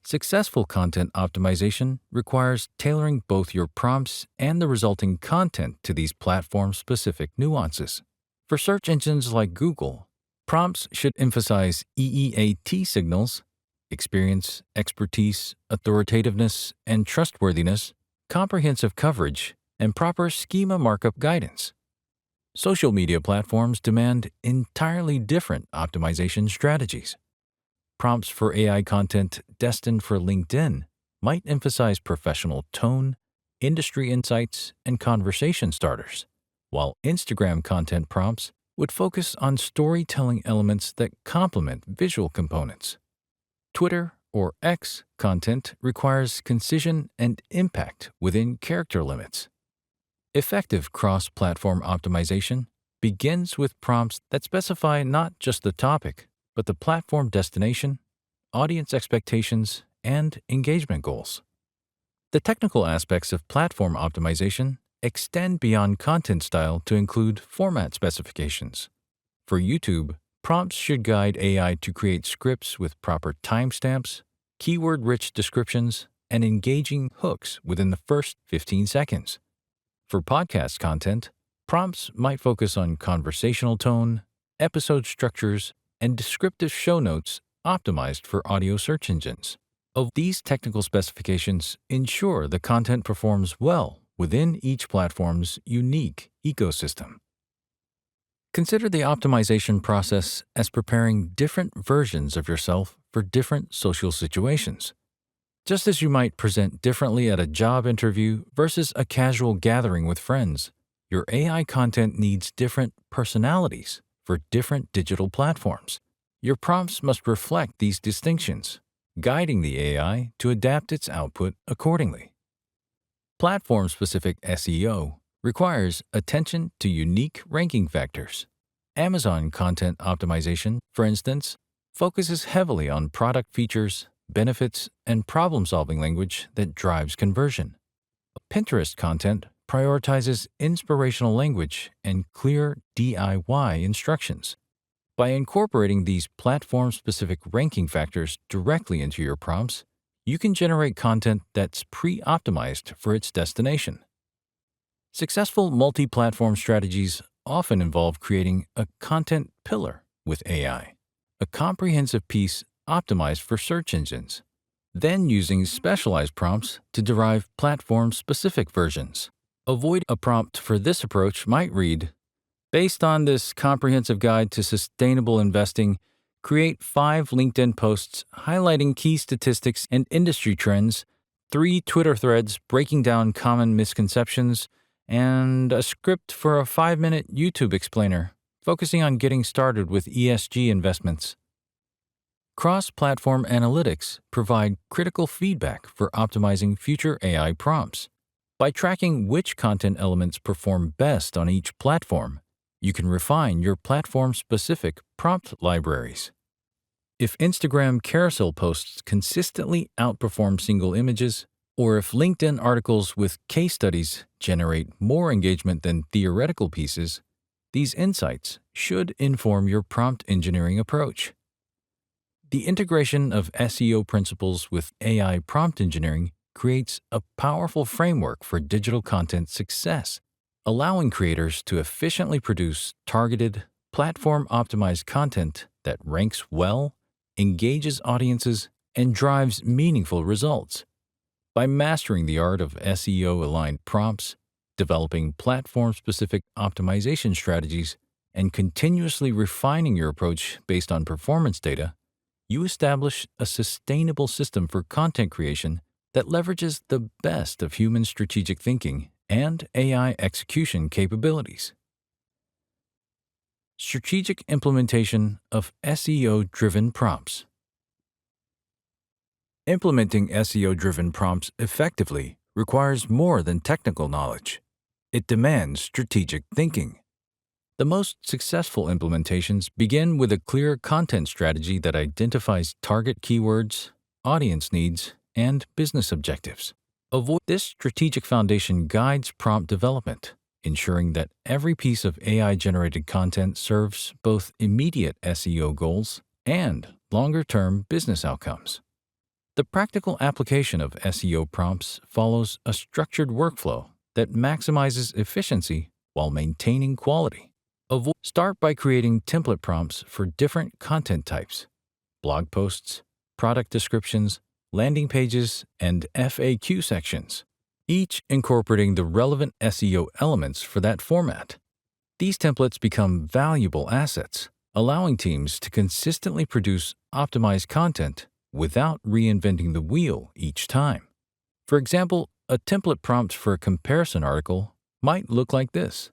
Successful content optimization requires tailoring both your prompts and the resulting content to these platform-specific nuances. For search engines like Google, prompts should emphasize EEAT signals, experience, expertise, authoritativeness, and trustworthiness, comprehensive coverage, and proper schema markup guidance. Social media platforms demand entirely different optimization strategies. prompts for AI content destined for LinkedIn might emphasize professional tone, industry insights, and conversation starters, while Instagram content prompts would focus on storytelling elements that complement visual components. Twitter or X content requires concision and impact within character limits. Effective cross-platform optimization begins with prompts that specify not just the topic, but the platform destination, audience expectations, and engagement goals. The technical aspects of platform optimization extend beyond content style to include format specifications. For YouTube, prompts should guide AI to create scripts with proper timestamps, keyword-rich descriptions, and engaging hooks within the first 15 seconds. For podcast content, prompts might focus on conversational tone, episode structures, and descriptive show notes optimized for audio search engines. These technical specifications ensure the content performs well within each platform's unique ecosystem. Consider the optimization process as preparing different versions of yourself for different social situations. Just as you might present differently at a job interview versus a casual gathering with friends, your AI content needs different personalities for different digital platforms. Your prompts must reflect these distinctions, guiding the AI to adapt its output accordingly. Platform-specific SEO requires attention to unique ranking factors. Amazon content optimization, for instance, focuses heavily on product features, benefits, and problem-solving language that drives conversion. Pinterest content prioritizes inspirational language and clear DIY instructions. By incorporating these platform-specific ranking factors directly into your prompts, you can generate content that's pre-optimized for its destination. Successful multi-platform strategies often involve creating a content pillar with AI, a comprehensive piece optimized for search engines, then using specialized prompts to derive platform-specific versions. A prompt for this approach might read, "Based on this comprehensive guide to sustainable investing, create 5 LinkedIn posts highlighting key statistics and industry trends, 3 Twitter threads breaking down common misconceptions, and a script for a 5-minute YouTube explainer focusing on getting started with ESG investments." Cross-platform analytics provide critical feedback for optimizing future AI prompts. By tracking which content elements perform best on each platform, you can refine your platform-specific prompt libraries. If Instagram carousel posts consistently outperform single images, or if LinkedIn articles with case studies generate more engagement than theoretical pieces, these insights should inform your prompt engineering approach. The integration of SEO principles with AI prompt engineering creates a powerful framework for digital content success, allowing creators to efficiently produce targeted, platform-optimized content that ranks well, engages audiences, and drives meaningful results. By mastering the art of SEO-aligned prompts, developing platform-specific optimization strategies, and continuously refining your approach based on performance data, you establish a sustainable system for content creation that leverages the best of human strategic thinking and AI execution capabilities. Strategic implementation of SEO-driven prompts. Implementing SEO-driven prompts effectively requires more than technical knowledge. It demands strategic thinking. The most successful implementations begin with a clear content strategy that identifies target keywords, audience needs, and business objectives. This strategic foundation guides prompt development, ensuring that every piece of AI-generated content serves both immediate SEO goals and longer-term business outcomes. The practical application of SEO prompts follows a structured workflow that maximizes efficiency while maintaining quality. Start by creating template prompts for different content types: blog posts, product descriptions, landing pages, and FAQ sections, each incorporating the relevant SEO elements for that format. These templates become valuable assets, allowing teams to consistently produce optimize content without reinventing the wheel each time. For example, a template prompt for a comparison article might look like this.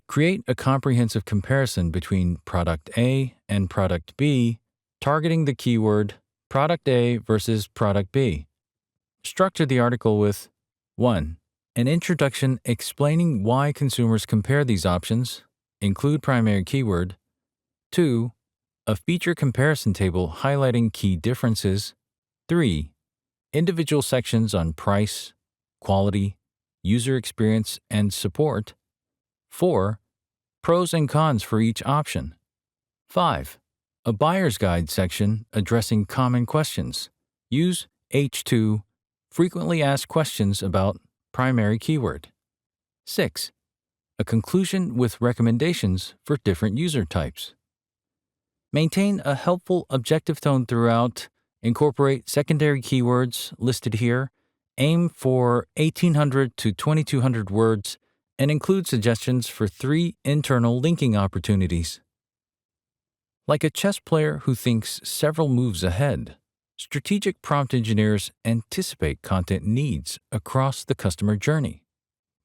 Create a comprehensive comparison between product A and product B, targeting the keyword product A versus product B. Structure the article with 1. An introduction explaining why consumers compare these options, include primary keyword. 2. A feature comparison table highlighting key differences. 3. Individual sections on price, quality, user experience, and support. 4. Pros and cons for each option. 5. A buyer's guide section addressing common questions. Use H2, frequently asked questions about primary keyword. 6. A conclusion with recommendations for different user types. Maintain a helpful, objective tone throughout. Incorporate secondary keywords listed here. Aim for 1,800 to 2,200 words and include suggestions for 3 internal linking opportunities. Like a chess player who thinks several moves ahead, strategic prompt engineers anticipate content needs across the customer journey.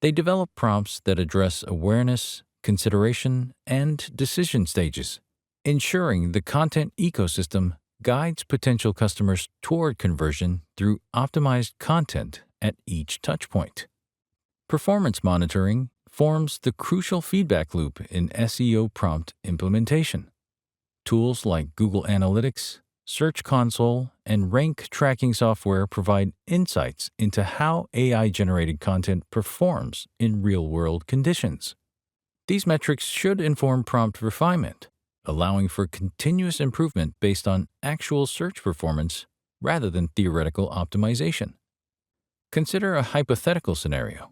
They develop prompts that address awareness, consideration, and decision stages, ensuring the content ecosystem guides potential customers toward conversion through optimized content at each touchpoint. Performance monitoring forms the crucial feedback loop in SEO prompt implementation. Tools like Google Analytics, Search Console, and rank tracking software provide insights into how AI-generated content performs in real-world conditions. These metrics should inform prompt refinement, allowing for continuous improvement based on actual search performance rather than theoretical optimization. Consider a hypothetical scenario.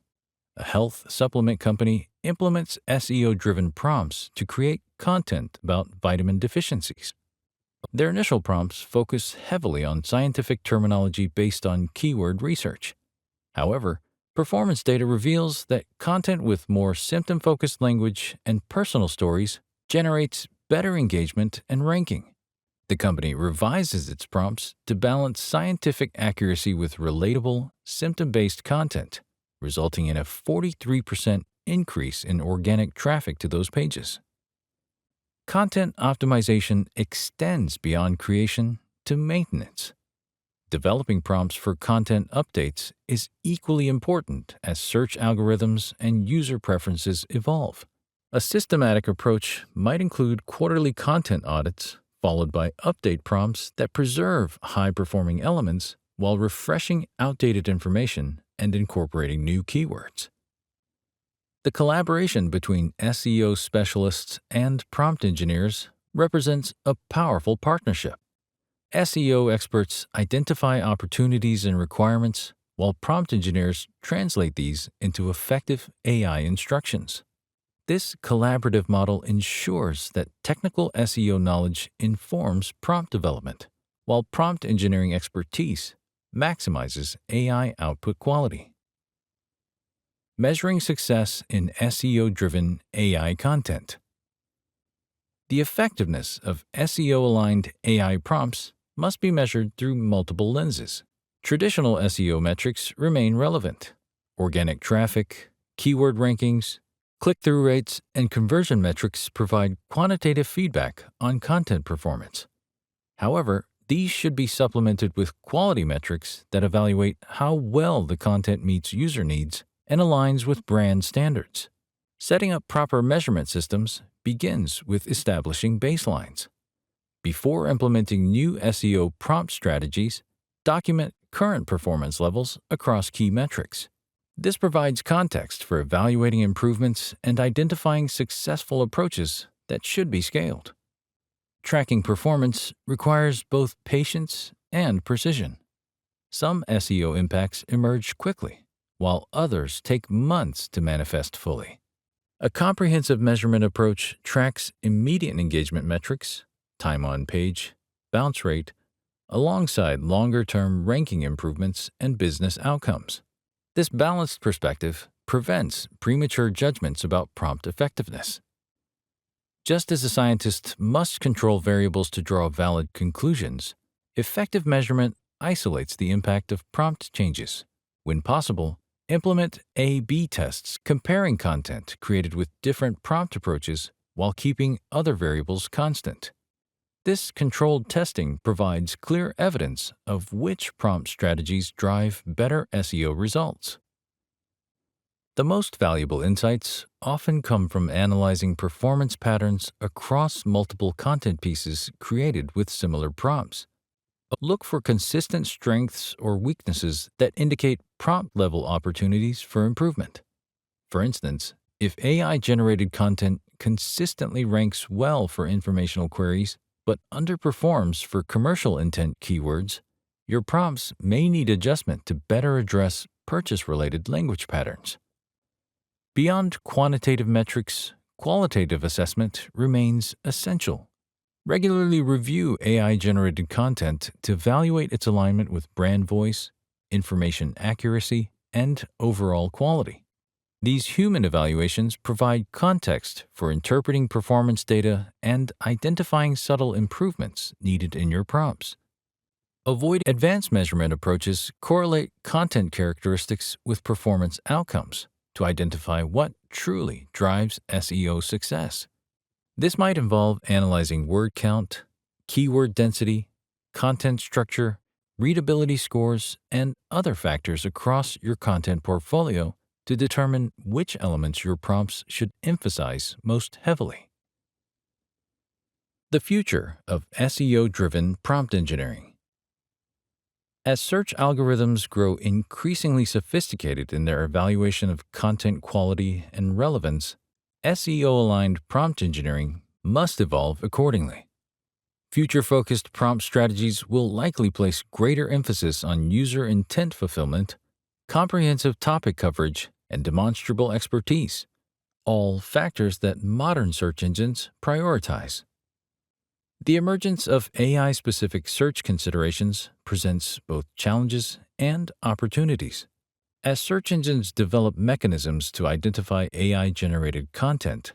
A health supplement company implements SEO-driven prompts to create content about vitamin deficiencies. Their initial prompts focus heavily on scientific terminology based on keyword research. However, performance data reveals that content with more symptom-focused language and personal stories generates better engagement and ranking. The company revises its prompts to balance scientific accuracy with relatable, symptom-based content, resulting in a 43% increase in organic traffic to those pages. Content optimization extends beyond creation to maintenance. Developing prompts for content updates is equally important as search algorithms and user preferences evolve. A systematic approach might include quarterly content audits, followed by update prompts that preserve high-performing elements while refreshing outdated information and incorporating new keywords. The collaboration between SEO specialists and prompt engineers represents a powerful partnership. SEO experts identify opportunities and requirements, while prompt engineers translate these into effective AI instructions. This collaborative model ensures that technical SEO knowledge informs prompt development, while prompt engineering expertise maximizes AI output quality. Measuring success in SEO-driven AI content. The effectiveness of SEO-aligned AI prompts must be measured through multiple lenses. Traditional SEO metrics remain relevant. Organic traffic, keyword rankings, click-through rates, and conversion metrics provide quantitative feedback on content performance. However, these should be supplemented with quality metrics that evaluate how well the content meets user needs and aligns with brand standards. Setting up proper measurement systems begins with establishing baselines. Before implementing new SEO prompt strategies, document current performance levels across key metrics. This provides context for evaluating improvements and identifying successful approaches that should be scaled. Tracking performance requires both patience and precision. Some SEO impacts emerge quickly, while others take months to manifest fully. A comprehensive measurement approach tracks immediate engagement metrics, time on page, bounce rate, alongside longer-term ranking improvements and business outcomes. This balanced perspective prevents premature judgments about prompt effectiveness. Just as a scientist must control variables to draw valid conclusions, effective measurement isolates the impact of prompt changes. When possible, implement A/B tests comparing content created with different prompt approaches while keeping other variables constant. This controlled testing provides clear evidence of which prompt strategies drive better SEO results. The most valuable insights often come from analyzing performance patterns across multiple content pieces created with similar prompts. Look for consistent strengths or weaknesses that indicate prompt-level opportunities for improvement. For instance, if AI-generated content consistently ranks well for informational queries but underperforms for commercial intent keywords, your prompts may need adjustment to better address purchase-related language patterns. Beyond quantitative metrics, qualitative assessment remains essential. Regularly review AI-generated content to evaluate its alignment with brand voice, information accuracy, and overall quality. These human evaluations provide context for interpreting performance data and identifying subtle improvements needed in your prompts. Avoid advanced measurement approaches correlate content characteristics with performance outcomes to identify what truly drives SEO success. This might involve analyzing word count, keyword density, content structure, readability scores, and other factors across your content portfolio to determine which elements your prompts should emphasize most heavily. The future of SEO-driven prompt engineering. As search algorithms grow increasingly sophisticated in their evaluation of content quality and relevance, SEO-aligned prompt engineering must evolve accordingly. Future-focused prompt strategies will likely place greater emphasis on user intent fulfillment, comprehensive topic coverage, and demonstrable expertise, all factors that modern search engines prioritize. The emergence of AI-specific search considerations presents both challenges and opportunities. As search engines develop mechanisms to identify AI-generated content,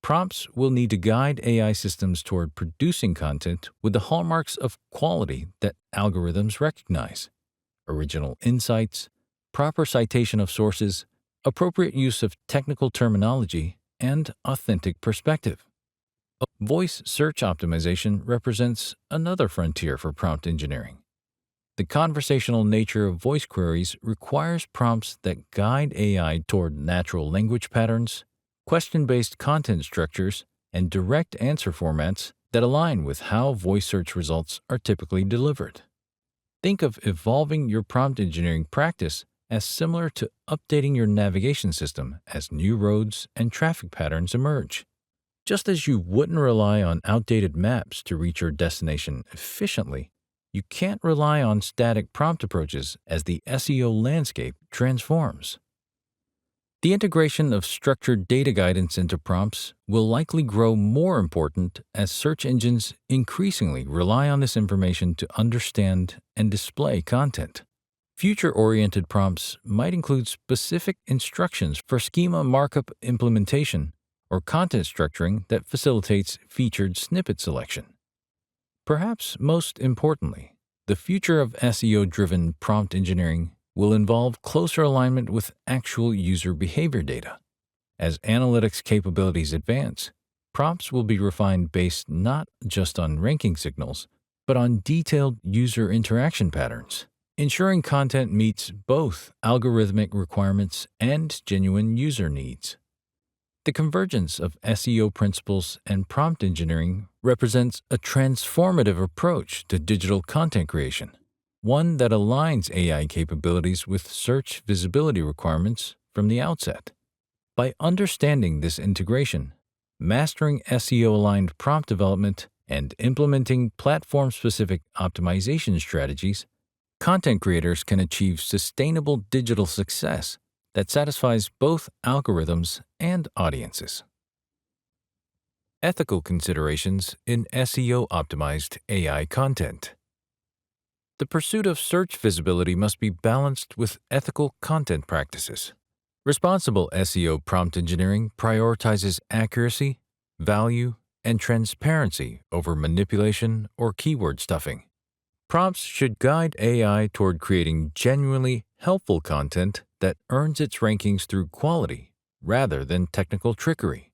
prompts will need to guide AI systems toward producing content with the hallmarks of quality that algorithms recognize: original insights, proper citation of sources, appropriate use of technical terminology, and authentic perspective. Voice search optimization represents another frontier for prompt engineering. The conversational nature of voice queries requires prompts that guide AI toward natural language patterns, question-based content structures, and direct answer formats that align with how voice search results are typically delivered. Think of evolving your prompt engineering practice as similar to updating your navigation system as new roads and traffic patterns emerge. Just as you wouldn't rely on outdated maps to reach your destination efficiently, you can't rely on static prompt approaches as the SEO landscape transforms. The integration of structured data guidance into prompts will likely grow more important as search engines increasingly rely on this information to understand and display content. Future-oriented prompts might include specific instructions for schema markup implementation or content structuring that facilitates featured snippet selection. Perhaps most importantly, the future of SEO-driven prompt engineering will involve closer alignment with actual user behavior data. As analytics capabilities advance, prompts will be refined based not just on ranking signals, but on detailed user interaction patterns, ensuring content meets both algorithmic requirements and genuine user needs. The convergence of SEO principles and prompt engineering represents a transformative approach to digital content creation, one that aligns AI capabilities with search visibility requirements from the outset. By understanding this integration, mastering SEO-aligned prompt development, and implementing platform-specific optimization strategies, content creators can achieve sustainable digital success that satisfies both algorithms and audiences. Ethical considerations in SEO-optimized AI content. The pursuit of search visibility must be balanced with ethical content practices. Responsible SEO prompt engineering prioritizes accuracy, value, and transparency over manipulation or keyword stuffing. Prompts should guide AI toward creating genuinely helpful content that earns its rankings through quality rather than technical trickery.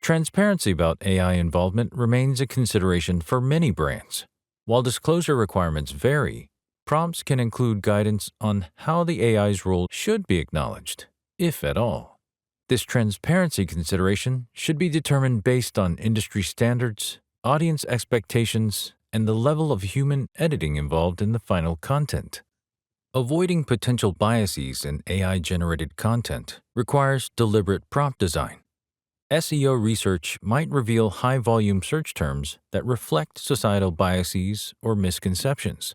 Transparency about AI involvement remains a consideration for many brands. While disclosure requirements vary, prompts can include guidance on how the AI's role should be acknowledged, if at all. This transparency consideration should be determined based on industry standards, audience expectations, and the level of human editing involved in the final content. Avoiding potential biases in AI-generated content requires deliberate prompt design. SEO research might reveal high-volume search terms that reflect societal biases or misconceptions.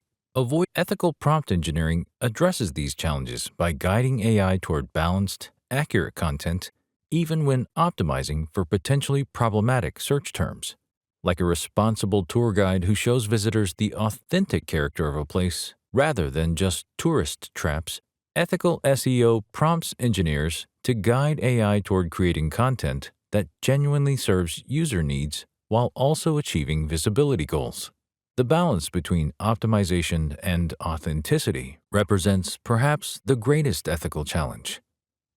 Ethical prompt engineering addresses these challenges by guiding AI toward balanced, accurate content, even when optimizing for potentially problematic search terms. Like a responsible tour guide who shows visitors the authentic character of a place rather than just tourist traps, ethical SEO prompts engineers to guide AI toward creating content that genuinely serves user needs while also achieving visibility goals. The balance between optimization and authenticity represents perhaps the greatest ethical challenge.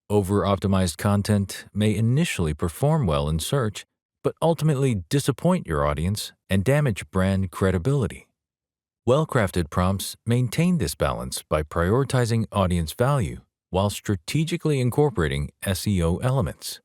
Over-optimized content may initially perform well in search, but ultimately disappoint your audience and damage brand credibility. Well-crafted prompts maintain this balance by prioritizing audience value while strategically incorporating SEO elements.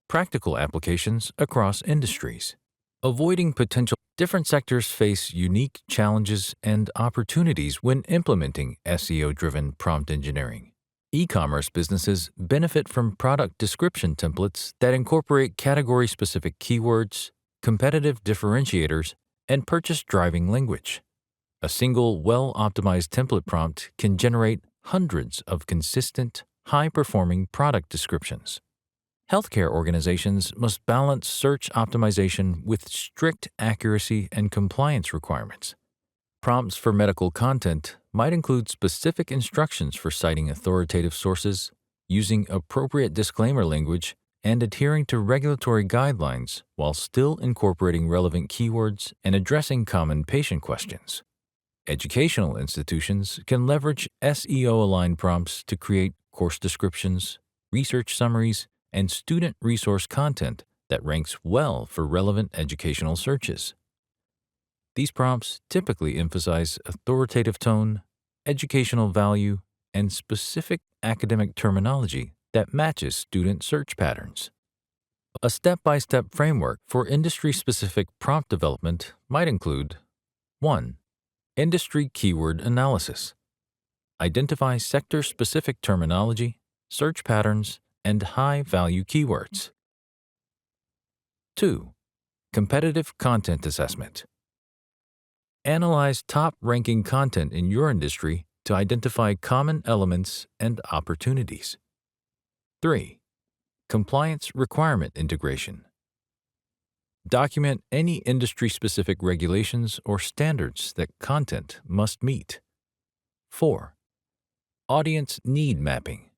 Practical applications across industries. Avoiding potential different sectors face unique challenges and opportunities when implementing SEO-driven prompt engineering. E-commerce businesses benefit from product description templates that incorporate category-specific keywords, competitive differentiators, and purchase-driving language. A single, well-optimized template prompt can generate hundreds of consistent, high-performing product descriptions. Healthcare organizations must balance search optimization with strict accuracy and compliance requirements. Prompts for medical content might include specific instructions for citing authoritative sources, using appropriate disclaimer language, and adhering to regulatory guidelines while still incorporating relevant keywords and addressing common patient questions. Educational institutions can leverage SEO-aligned prompts to create course descriptions, research summaries, and student resource content that ranks well for relevant educational searches. These prompts typically emphasize authoritative tone, educational value, and specific academic terminology that matches student search patterns. A step-by-step framework for industry-specific prompt development might include 1. Industry keyword analysis. Identify sector-specific terminology, search patterns, and high-value keywords. 2. Competitive content assessment. Analyze top-ranking content in your industry to identify common elements and opportunities. 3. Compliance requirement integration. Document any industry-specific regulations or standards that content must meet. 4. Audience need mapping.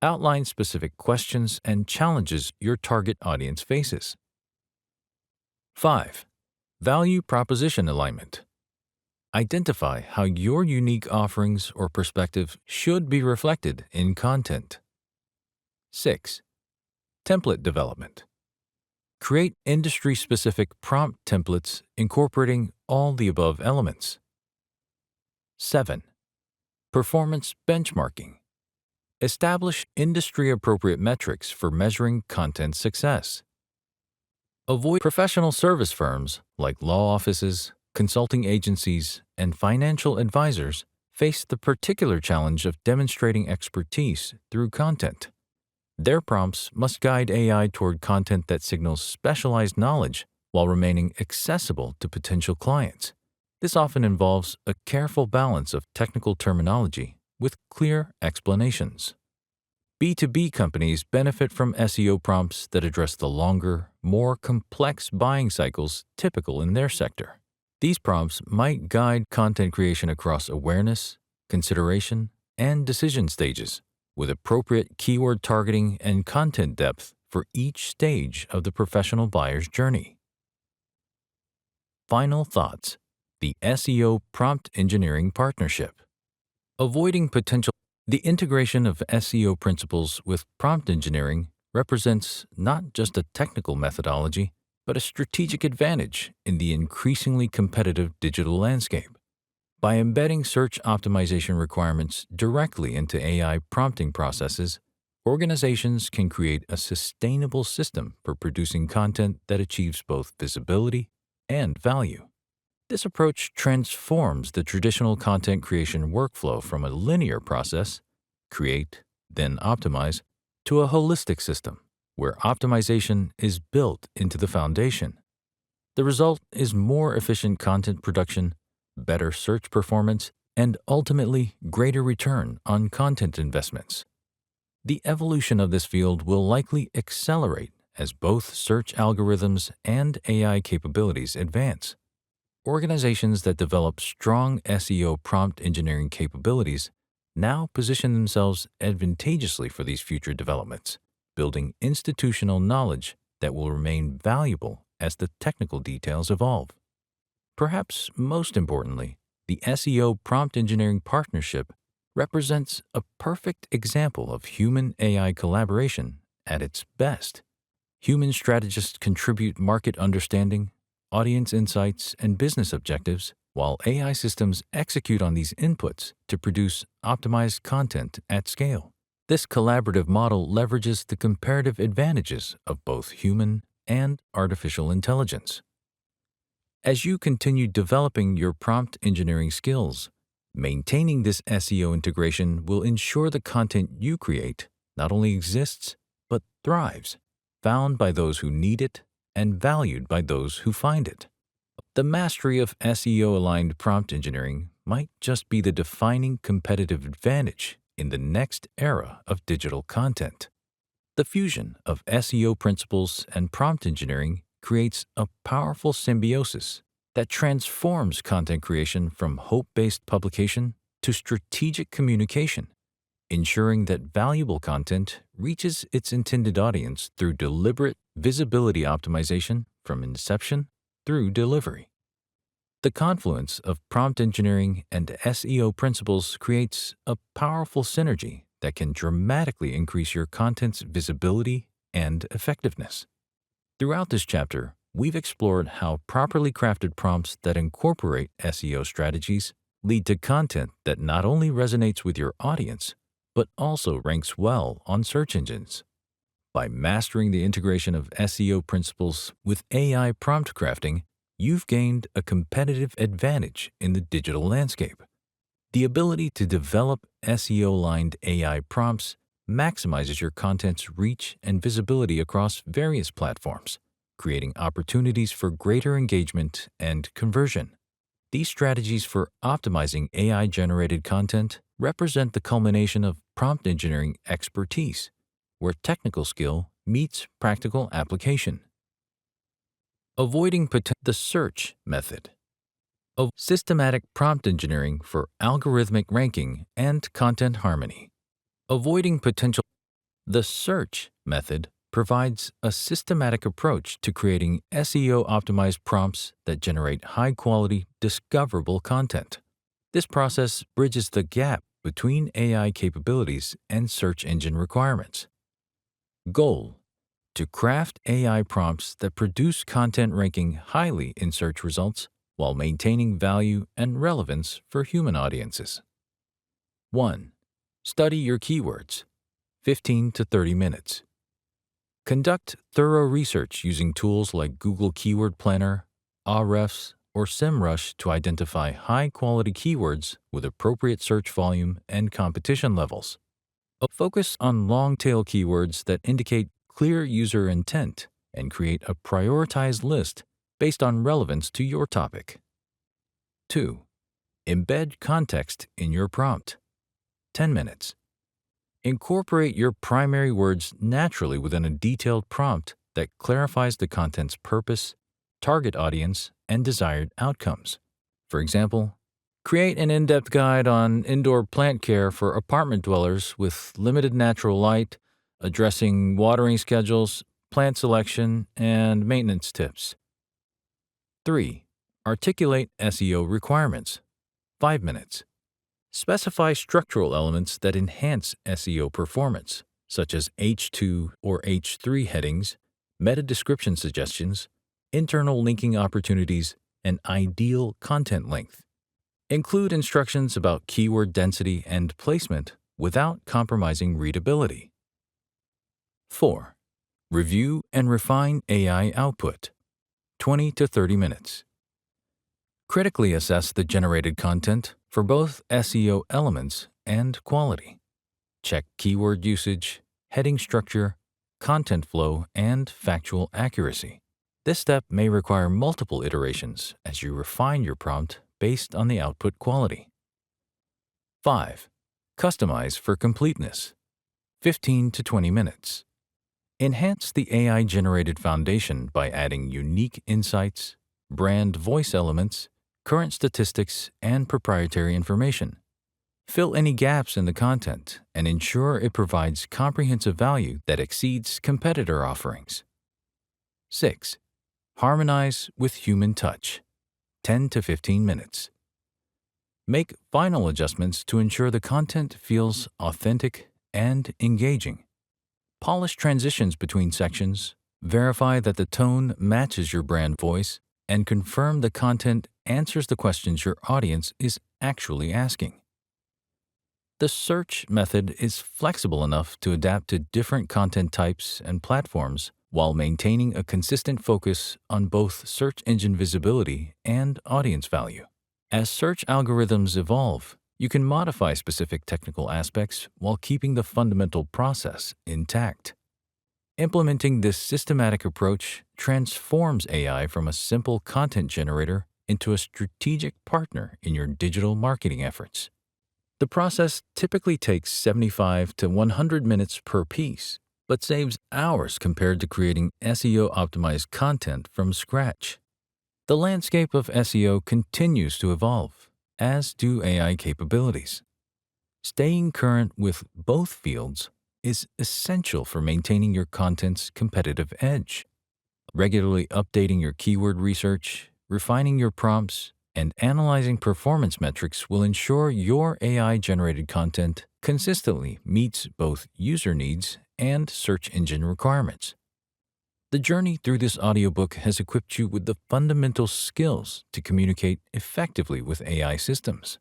Outline specific questions and challenges your target audience faces. 5. Value proposition alignment. Identify how your unique offerings or perspective should be reflected in content. 6. Template development. Create industry-specific prompt templates incorporating all the above elements. 7. Performance benchmarking. Establish industry-appropriate metrics for measuring content success. Avoid professional service firms like law offices, consulting agencies, and financial advisors face the particular challenge of demonstrating expertise through content. Their prompts must guide AI toward content that signals specialized knowledge while remaining accessible to potential clients. This often involves a careful balance of technical terminology with clear explanations. B2B companies benefit from SEO prompts that address the longer, more complex buying cycles typical in their sector. These prompts might guide content creation across awareness, consideration, and decision stages, with appropriate keyword targeting and content depth for each stage of the professional buyer's journey. Final thoughts: the SEO prompt engineering partnership. Avoiding potential. The integration of SEO principles with prompt engineering represents not just a technical methodology, but a strategic advantage in the increasingly competitive digital landscape. By embedding search optimization requirements directly into AI prompting processes, organizations can create a sustainable system for producing content that achieves both visibility and value. This approach transforms the traditional content creation workflow from a linear process, create, then optimize, to a holistic system where optimization is built into the foundation. The result is more efficient content production, better search performance, and ultimately greater return on content investments. The evolution of this field will likely accelerate as both search algorithms and AI capabilities advance. Organizations that develop strong SEO prompt engineering capabilities now position themselves advantageously for these future developments, building institutional knowledge that will remain valuable as the technical details evolve. Perhaps most importantly, the SEO prompt engineering partnership represents a perfect example of human-AI collaboration at its best. Human strategists contribute market understanding, audience insights, and business objectives, while AI systems execute on these inputs to produce optimized content at scale. This collaborative model leverages the comparative advantages of both human and artificial intelligence. As you continue developing your prompt engineering skills, maintaining this SEO integration will ensure the content you create not only exists, but thrives, found by those who need it and valued by those who find it. The mastery of SEO-aligned prompt engineering might just be the defining competitive advantage in the next era of digital content. The fusion of SEO principles and prompt engineering creates a powerful symbiosis that transforms content creation from hope-based publication to strategic communication, ensuring that valuable content reaches its intended audience through deliberate visibility optimization from inception through delivery. The confluence of prompt engineering and SEO principles creates a powerful synergy that can dramatically increase your content's visibility and effectiveness. Throughout this chapter, we've explored how properly crafted prompts that incorporate SEO strategies lead to content that not only resonates with your audience, but also ranks well on search engines. By mastering the integration of SEO principles with AI prompt crafting, you've gained a competitive advantage in the digital landscape. The ability to develop SEO-aligned AI prompts maximizes your content's reach and visibility across various platforms, creating opportunities for greater engagement and conversion. These strategies for optimizing AI-generated content represent the culmination of prompt engineering expertise, where technical skill meets practical application. Avoiding the search method. Of systematic prompt engineering for algorithmic ranking and content harmony. Avoiding potential. The search method provides a systematic approach to creating SEO-optimized prompts that generate high-quality, discoverable content. This process bridges the gap between AI capabilities and search engine requirements. Goal: to craft AI prompts that produce content ranking highly in search results while maintaining value and relevance for human audiences. 1. Study your keywords. 15 to 30 minutes. Conduct thorough research using tools like Google Keyword Planner, Ahrefs, or SEMrush to identify high-quality keywords with appropriate search volume and competition levels. Focus on long-tail keywords that indicate clear user intent and create a prioritized list based on relevance to your topic. 2. Embed context in your prompt. 10 minutes. Incorporate your primary words naturally within a detailed prompt that clarifies the content's purpose, target audience, and desired outcomes. For example, create an in-depth guide on indoor plant care for apartment dwellers with limited natural light, addressing watering schedules, plant selection, and maintenance tips. 3. Articulate SEO requirements. 5 minutes. Specify structural elements that enhance SEO performance, such as H2 or H3 headings, meta description suggestions, internal linking opportunities, and ideal content length. Include instructions about keyword density and placement without compromising readability. 4. Review and refine AI output. 20 to 30 minutes. Critically assess the generated content for both SEO elements and quality. Check keyword usage, heading structure, content flow, and factual accuracy. This step may require multiple iterations as you refine your prompt based on the output quality. 5. Customize for completeness. 15 to 20 minutes. Enhance the AI-generated foundation by adding unique insights, brand voice elements, current statistics, and proprietary information. Fill any gaps in the content and ensure it provides comprehensive value that exceeds competitor offerings. 6. Harmonize with human touch. 10 to 15 minutes. Make final adjustments to ensure the content feels authentic and engaging. Polish transitions between sections, verify that the tone matches your brand voice, and confirm the content answers the questions your audience is actually asking. The search method is flexible enough to adapt to different content types and platforms while maintaining a consistent focus on both search engine visibility and audience value. As search algorithms evolve, you can modify specific technical aspects while keeping the fundamental process intact. Implementing this systematic approach transforms AI from a simple content generator into a strategic partner in your digital marketing efforts. The process typically takes 75 to 100 minutes per piece, but saves hours compared to creating SEO-optimized content from scratch. The landscape of SEO continues to evolve, as do AI capabilities. Staying current with both fields is essential for maintaining your content's competitive edge. Regularly updating your keyword research, refining your prompts, and analyzing performance metrics will ensure your AI-generated content consistently meets both user needs and search engine requirements. The journey through this audiobook has equipped you with the fundamental skills to communicate effectively with AI systems.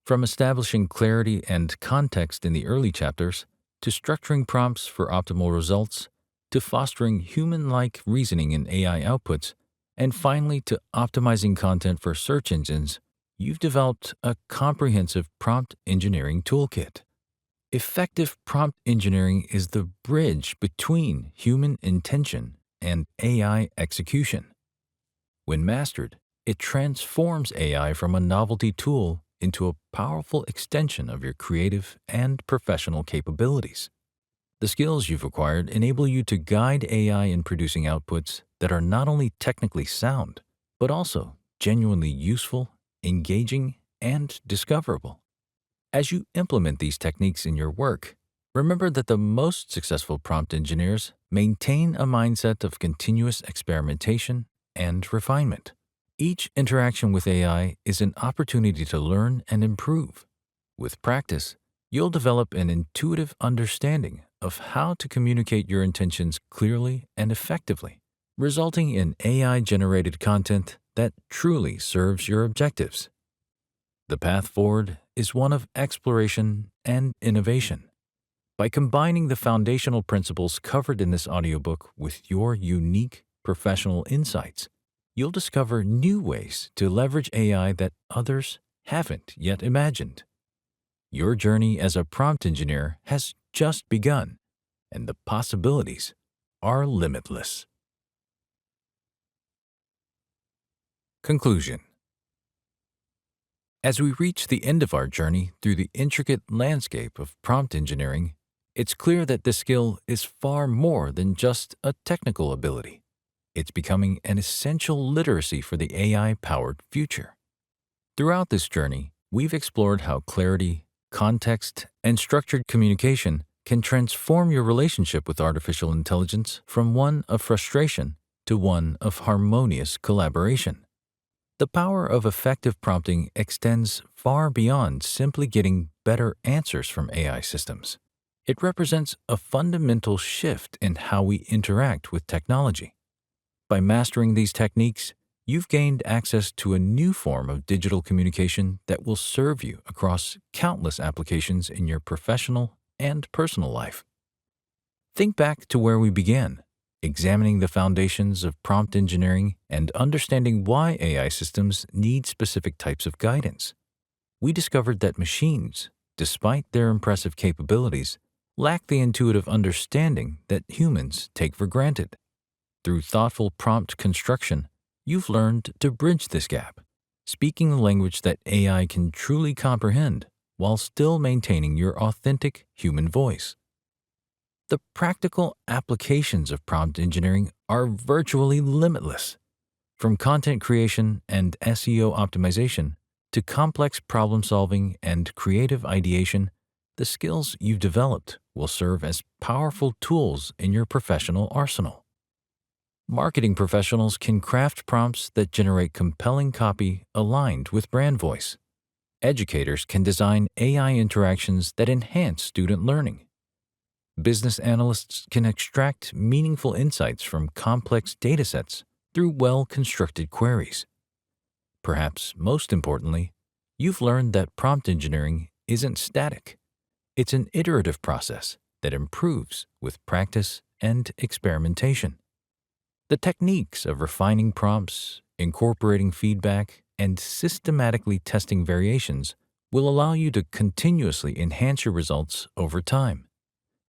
From establishing clarity and context in the early chapters, to structuring prompts for optimal results, to fostering human-like reasoning in AI outputs, and finally to optimizing content for search engines, you've developed a comprehensive prompt engineering toolkit. Effective prompt engineering is the bridge between human intention and AI execution. When mastered, it transforms AI from a novelty tool into a powerful extension of your creative and professional capabilities. The skills you've acquired enable you to guide AI in producing outputs that are not only technically sound, but also genuinely useful, engaging, and discoverable. As you implement these techniques in your work, remember that the most successful prompt engineers maintain a mindset of continuous experimentation and refinement. Each interaction with AI is an opportunity to learn and improve. With practice, you'll develop an intuitive understanding of how to communicate your intentions clearly and effectively, resulting in AI-generated content that truly serves your objectives. The path forward is one of exploration and innovation. By combining the foundational principles covered in this audiobook with your unique professional insights, you'll discover new ways to leverage AI that others haven't yet imagined. Your journey as a prompt engineer has just begun, and the possibilities are limitless. Conclusion. As we reach the end of our journey through the intricate landscape of prompt engineering, it's clear that this skill is far more than just a technical ability. It's becoming an essential literacy for the AI-powered future. Throughout this journey, we've explored how clarity, context, and structured communication can transform your relationship with artificial intelligence from one of frustration to one of harmonious collaboration. The power of effective prompting extends far beyond simply getting better answers from AI systems. It represents a fundamental shift in how we interact with technology. By mastering these techniques, you've gained access to a new form of digital communication that will serve you across countless applications in your professional and personal life. Think back to where we began, examining the foundations of prompt engineering and understanding why AI systems need specific types of guidance. We discovered that machines, despite their impressive capabilities, lack the intuitive understanding that humans take for granted. Through thoughtful prompt construction, you've learned to bridge this gap, speaking the language that AI can truly comprehend while still maintaining your authentic human voice. The practical applications of prompt engineering are virtually limitless. From content creation and SEO optimization to complex problem solving and creative ideation, the skills you've developed will serve as powerful tools in your professional arsenal. Marketing professionals can craft prompts that generate compelling copy aligned with brand voice. Educators can design AI interactions that enhance student learning. Business analysts can extract meaningful insights from complex datasets through well-constructed queries. Perhaps most importantly, you've learned that prompt engineering isn't static. It's an iterative process that improves with practice and experimentation. The techniques of refining prompts, incorporating feedback, and systematically testing variations will allow you to continuously enhance your results over time.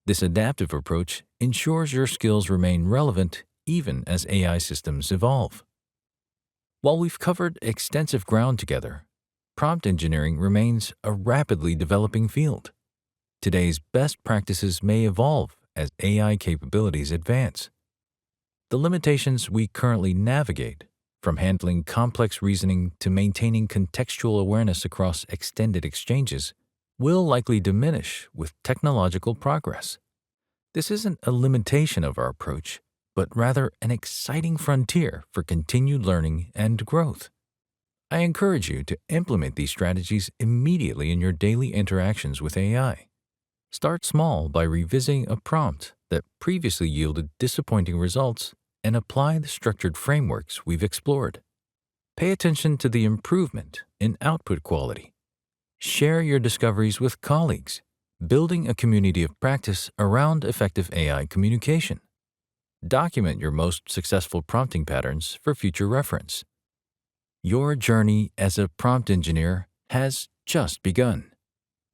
This adaptive approach ensures your skills remain relevant even as AI systems evolve. While we've covered extensive ground together, prompt engineering remains a rapidly developing field. Today's best practices may evolve as AI capabilities advance. The limitations we currently navigate, from handling complex reasoning to maintaining contextual awareness across extended exchanges, will likely diminish with technological progress. This isn't a limitation of our approach, but rather an exciting frontier for continued learning and growth. I encourage you to implement these strategies immediately in your daily interactions with AI. Start small by revisiting a prompt that previously yielded disappointing results and apply the structured frameworks we've explored. Pay attention to the improvement in output quality. Share your discoveries with colleagues, building a community of practice around effective AI communication. Document your most successful prompting patterns for future reference. Your journey as a prompt engineer has just begun.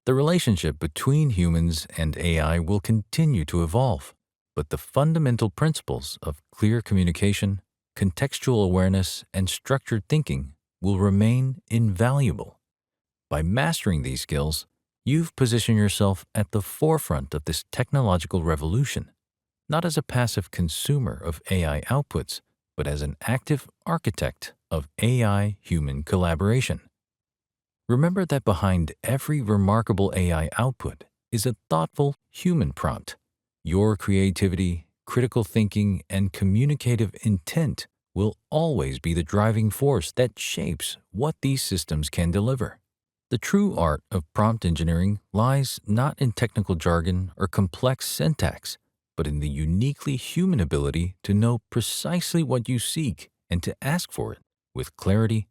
The relationship between humans and AI will continue to evolve, but the fundamental principles of clear communication, contextual awareness, and structured thinking will remain invaluable. By mastering these skills, you've positioned yourself at the forefront of this technological revolution, not as a passive consumer of AI outputs, but as an active architect of AI-human collaboration. Remember that behind every remarkable AI output is a thoughtful human prompt. Your creativity, critical thinking, and communicative intent will always be the driving force that shapes what these systems can deliver. The true art of prompt engineering lies not in technical jargon or complex syntax, but in the uniquely human ability to know precisely what you seek and to ask for it with clarity,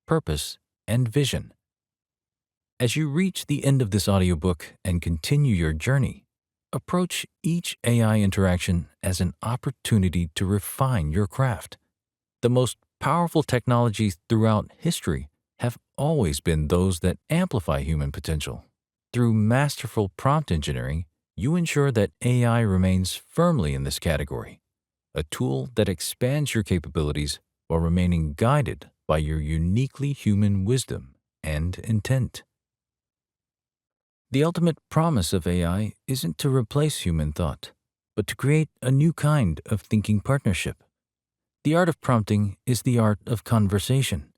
purpose, and vision. As you reach the end of this audiobook and continue your journey, approach each AI interaction as an opportunity to refine your craft. The most powerful technologies throughout history have always been those that amplify human potential. Through masterful prompt engineering, you ensure that AI remains firmly in this category, a tool that expands your capabilities while remaining guided by your uniquely human wisdom and intent. The ultimate promise of AI isn't to replace human thought, but to create a new kind of thinking partnership. The art of prompting is the art of conversation,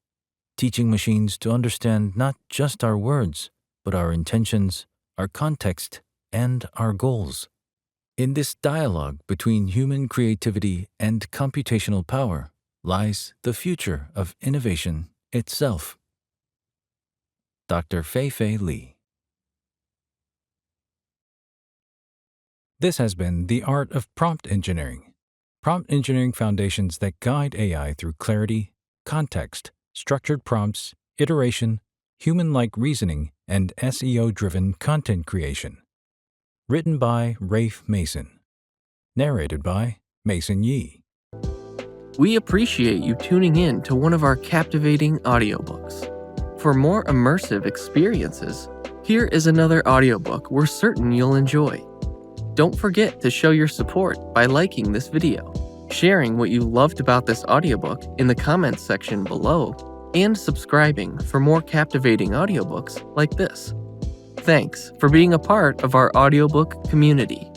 teaching machines to understand not just our words, but our intentions, our context, and our goals. In this dialogue between human creativity and computational power lies the future of innovation itself. Dr. Fei-Fei Li. This has been The Art of Prompt Engineering. Prompt engineering foundations that guide AI through clarity, context, structured prompts, iteration, human-like reasoning, and SEO-driven content creation. Written by Rafe Mason. Narrated by Mason Yee. We appreciate you tuning in to one of our captivating audiobooks. For more immersive experiences, here is another audiobook we're certain you'll enjoy. Don't forget to show your support by liking this video, sharing what you loved about this audiobook in the comments section below, and subscribing for more captivating audiobooks like this. Thanks for being a part of our audiobook community.